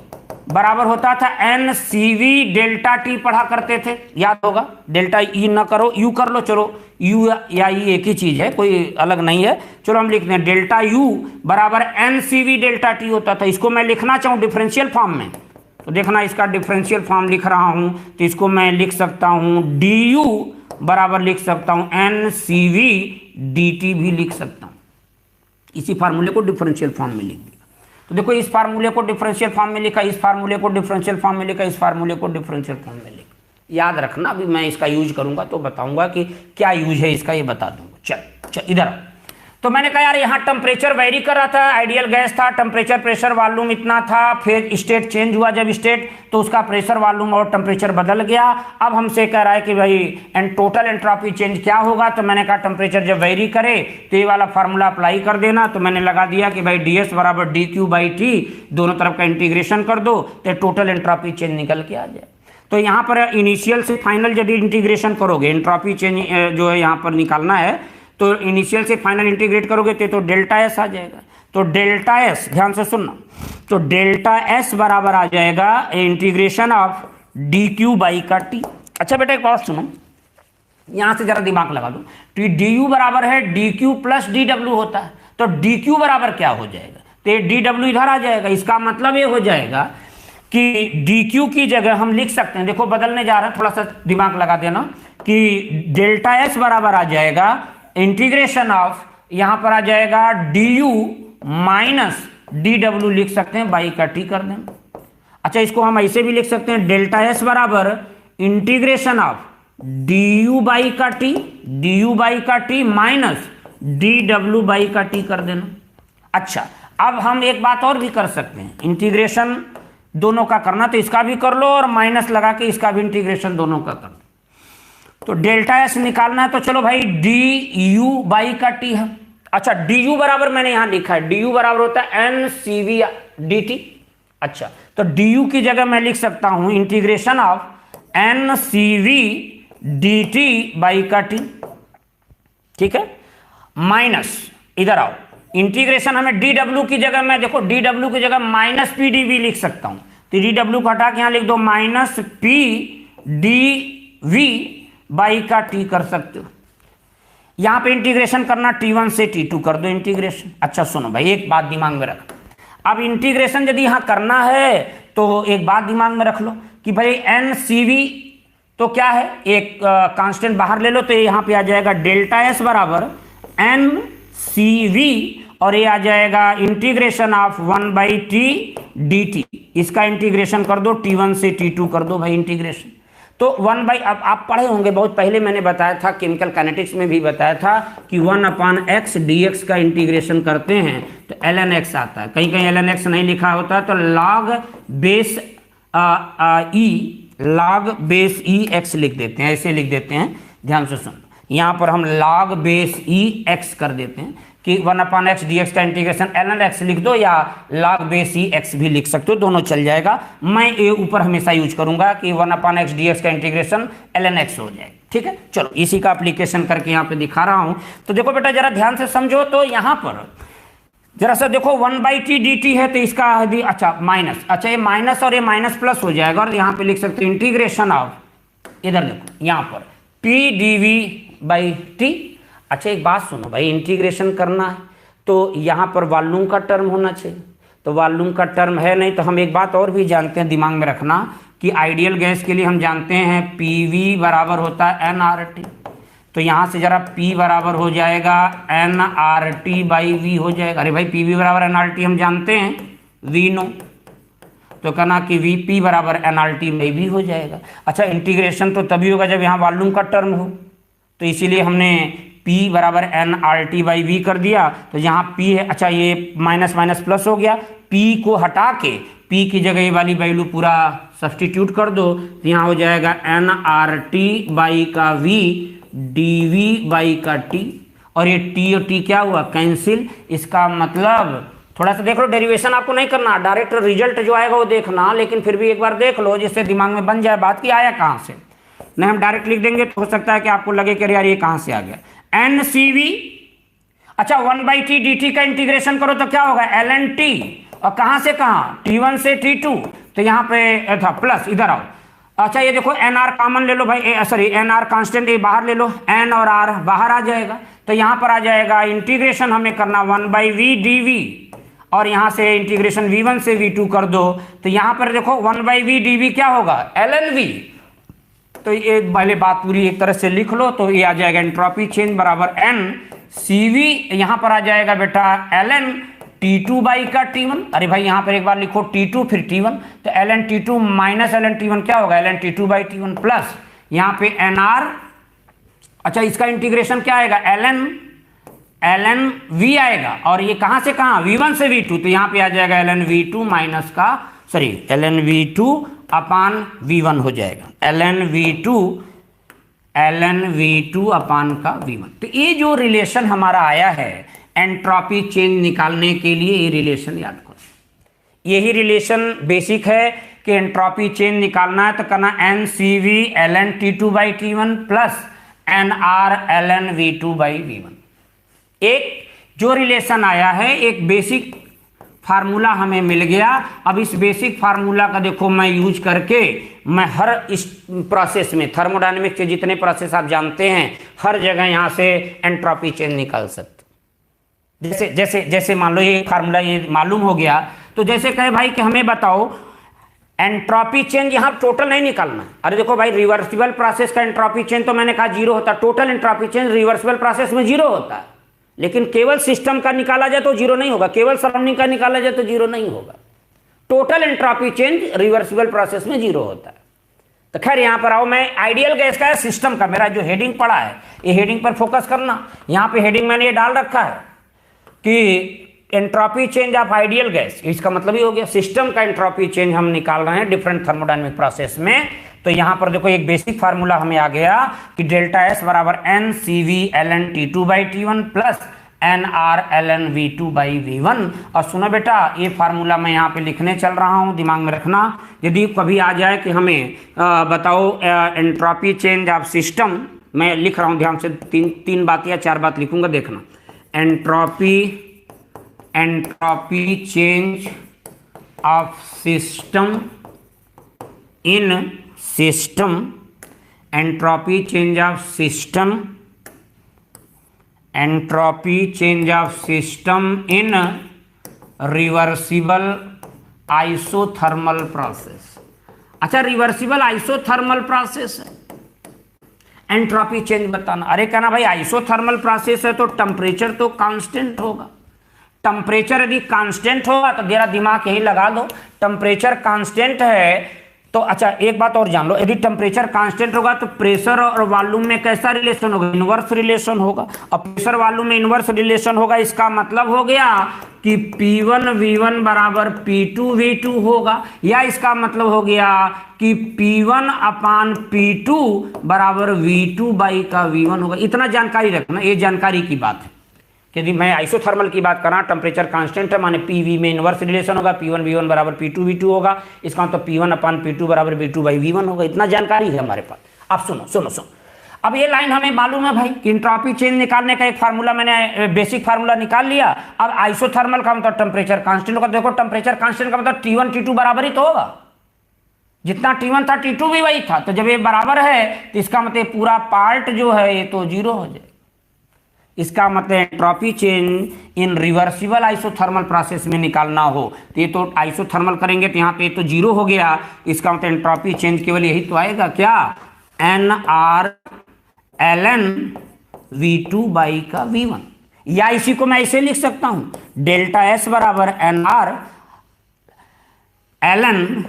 बराबर होता था N C V delta T पढ़ा करते थे, याद होगा। डेल्टा ई ना करो, यू कर लो, चलो यू या ई एक ही चीज है, कोई अलग नहीं है। चलो हम लिखते हैं डेल्टा यू बराबर N C V delta T होता था। इसको मैं लिखना चाहूँ डिफरेंशियल फॉर्म में, तो देखना इसका डिफरेंशियल फॉर्म लिख रहा हूँ, तो इसको मैं लिख सकता हूँ डी यू बराबर लिख सकता हूँ N C V D T भी लिख सकता हूँ। इसी फार्मूले को डिफरेंशियल फॉर्म में लिख दिया। तो देखो इस फार्मूले को डिफरेंशियल फॉर्म में लिखा, इस फार्मूले को डिफरेंशियल फॉर्म में लिखा, इस फार्मूले को डिफरेंशियल फॉर्म में लिखा। याद रखना, अभी मैं इसका यूज करूंगा तो बताऊंगा कि क्या यूज है इसका, ये बता दूंगा। चल इधर। तो मैंने कहा यार यहाँ टेम्परेचर वेरी कर रहा था, आइडियल गैस था, टेम्परेचर प्रेशर वॉल्यूम इतना था, फिर स्टेट चेंज हुआ जब स्टेट, तो उसका प्रेशर वॉल्यूम और टेम्परेचर बदल गया। अब हमसे कह रहा है कि भाई टोटल एंट्रोपी चेंज क्या होगा, तो मैंने कहा टेम्परेचर जब वेरी करे तो ये वाला फार्मूला अप्लाई कर देना। तो मैंने लगा दिया कि भाई ds बराबर डी क्यू बाई टी, दोनों तरफ का इंटीग्रेशन कर दो तो टोटल एंट्रोपी चेंज निकल के आ जाए। तो यहाँ पर इनिशियल से फाइनल यदि इंटीग्रेशन करोगे, एंट्रोपी चेंज जो है यहाँ पर निकालना है, तो इनिशियल से फाइनल इंटीग्रेट करोगे तो डेल्टा एस आ जाएगा। तो डेल्टा एस, ध्यान से सुनना, तो डेल्टा एस बराबर आ जाएगा integration of D Q by का टी। अच्छा बेटा एक बात सुनो, यहां से जरा दिमाग लगा दो, तो डी यू बराबर है D Q plus D W होता है, तो डी क्यू बराबर क्या हो जाएगा, तो डी डब्ल्यू इधर आ जाएगा। इसका मतलब ये हो जाएगा कि डी क्यू की जगह हम लिख सकते हैं, देखो बदलने जा रहे हैं, थोड़ा सा दिमाग लगा देना, कि डेल्टा एस बराबर आ जाएगा इंटीग्रेशन ऑफ, यहां पर आ जाएगा D you minus d W लिख सकते हैं, बाई का टी कर दें। अच्छा, इसको हम ऐसे भी लिख सकते हैं, डेल्टा एस बराबर integration of d U by का T minus d W by का टी कर देना। अच्छा, अब हम एक बात और भी कर सकते हैं, इंटीग्रेशन दोनों का करना तो इसका भी कर लो और माइनस लगा के इसका भी इंटीग्रेशन दोनों का कर दो। तो डेल्टा एस निकालना है तो चलो भाई डी यू बाई का टी है। अच्छा, डी यू बराबर मैंने यहां लिखा है, डी यू बराबर होता है N C V D T. अच्छा, तो डी यू की जगह मैं लिख सकता हूं integration of N C V D T by का टी, ठीक है, माइनस इधर आओ, इंटीग्रेशन हमें डी डब्ल्यू की जगह, मैं देखो डी डब्ल्यू की जगह माइनस पी डी वी लिख सकता हूं, तो डी डब्ल्यू को हटा के यहां लिख दो minus P D V by का टी कर सकते हो। यहां पे इंटीग्रेशन करना T1 से T2 कर दो इंटीग्रेशन। अच्छा सुनो भाई, एक बात दिमाग में रख, अब इंटीग्रेशन यदि यहां करना है तो एक बात दिमाग में रख लो कि भाई एन सी वी तो क्या है, एक कांस्टेंट बाहर ले लो, तो यहां पे आ जाएगा डेल्टा एस बराबर एन सी वी और ये आ जाएगा इंटीग्रेशन ऑफ 1/t dt, इसका इंटीग्रेशन कर दो T1 से T2 कर दो भाई इंटीग्रेशन। तो 1 अब आप पढ़े होंगे बहुत पहले, मैंने बताया था केमिकल काइनेटिक्स में भी बताया था कि 1/x dx का इंटीग्रेशन करते हैं तो ln x आता है, कहीं कहीं ln x नहीं लिखा होता तो log बेस ई x लिख देते हैं, ऐसे लिख देते हैं, ध्यान से सुन, यहाँ पर हम log बेस ई x कर देते हैं कि 1/x dx का इंटीग्रेशन ln x लिख दो या log बेस ई x भी लिख सकते हो, दोनों चल जाएगा। मैं ये ऊपर हमेशा यूज करूंगा कि 1/x dx का इंटीग्रेशन ln x हो जाए, ठीक है। चलो इसी का एप्लीकेशन करके यहाँ पे दिखा रहा हूं। तो देखो बेटा जरा ध्यान से समझो, तो यहाँ पर जरा सा देखो 1/t dt है तो इसका अच्छा माइनस, अच्छा ये माइनस और ये माइनस प्लस हो जाएगा और यहाँ पे लिख सकते हैं इंटीग्रेशन ऑफ, इधर देखो यहाँ पर p dv/t। अच्छा एक बात सुनो भाई, इंटीग्रेशन करना है तो यहाँ पर वॉल्यूम का टर्म होना चाहिए, तो वॉल्यूम का टर्म है नहीं, तो हम एक बात और भी जानते हैं, दिमाग में रखना कि आइडियल गैस के लिए हम जानते हैं PV बराबर होता है nRT, तो यहाँ से जरा P बराबर हो जाएगा nRT/V हो जाएगा। अरे भाई PV बराबर nRT हम जानते हैं, V नो, तो कहना कि VP बराबर nRT/V हो जाएगा। अच्छा इंटीग्रेशन तो तभी होगा जब यहाँ वॉल्यूम का टर्म हो, तो इसीलिए हमने P बराबर nRT/V कर दिया, तो यहाँ P है, अच्छा ये माइनस माइनस प्लस हो गया, P को हटा के P की जगह ये वाली वैल्यू पूरा सब्सटीट्यूट कर दो, तो यहाँ हो जाएगा nRT/V dV/T, और ये T और T क्या हुआ कैंसिल। इसका मतलब थोड़ा सा देख लो, डेरिवेशन आपको नहीं करना, डायरेक्ट रिजल्ट जो आएगा वो देखना, लेकिन फिर भी एक बार देख लो जिससे दिमाग में बन जाए बात की आया कहाँ से। नहीं हम डायरेक्ट लिख देंगे तो हो सकता है कि आपको लगे कि यार ये कहाँ से आ गया, NCV। अच्छा 1/t dt का इंटीग्रेशन करो तो क्या होगा ln t, और कहाँ से कहाँ T1 से T2, तो यहाँ पे था प्लस, इधर आओ। अच्छा ये देखो nr कॉमन ले लो भाई, सॉरी nr कांस्टेंट ये बाहर ले लो, n और r बाहर आ जाएगा, तो यहाँ पर आ जाएगा इंटीग्रेशन हमें करना 1/v dv, और यहाँ से इंटीग्रेशन v1 से v2 कर दो, तो यहाँ पर देखो 1/v dv क्या होगा ln v, तो ये पहले बात पूरी एक तरह से लिख लो, तो ये आ जाएगा एंट्रोपी चेंज बराबर n CV, यहाँ पर आ जाएगा बेटा ln T2/T1। अरे भाई यहाँ पर एक बार लिखो T2 फिर T1, तो ln T2 minus ln T1 क्या होगा ln T2/T1 प्लस यहाँ पे nr, अच्छा इसका इंटीग्रेशन क्या आएगा ln V आएगा, और ये कहाँ से कहाँ V1 से V2, तो यहाँ पे आ जाएगा ln V2 माइनस का सॉरी ln V2/V1 हो जाएगा, ln V2/V1। तो ये जो रिलेशन हमारा आया है एंट्रोपी चेंज निकालने के लिए, ये रिलेशन याद करो, यही रिलेशन बेसिक है कि एंट्रोपी चेंज निकालना है तो करना NCV ln T2/T1 plus nr ln V2/V1। एक जो रिलेशन आया है, एक बेसिक फार्मूला हमें मिल गया। अब इस बेसिक फार्मूला का देखो मैं यूज करके मैं हर इस प्रोसेस में, थर्मोडायनेमिक्स के जितने प्रोसेस आप जानते हैं हर जगह यहाँ से एंट्रोपी चेंज निकाल सकते। जैसे जैसे जैसे मान लो ये फार्मूला ये मालूम हो गया, तो जैसे कहे भाई कि हमें बताओ एंट्रोपी चेंज यहां टोटल नहीं निकालना। अरे देखो भाई, रिवर्सिबल प्रोसेस का एंट्रोपी चेंज तो मैंने कहा जीरो होता है, total entropy change reversible process में जीरो होता है, लेकिन केवल सिस्टम का निकाला जाए तो जीरो नहीं होगा, केवल सराउंडिंग का निकाला जाए तो जीरो नहीं होगा। Total entropy change reversible process में जीरो होता है। तो खैर यहां पर आओ, मैं आइडियल गैस का है सिस्टम का, मेरा जो हेडिंग पड़ा है ये हेडिंग पर फोकस करना। यहां पे हेडिंग मैंने ये डाल रखा है कि entropy change of ideal gas, इसका मतलब ही हो गया सिस्टम का एंट्रोपी चेंज हम निकाल रहे हैं डिफरेंट थर्मोडायनेमिक प्रोसेस में। तो यहां पर देखो एक बेसिक फार्मूला हमें आ गया कि डेल्टा एस बराबर N C V L N T two by T one plus N R L N V two by V one. और सुनो बेटा, ये फार्मूला मैं यहाँ पे लिखने चल रहा हूँ, दिमाग में रखना। यदि कभी आ जाए कि हमें बताओ एंट्रोपी चेंज ऑफ सिस्टम, मैं लिख रहा हूँ ध्यान से, तीन बात या चार बात लिखूंगा, देखना। Entropy change of system in system, entropy change of system, entropy change of system in reversible isothermal process. अच्छा, रिवर्सिबल आइसोथर्मल प्रोसेस है, एंट्रोपी चेंज बताना। अरे कहना भाई आइसोथर्मल प्रोसेस है तो टेम्परेचर तो कांस्टेंट होगा। टेम्परेचर यदि कांस्टेंट होगा तो मेरा दिमाग यही लगा दो, टेम्परेचर कांस्टेंट है तो अच्छा एक बात और जान लो, यदि टेम्परेचर कांस्टेंट होगा तो प्रेशर और वॉल्यूम में कैसा रिलेशन होगा? इनवर्स रिलेशन होगा। और प्रेशर वॉल्यूम में इनवर्स रिलेशन होगा, इसका मतलब हो गया कि P1 V1 बराबर P2 V2 होगा, या इसका मतलब हो गया कि P1 अपान P2 बराबर V2 बाई का V1 होगा। इतना जानकारी रखना, ये जानकारी की बात है। यदि मैं आइसोथर्मल की बात कर रहा, टेम्परेचर कांस्टेंट है, माने PV में इनवर्स रिलेशन होगा, P1 V1 बराबर P2 V2 होगा, इसका मतलब P1 अपान P2 बराबर V2 बाई V1 होगा। इतना जानकारी है हमारे पास। अब सुनो, अब ये लाइन हमें मालूम है भाई कि एंट्रोपी चेंज निकालने का एक फार्मूला, मैंने बेसिक फार्मूला निकाल लिया। अब आइसोथर्मल का मतलब टेम्परेचर कांस्टेंट होगा। देखो टेम्परेचर कांस्टेंट का मतलब T1 T2 बराबर ही तो होगा, जितना T1 था T2 भी वही था। तो जब ये बराबर है तो इसका मतलब पूरा पार्ट जो है ये तो जीरो हो जाए। इसका मतलब entropy change in reversible isothermal process में निकालना हो तो ये तो आइसोथर्मल करेंगे तो यहाँ पे तो जीरो हो गया। इसका मतलब एंट्रोपी चेंज केवल यही तो आएगा, क्या? N R L N V two by का V1, या इसी को मैं ऐसे लिख सकता हूं, डेल्टा एस बराबर एन आर एल एन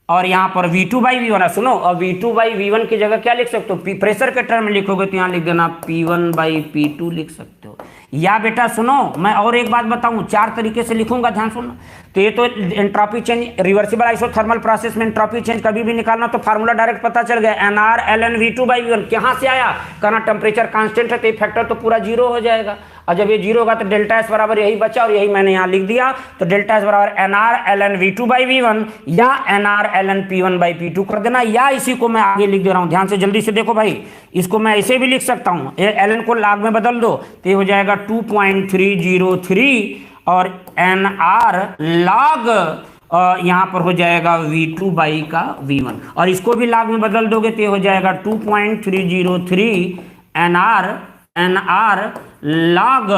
और यहां पर V2 बाई V1 है। सुनो, और V2 बाई V1 की जगह क्या लिख सकते हो? प्रेशर के टर्म में लिखोगे तो यहां लिख देना P1 बाई P2 लिख सकते हो। या बेटा सुनो, मैं और एक बात बताऊं, चार तरीके से लिखूंगा, ध्यान सुनना। तो ये तो entropy change reversible isothermal process में एंट्रोपी चेंज कभी भी निकालना तो फार्मूला डायरेक्ट पता चल गया, N R L N V2 by V1 कहां से आया? कहना टेम्परेचर कांस्टेंट है तो ये फैक्टर तो पूरा जीरो हो जाएगा, और जब ये जीरो होगा तो डेल्टा एस बराबर यही बचा, और यही मैंने यहां लिख दिया। तो डेल्टा एस बराबर N R L N V2 by V1 या N R L N P1 by P2 कर देना, या इसी को मैं आगे लिख दे रहा हूं, ध्यान से जल्दी से देखो भाई। इसको मैं ऐसे भी लिख सकता हूं, एल एन को लाग में बदल दो तो ये हो जाएगा 2.303 और एन आर लॉग यहां पर हो जाएगा V2 बाई का V1, और इसको भी लॉग में बदल दोगे तो ये हो जाएगा 2.303 N R log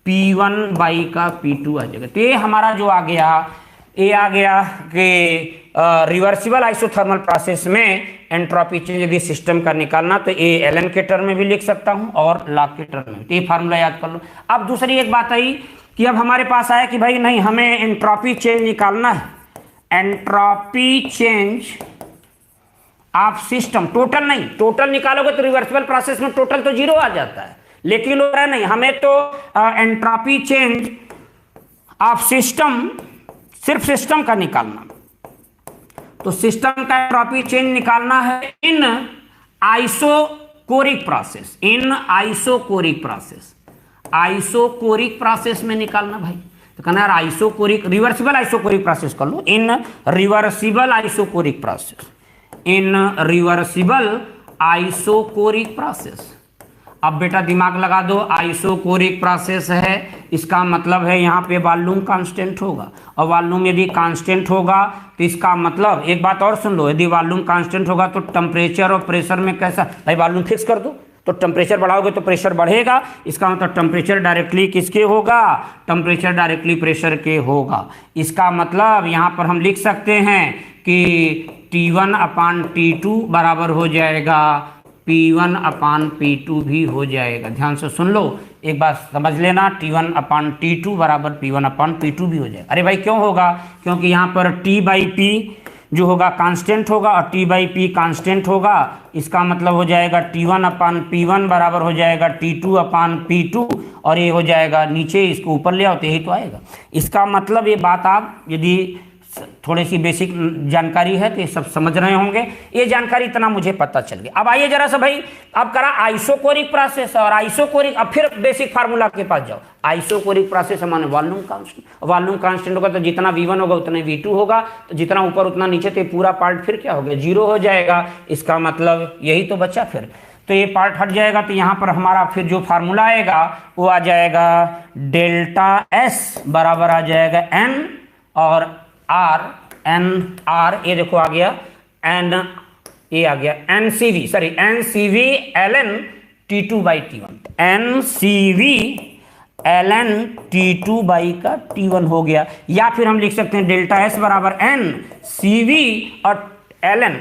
P1 by का P2 आ जाएगा। तो ये हमारा जो आ गया, ये आ गया कि रिवर्सिबल आइसोथर्मल प्रोसेस में एंट्रोपी चेंज यदि सिस्टम का निकालना तो ये एलन के टर्म में भी लिख सकता हूं और लॉग के टर्म में। तो ये फार्मूला याद कर लो। अब दूसरी एक बात आई कि अब हमारे पास आया कि भाई नहीं, हमें एंट्रोपी चेंज निकालना है, entropy change of system, total नहीं, टोटल निकालोगे तो रिवर्सिबल प्रोसेस में टोटल तो जीरो आ जाता है, लेकिन हो रहा नहीं, हमें तो एंट्रोपी चेंज ऑफ सिस्टम, सिर्फ सिस्टम का निकालना। तो सिस्टम का एंट्रोपी चेंज निकालना है in isochoric process, in isochoric process, isochoric process में निकालना भाई। तो कहना यार आइसोकोरिक, रिवर्सिबल आइसोकोरिक प्रोसेस कर लो, in reversible isochoric process, in reversible isochoric process. अब बेटा दिमाग लगा दो, आइसोकोरिक प्रोसेस है, इसका मतलब है यहाँ पे वॉल्यूम कांस्टेंट होगा, और वॉल्यूम यदि कांस्टेंट होगा तो इसका मतलब एक बात और सुन लो, यदि वॉल्यूम कांस्टेंट होगा तो टेम्परेचर और प्रेशर में कैसा? भाई वॉल्यूम फिक्स कर दो, तो टेम्परेचर बढ़ाओगे तो प्रेशर बढ़ेगा, इसका मतलब टेम्परेचर डायरेक्टली किसके होगा, टेम्परेचर डायरेक्टली प्रेशर के होगा। इसका मतलब यहाँ पर हम लिख सकते हैं कि T1/T2 बराबर हो जाएगा P1/P2 भी हो जाएगा। ध्यान से सुन लो, एक बात समझ लेना, T1/T2 बराबर P1/P2 भी हो जाएगा। अरे भाई क्यों होगा, क्योंकि यहाँ पर T/P जो होगा कांस्टेंट होगा और T/P कांस्टेंट होगा। इसका मतलब हो जाएगा T1/P1 बराबर हो जाएगा T2/P2 और ये हो जाएगा नीचे, इसको ऊपर ले आओ तो यही तो आएगा। इसका मतलब ये बात आप यदि थोड़ी सी बेसिक जानकारी है तो ये सब समझ रहे होंगे। ये जानकारी इतना मुझे पता चल गया। अब आइए जरा सा भाई, अब करा आइसोकोरिक प्रोसेस और आइसोकोरिक, अब फिर बेसिक फार्मूला के पास जाओ। आइसोकोरिक प्रोसेस माने वॉल्यूम कांस्टेंट, वॉल्यूम कांस्टेंट होगा तो जितना V1 होगा उतना V2 होगा, तो जितना ऊपर उतना नीचे, तो पूरा पार्ट फिर क्या हो गया, जीरो हो जाएगा। इसका मतलब यही तो बचा फिर, तो ये पार्ट हट जाएगा। तो यहाँ पर हमारा फिर जो फार्मूला आएगा वो आ जाएगा डेल्टा S बराबर आ जाएगा N और R, N R, ये देखो आ गया N, ये आ गया NCV, sorry NCV ln T2/T1, NCV ln T2/T1 हो गया। या फिर हम लिख सकते हैं डेल्टा S बराबर NCV और ln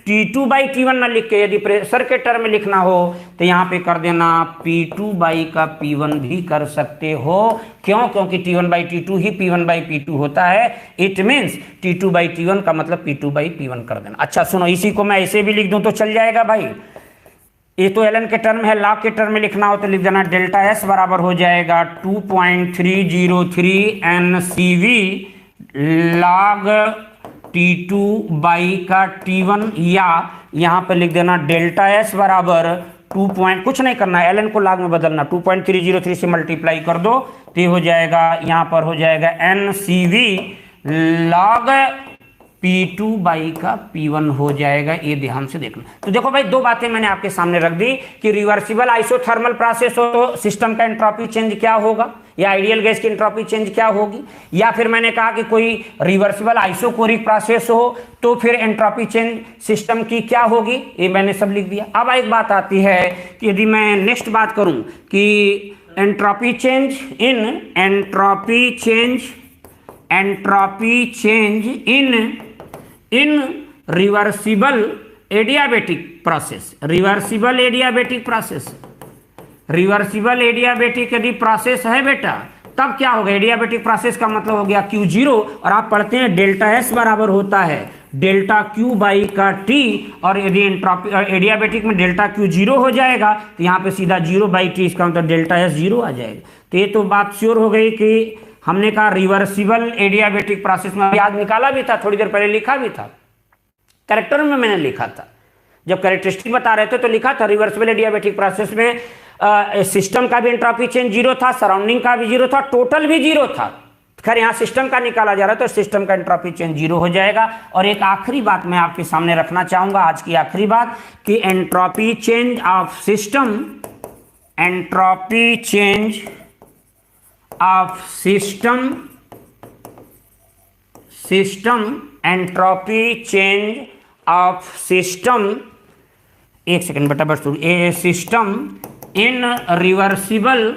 T2/T1 ना लिख के यदि प्रेशर के टर्म में लिखना हो तो यहाँ पे कर देना P2/P1 भी कर सकते हो। क्यों, क्योंकि T1/T2 ही P1/P2 होता है। इट मीन्स T2/T1 का मतलब P2/P1 कर देना। अच्छा सुनो, इसी को मैं ऐसे भी लिख दूं तो चल जाएगा भाई। ये तो ln के टर्म है, लॉग के टर्म में लिखना हो तो लिख देना डेल्टा S बराबर हो जाएगा 2.303 NCV log T2/T1, या यहाँ पे लिख देना डेल्टा S बराबर 2 कुछ नहीं करना है, ln को log में बदलना, 2.303 से मल्टीप्लाई कर दो तो ये हो जाएगा, यहाँ पर हो जाएगा NCV log P2/P1 हो जाएगा। ये ध्यान से देखना। तो देखो भाई, दो बातें मैंने आपके सामने रख दी कि रिवर्सिबल आइसोथर्मल प्रोसेस हो तो सिस्टम का एंट्रोपी चेंज क्या होगा, या आइडियल गैस की एंट्रोपी चेंज क्या होगी, या फिर मैंने कहा कि कोई रिवर्सिबल आइसोकोरिक प्रोसेस हो तो फिर एंट्रोपी चेंज सिस्टम की क्या होगी, ये मैंने सब लिख दिया। अब एक बात आती है कि यदि मैं नेक्स्ट बात करूं कि entropy change in reversible adiabatic यदि प्रोसेस है बेटा, तब क्या होगा, एडियाबेटिक प्रोसेस का मतलब हो गया Q0, और आप पढ़ते हैं डेल्टा S बराबर होता है डेल्टा Q/T, और यदि एडियाबेटिक में डेल्टा Q 0 हो जाएगा तो यहाँ पे सीधा 0/T, इसका मतलब डेल्टा S 0 आ जाएगा। तो ये तो बात श्योर हो गई कि हमने कहा रिवर्सिबल एडियाबेटिक प्रोसेस में, याद निकाला भी था, थोड़ी देर पहले लिखा भी था, कैरेक्टर में मैंने लिखा था, जब कैरेक्टरिस्टिक बता रहे थे तो लिखा था रिवर्सिबल एडियाबेटिक प्रोसेस में सिस्टम का भी एंट्रोपी चेंज 0 था, सराउंडिंग का भी 0 था, टोटल भी 0 था। खैर यहाँ सिस्टम का निकाला जा रहा है तो सिस्टम का एंट्रोपी चेंज 0 हो जाएगा। और एक आखिरी बात मैं आपके सामने रखना चाहूंगा, आज की आखिरी बात, कि entropy change of system entropy change of system, एक सेकंड बेटा बस, a system in reversible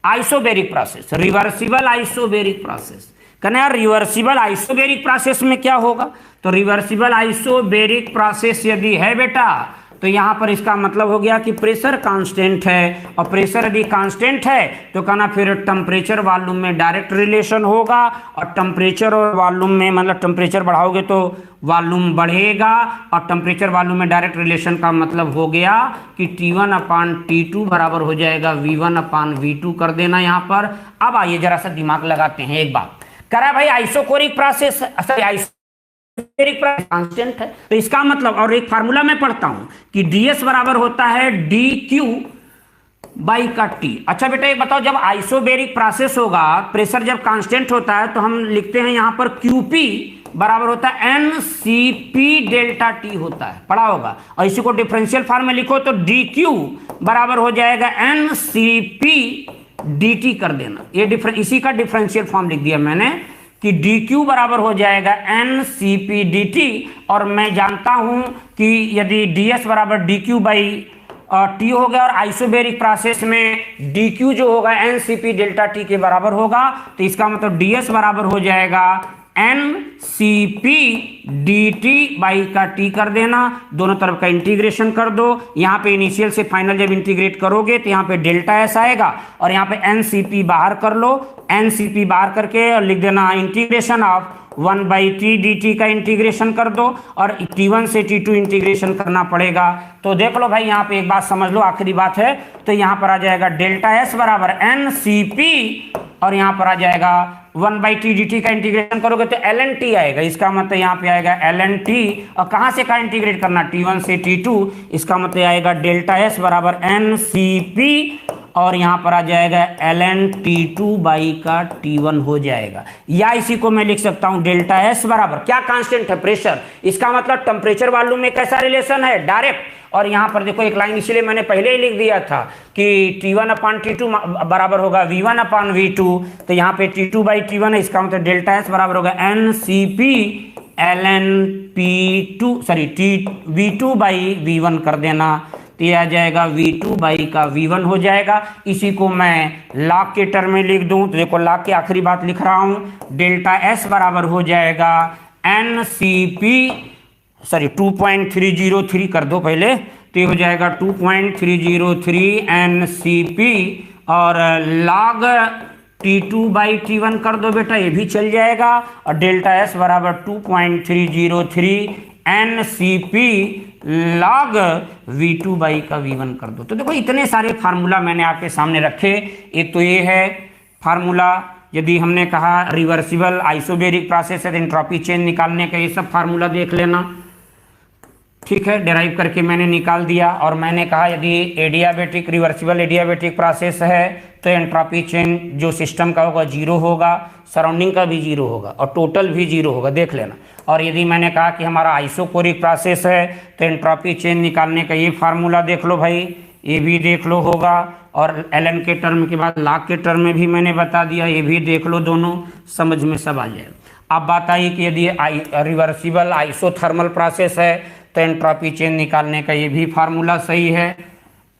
isobaric process, reversible isobaric process. कहना यार रिवर्सिबल आइसोबेरिक प्रोसेस में क्या होगा, तो रिवर्सिबल आइसोबेरिक प्रोसेस यदि है बेटा तो यहाँ पर इसका मतलब हो गया कि प्रेशर कांस्टेंट है, और प्रेशर यदि कांस्टेंट है तो कहना फिर टेम्परेचर वॉल्यूम में डायरेक्ट रिलेशन होगा, और टेम्परेचर और वॉल्यूम में मतलब टेम्परेचर बढ़ाओगे तो वॉल्यूम बढ़ेगा, और टेम्परेचर वॉल्यूम में डायरेक्ट रिलेशन का मतलब हो गया कि T1/T2 बराबर हो जाएगा V1/V2 कर देना यहाँ पर। अब आइए जरा सा दिमाग लगाते हैं, एक बात करा भाई आइसोकोरिक प्रोसेस, कांस्टेंट है तो इसका मतलब, और एक फार्मूला मैं पढ़ता हूं कि ds बराबर होता है dQ/T। अच्छा बेटा ये बताओ, जब आइसोबेरिक प्रोसेस होगा, प्रेशर जब कांस्टेंट होता है तो हम लिखते हैं यहां पर QP बराबर होता है NCP∆T होता है, पढ़ा होगा। और इसी को डिफरेंशियल फॉर्म में लिखो तो dQ बराबर हो जाएगा NCP/dt कर देना। ये इसी का डिफरेंशियल फॉर्म लिख दिया मैंने कि dQ बराबर हो जाएगा NCP/dt, और मैं जानता हूं कि यदि ds बराबर dQ/dt टी हो गया, और आइसोबेरिक प्रोसेस में डी क्यू जो होगा N C P delta T के बराबर होगा। तो इसका मतलब डी एस बराबर हो जाएगा N C P D T by का टी कर देना, दोनों तरफ का इंटीग्रेशन कर दो। यहाँ पे इनिशियल से फाइनल जब इंटीग्रेट करोगे तो यहाँ पे डेल्टा एस आएगा, और यहाँ पे एन सी पी बाहर कर लो, एन सी पी बाहर करके और लिख देना इंटीग्रेशन ऑफ 1/t dt का इंटीग्रेशन कर दो, और t1 से t2 इंटीग्रेशन करना पड़ेगा। तो देख लो भाई, यहाँ पे एक बात समझ लो, आखिरी बात है। तो यहाँ पर आ जाएगा डेल्टा एस बराबर एन सी पी, और यहाँ पर आ जाएगा 1/t dt का इंटीग्रेशन करोगे तो ln t आएगा। इसका मतलब यहाँ पे आएगा ln t, और कहाँ से कहाँ इंटीग्रेट करना, t1 से t2। इसका मतलब आएगा डेल्टा एस बराबर एन सी पी, और यहाँ पर आ जाएगा ln t2 बाई का t1 हो जाएगा। या इसी को मैं लिख सकता हूँ डेल्टा एस बराबर क्या कांस्टेंट है, प्रेशर। इसका मतलब टेम्परेचर वॉल्यूम में कैसा रिलेशन है, डायरेक्ट। और यहाँ पर देखो एक लाइन इसलिए मैंने पहले ही लिख दिया था कि T1 अपान T2 बराबर होगा V1 अपान V2। तो यहाँ पे T2 बाई T1 है, इसका मतलब डेल्टा एस बराबर होगा N C P ln P2 sorry V2 by V1 कर देना। तो यह आ जाएगा V2 बाई का V1 हो जाएगा। इसी को मैं लॉग के टर्म में लिख दूं तो देखो लॉग की आखिरी बात लिख रहा हूं, डेल्टा एस बराबर हो जाएगा एन सी पी सॉरी 2.303 कर दो पहले, तो ये हो जाएगा 2.303 एन सी पी, और लॉग T2 बाई T1 कर दो बेटा, ये भी चल जाएगा। और डेल्टा एस बराबर 2.303 N C P log V2 by का V1 कर दो। तो देखो इतने सारे फार्मूला मैंने आपके सामने रखे। एक तो ये है फार्मूला, यदि हमने कहा रिवर्सिबल आइसोबेरिक प्रोसेस है, एंट्रोपी चेंज निकालने का ये सब फार्मूला देख लेना, ठीक है, डेराइव करके मैंने निकाल दिया। और मैंने कहा यदि एडियाबेटिक रिवर्सिबल एडियाबेटिक प्रोसेस है तो एंट्रोपी चेंज जो सिस्टम का होगा जीरो होगा, सराउंडिंग का भी जीरो होगा, और टोटल भी जीरो होगा, देख लेना। और यदि मैंने कहा कि हमारा आइसोकोरिक प्रोसेस है तो एंट्रोपी चेंज निकालने का ये फार्मूला देख लो भाई, ये भी देख लो होगा। और एलन के टर्म के बाद लॉग के टर्म में भी मैंने बता दिया, ये भी देख लो, दोनों समझ में सब आ जाएगा। अब बात आई कि यदि रिवर्सिबल आइसोथर्मल प्रोसेस है तो एंट्रोपी चेंज निकालने का ये भी फार्मूला सही है,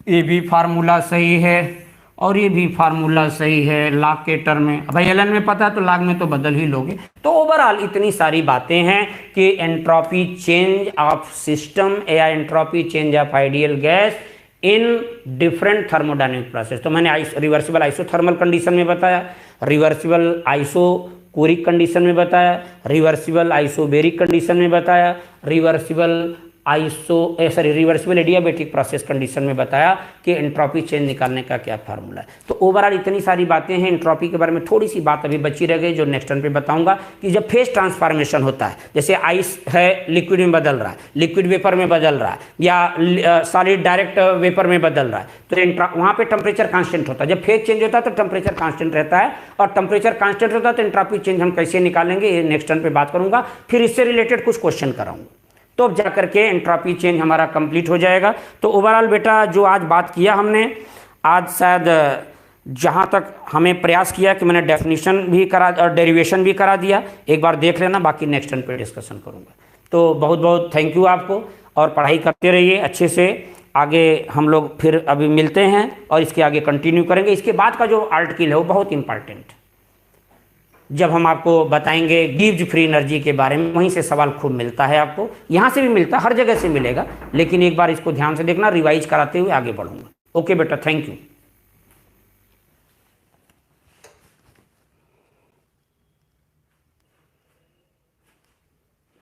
ये भी फार्मूला सही है, और ये भी फार्मूला सही है लॉग के टर्म में। भाई एलन में पता है तो लॉग में तो बदल ही लोगे। तो ओवरऑल इतनी सारी बातें हैं कि एंट्रोपी चेंज ऑफ सिस्टम या entropy change of ideal gas in different thermodynamic process. तो मैंने रिवर्सिबल आइसोथर्मल कंडीशन में बताया, रिवर्सिबल आइसोकोरिक कंडीशन में बताया, रिवर्सिबल आइसोबेरिक कंडीशन में बताया, reversible reversible adiabatic process condition में बताया कि एंट्रोपी चेंज निकालने का क्या फार्मूला है। तो ओवरऑल इतनी सारी बातें हैं। एंट्रोपी के बारे में थोड़ी सी बात अभी बची रह गई जो नेक्स्ट टर्न पे बताऊंगा, कि जब फेज ट्रांसफॉर्मेशन होता है, जैसे आइस है लिक्विड में बदल रहा है, लिक्विड वेपर में बदल रहा है, या सॉलिड डायरेक्ट वेपर में बदल रहा है, तो वहाँ पे टेम्परेचर कांस्टेंट होता है। जब फेज चेंज होता है तो टेम्परेचर कांस्टेंट रहता है, और टेम्परेचर कांस्टेंट होता है तो एंट्रोपी चेंज हम कैसे निकालेंगे ये नेक्स्ट टर्न पे बात करूंगा। फिर इससे रिलेटेड कुछ क्वेश्चन कराऊंगा, तो अब जाकर के एंट्रोपी चेंज हमारा कंप्लीट हो जाएगा। तो ओवरऑल बेटा जो आज बात किया हमने, आज शायद जहाँ तक हमें प्रयास किया कि मैंने डेफिनेशन भी करा और डेरिवेशन भी करा दिया, एक बार देख लेना, बाकी नेक्स्ट टर्न पे डिस्कशन करूँगा। तो बहुत बहुत थैंक यू आपको, और पढ़ाई करते रहिए अच्छे से। आगे हम लोग फिर अभी मिलते हैं और इसके आगे कंटिन्यू करेंगे। इसके बाद का जो आर्टिकल है वो बहुत इंपॉर्टेंट, जब हम आपको बताएंगे गिव्स फ्री एनर्जी के बारे में, वहीं से सवाल खूब मिलता है आपको, यहाँ से भी मिलता है, हर जगह से मिलेगा, लेकिन एक बार इसको ध्यान से देखना, रिवाइज कराते हुए आगे बढ़ूंगा। ओके बेटा, थैंक यू।